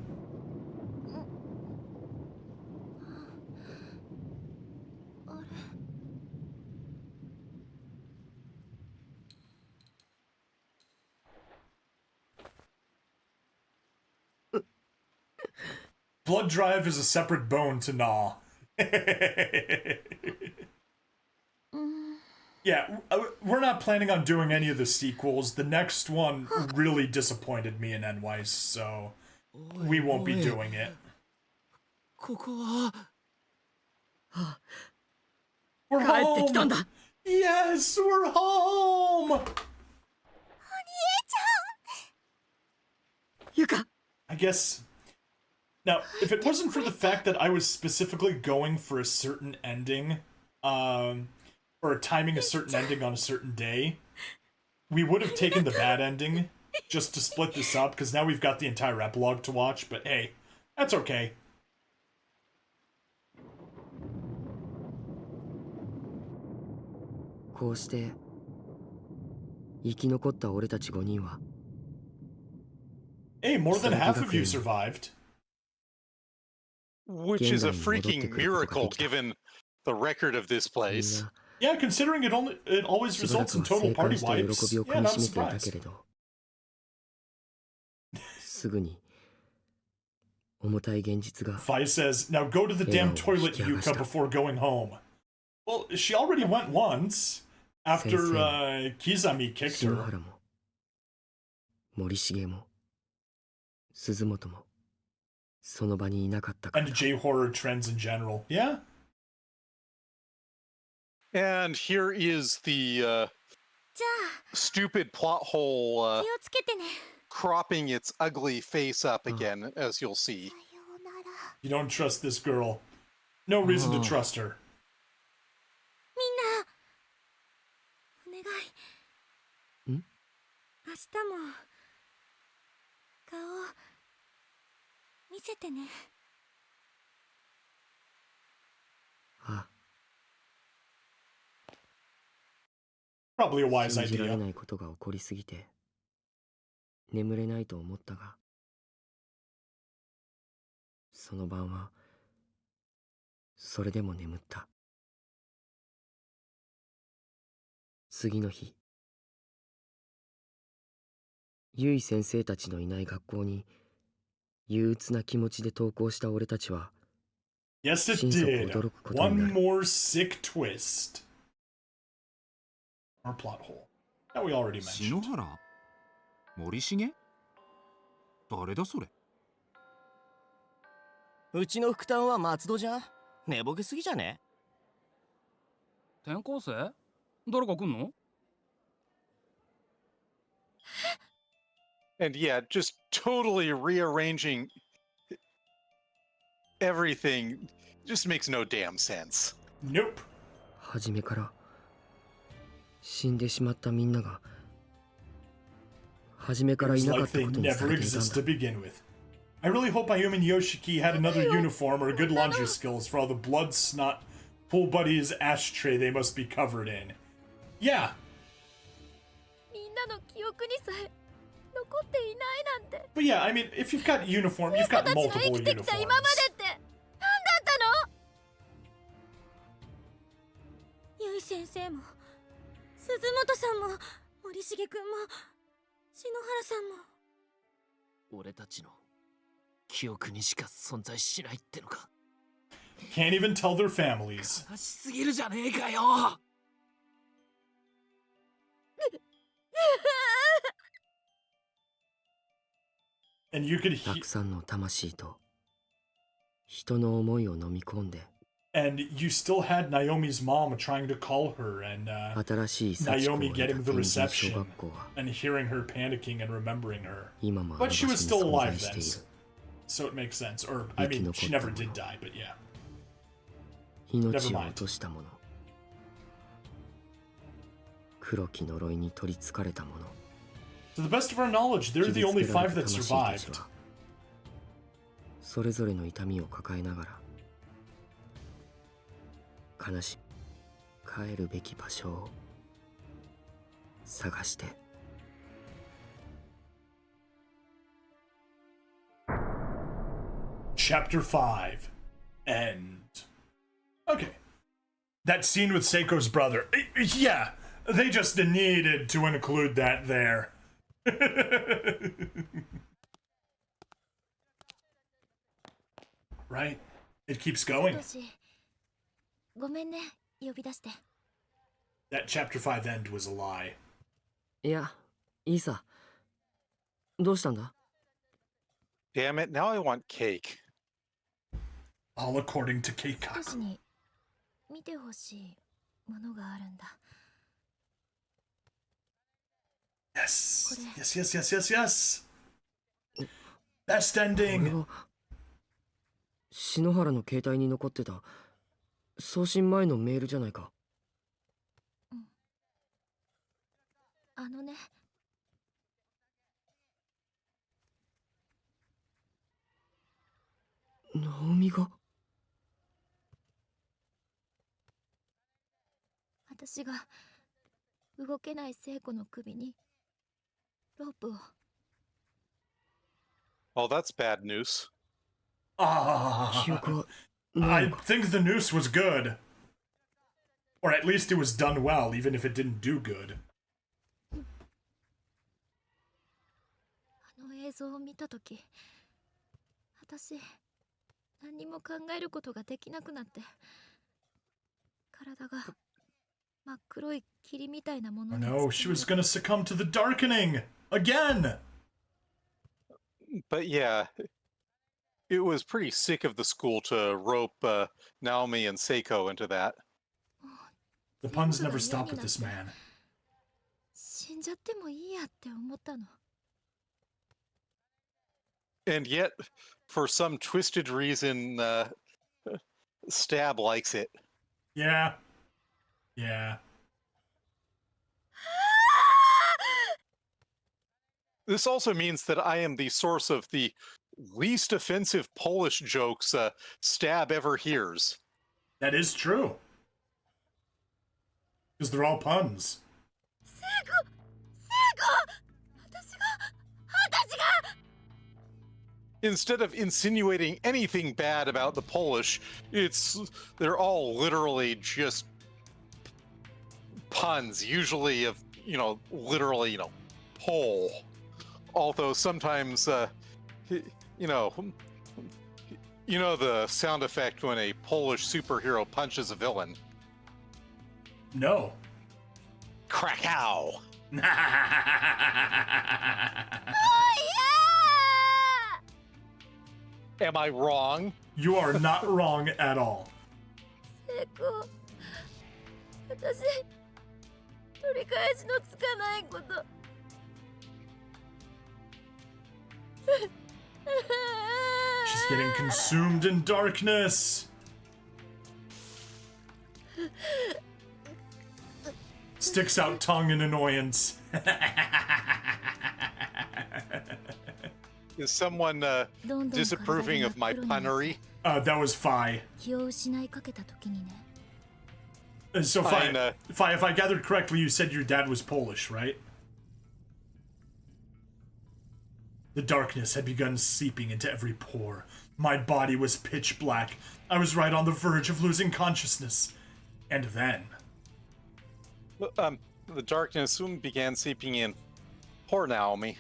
Blood drive is a separate bone to gnaw. Yeah, we're not planning on doing any of the sequels. The next one really disappointed me and Nweis, so we won't be doing it. ここは We're 帰ってきたん home! だ。 Yes, we're home! ゆか、 I guess... Now, if it wasn't for the fact that I was specifically going for a certain ending, or timing a certain ending on a certain day, we would have taken the bad ending just to split this up, because now we've got the entire epilogue to watch, but hey, that's okay. こうして生き残った俺たち5人は Hey, more than half of you survived. Which is a freaking miracle given the record of this place. Yeah, considering it always しばら results く in は total 生還 party した喜 wipes. びを Yeah, かみ not しめていた surprised. けれどすぐに重たい現実が Fi says, now go to the damn toilet, Yuka, before going home. Well, she already went once, after Kizami kicked 篠 her. 原も森重も鈴本もその場にいなかったから And だ J-horror trends in general. Yeah? And here is the じゃあ stupid plot hole 気をつけてね cropping its ugly face up again, as you'll see. さようなら You don't trust this girl. No reason to trust her. みんなお願いん明日も顔見せてね あ Probably a wise 信じられ idea. ないことが起こりすぎて眠れないと思ったがその晩はそれでも眠った次の日ゆい先生たちのいない学校に憂鬱な気持ちで登校した俺たちは Yes, it 心底 did. 驚くことにな One る more sick twist. Our plot hole. That we already 篠 mentioned. 原森重誰だそれうちの副担は松戸じゃん寝ぼけすぎじゃね転校生誰か来んの And yeah, just totally rearranging everything just makes no damn sense. Nope. 初めから死んでしまったみんなが初めか It らい was なかっ like た they ことにさ never れていたん exist だ to begin with. I really hope Ayumi Yoshiki had another uniform or good laundry skills for all the blood snot pool buddies ashtray they must be covered in. Yeah, みんなの記憶にさえ残っていないなんて but yeah, I mean, if you've got uniform, you've got 私が生 multiple きてきた uniforms. 今までって何だったのゆい先生も鈴本さんも森重くんも篠原さんも。俺たちの記憶にしか存在しないってのか。 Can't even tell their families. 悲しすぎるじゃねえかよ。 And you could た hear, くさんの魂と人の思いを飲み込んで and you still had Naomi's mom trying to call her, and 新しい幸子を Naomi 得た getting the 天神小 reception 学校は and hearing her panicking and remembering her. 今もあの But 場 she 所に was still 存 alive 在して then, いる。 so it makes sense. Or, I mean, she never did die, but yeah. 命を落とした者、黒き呪いに取りつかれた者、 To the best of our knowledge, they're 傷 the つ only けられ five た that 魂た survived. ちはそれぞれの痛みを抱えながら悲し帰るべき場所を探して Chapter 5. End. Okay. That scene with Seiko's brother. Yeah, they just needed to include that there. Right? It keeps going. ごめんね、呼び出して。 That Chapter 5 end was a lie. いやいいさどうしたんだ Damn it, now I want cake. All according to 少 Keikaku. しに見てほしいものがあるんだ。 Yes. Kore. Yes, yes, yes, yes, yes. Best これ ending. は篠原の携帯に残ってた送信前のメールじゃないか。あのね、ナオミが私が動けない聖子の首にロープを。 Oh, that's bad news. 記 Ah. 憶はな I いのか think the noose was good. Or at least it was done well, even if it didn't do good. あの映像を見たとき、私何も考えることができなくなって、体が真っ黒い霧みたいなも Oh のに no, she was gonna succumb to the darkening! Again! But yeah, it was pretty sick of the school to rope Naomi and Seiko into that. The puns never stop with this man. 死んじゃってもいいやって思ったの。 And yet, for some twisted reason, Stab likes it. Yeah. Yeah. This also means that I am the source of the least offensive Polish jokes Stab ever hears. That is true. Because they're all puns. 聖子私が Instead of insinuating anything bad about the Polish, they're all literally just puns, usually of, literally, Pole. Although sometimes, the sound effect when a Polish superhero punches a villain. No. Krakow! Am I wrong? You are not wrong at all. 聖子私取り返しのつかないこと She's getting consumed in darkness. Sticks out tongue in annoyance. Is someone disapproving of my punnery? That was Phi. 気を失いかけた時にね So Phi, Fine, Phi, if I gathered correctly, you said your dad was Polish, right? The darkness had begun seeping into every pore. My body was pitch black. I was right on the verge of losing consciousness. And then... The darkness soon began seeping in. Poor Naomi.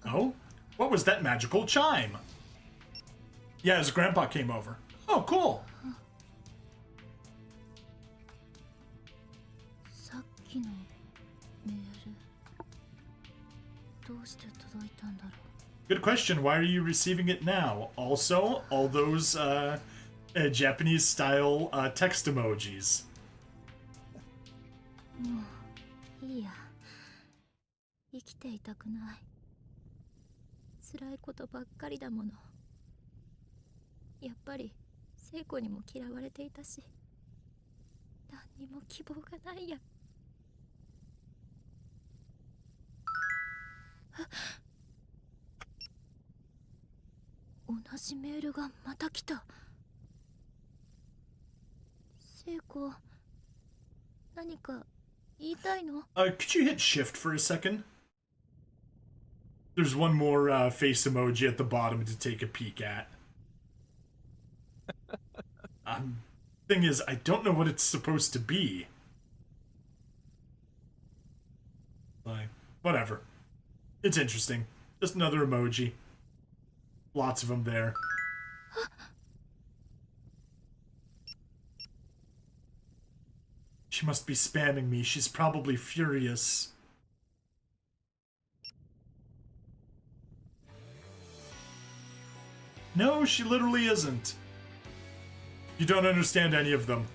Oh? What was that magical chime? Yeah, his grandpa came over. Oh, cool. さっきのメールどうして届いたんだろう。 Good question. Why are you receiving it now? Also, all those Japanese style text emojis. もういいや。生きていたくない。辛いことばっかりだもの。やっぱり聖子にも嫌われていたし、何にも希望がないや。同じメールがまた来た。聖子、何か言いたいの？ Could you hit shift for a second? There's one more face emoji at the bottom to take a peek at. Thing is, I don't know what it's supposed to be. Like, whatever. It's interesting. Just another emoji. Lots of them there. She must be spamming me. She's probably furious. No, she literally isn't. You don't understand any of them.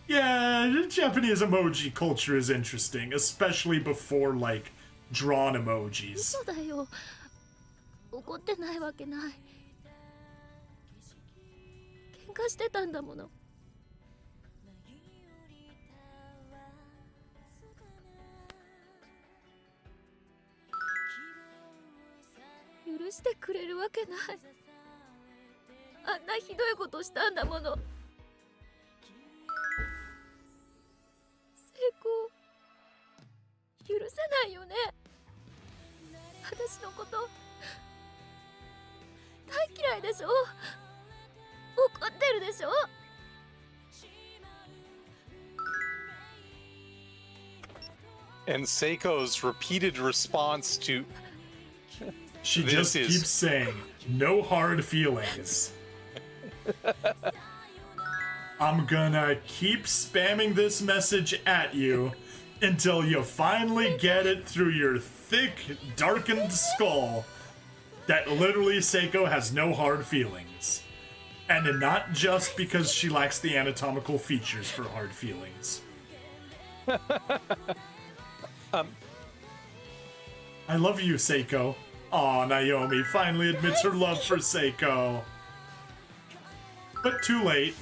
Yeah, Japanese emoji culture is interesting, especially before, like, drawn emojis. 嘘だよ。怒ってないわけない。喧嘩してたんだもの。許してくれるわけない。あんなひどいことしたんだもの。成功許せないよね。私のこと大嫌いでしょ。怒ってるでしょ。 And Seiko's repeated response to She this just keeps saying, no hard feelings. I'm gonna keep spamming this message at you until you finally get it through your thick, darkened skull that literally Seiko has no hard feelings. And not just because she lacks the anatomical features for hard feelings. I love you, Seiko. Aw, Naomi finally admits her love for Seiko. But too late.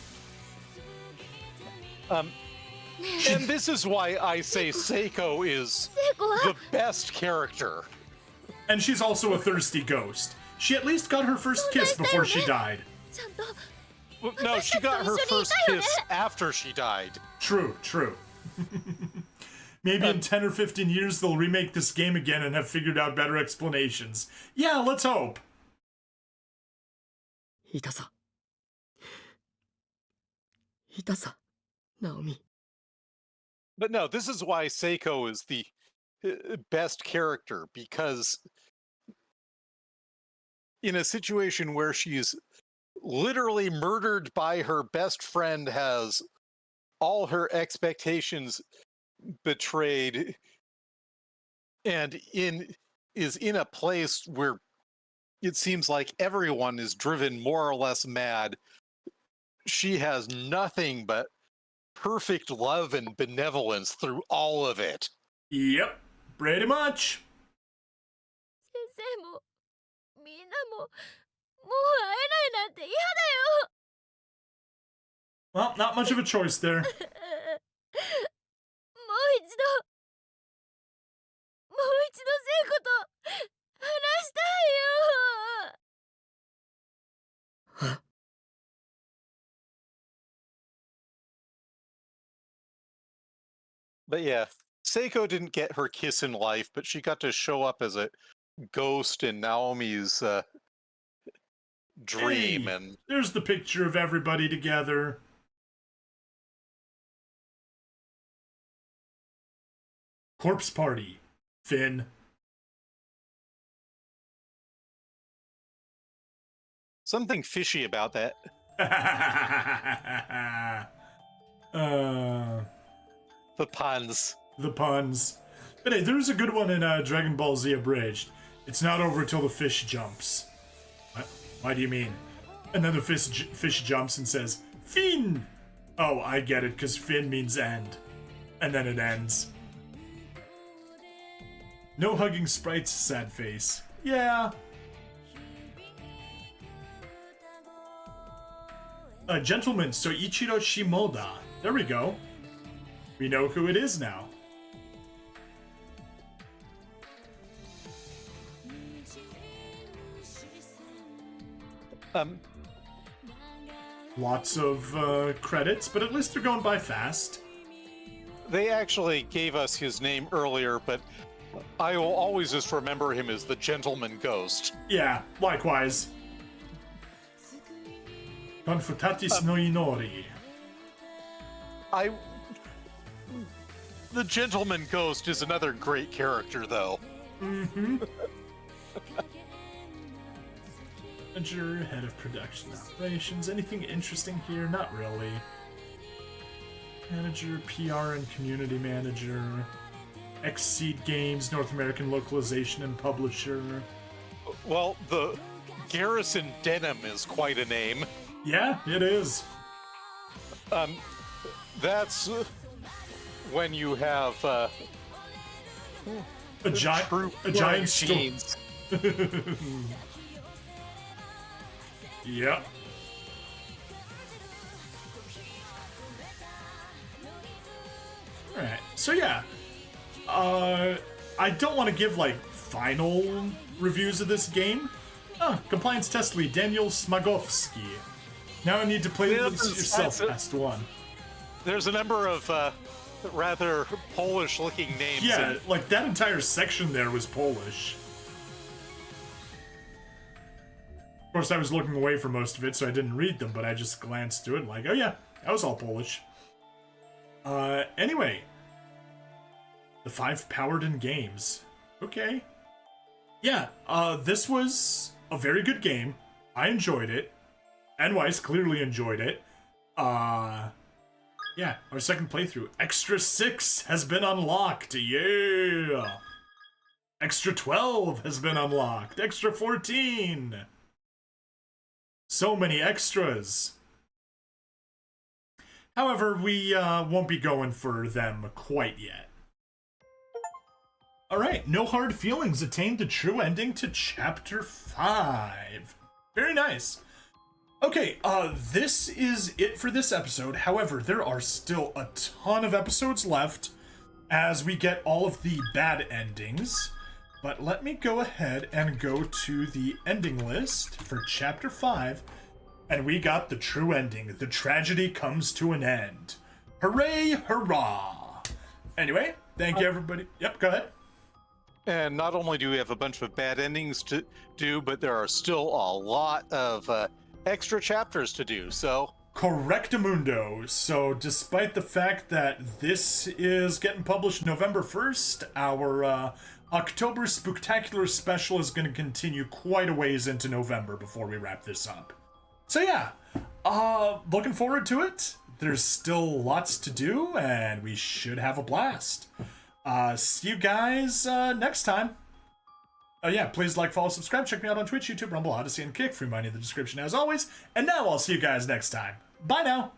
And this is why I say Seiko is the best character. And she's also a thirsty ghost. She at least got her first kiss before she died. ちゃんと Well, no, she got her first kiss after she died. True, true. Maybe in 10 or 15 years they'll remake this game again and have figured out better explanations. Yeah, let's hope. 痛さ痛さナオミ But no, this is why Seiko is the best character, because in a situation where she's literally murdered by her best friend, has all her expectations betrayed, and is in a place where it seems like everyone is driven more or less mad. She has nothing but perfect love and benevolence through all of it. Yep, pretty much. 先生もみんなももう会えないなんて嫌だよ。 Well, not much of a choice there. もう一度聖子と話したいよ。 But yeah, Seiko didn't get her kiss in life, but she got to show up as a ghost in Naomi's dream. Hey, and there's the picture of everybody together. Corpse Party. Finn. Something fishy about that. The puns. The puns. But hey, there's a good one in Dragon Ball Z Abridged. It's not over till the fish jumps. What? Why do you mean? And then the fish jumps and says, Finn! Oh, I get it, because Finn means end. And then it ends. No hugging sprites, sad face. Yeah. Gentleman, Soichiro Shimoda. There we go. We know who it is now. Lots of credits, but at least they're going by fast. They actually gave us his name earlier, but I will always just remember him as the Gentleman Ghost. Yeah, likewise. Confutatis no Inori. The Gentleman Ghost is another great character, though. Mm-hmm. Manager, head of production operations. Anything interesting here? Not really. Manager, PR and community manager. Exceed Games, North American localization and publisher. Well, the Garrison Denim is quite a name. Yeah, it is. That's when you have a giant jeans. Yep. Alright, so yeah. I don't want to give, like, final reviews of this game. Compliance test lead, Daniel Smagowski. Now I need to play this yourself, past one. There's a number of rather Polish-looking names. Yeah, like, that entire section there was Polish. Of course, I was looking away for most of it, so I didn't read them, but I just glanced through it like, oh yeah, that was all Polish. Anyway. The 5 Paladin games. Okay. Yeah, this was a very good game. I enjoyed it. Nweiss clearly enjoyed it. Yeah, our second playthrough. Extra 6 has been unlocked. Yeah! Extra 12 has been unlocked. Extra 14. So many extras. However, we won't be going for them quite yet. Alright, no hard feelings. Attained a true ending to Chapter 5. Very nice. Okay, this is it for this episode. However, there are still a ton of episodes left as we get all of the bad endings. But let me go ahead and go to the ending list for Chapter 5. And we got the true ending. The tragedy comes to an end. Hooray, hurrah! Anyway, thank you, everybody. Yep, go ahead. And not only do we have a bunch of bad endings to do, but there are still a lot of extra chapters to do, so... Correctamundo. So, despite the fact that this is getting published November 1st, our October Spooktacular Special is going to continue quite a ways into November before we wrap this up. So yeah, looking forward to it. There's still lots to do, and we should have a blast. See you guys next time. Yeah, please like, follow, subscribe. Check me out on Twitch, YouTube, Rumble, Odyssey, and Kick. Free money in the description as always. And now I'll see you guys next time. Bye now.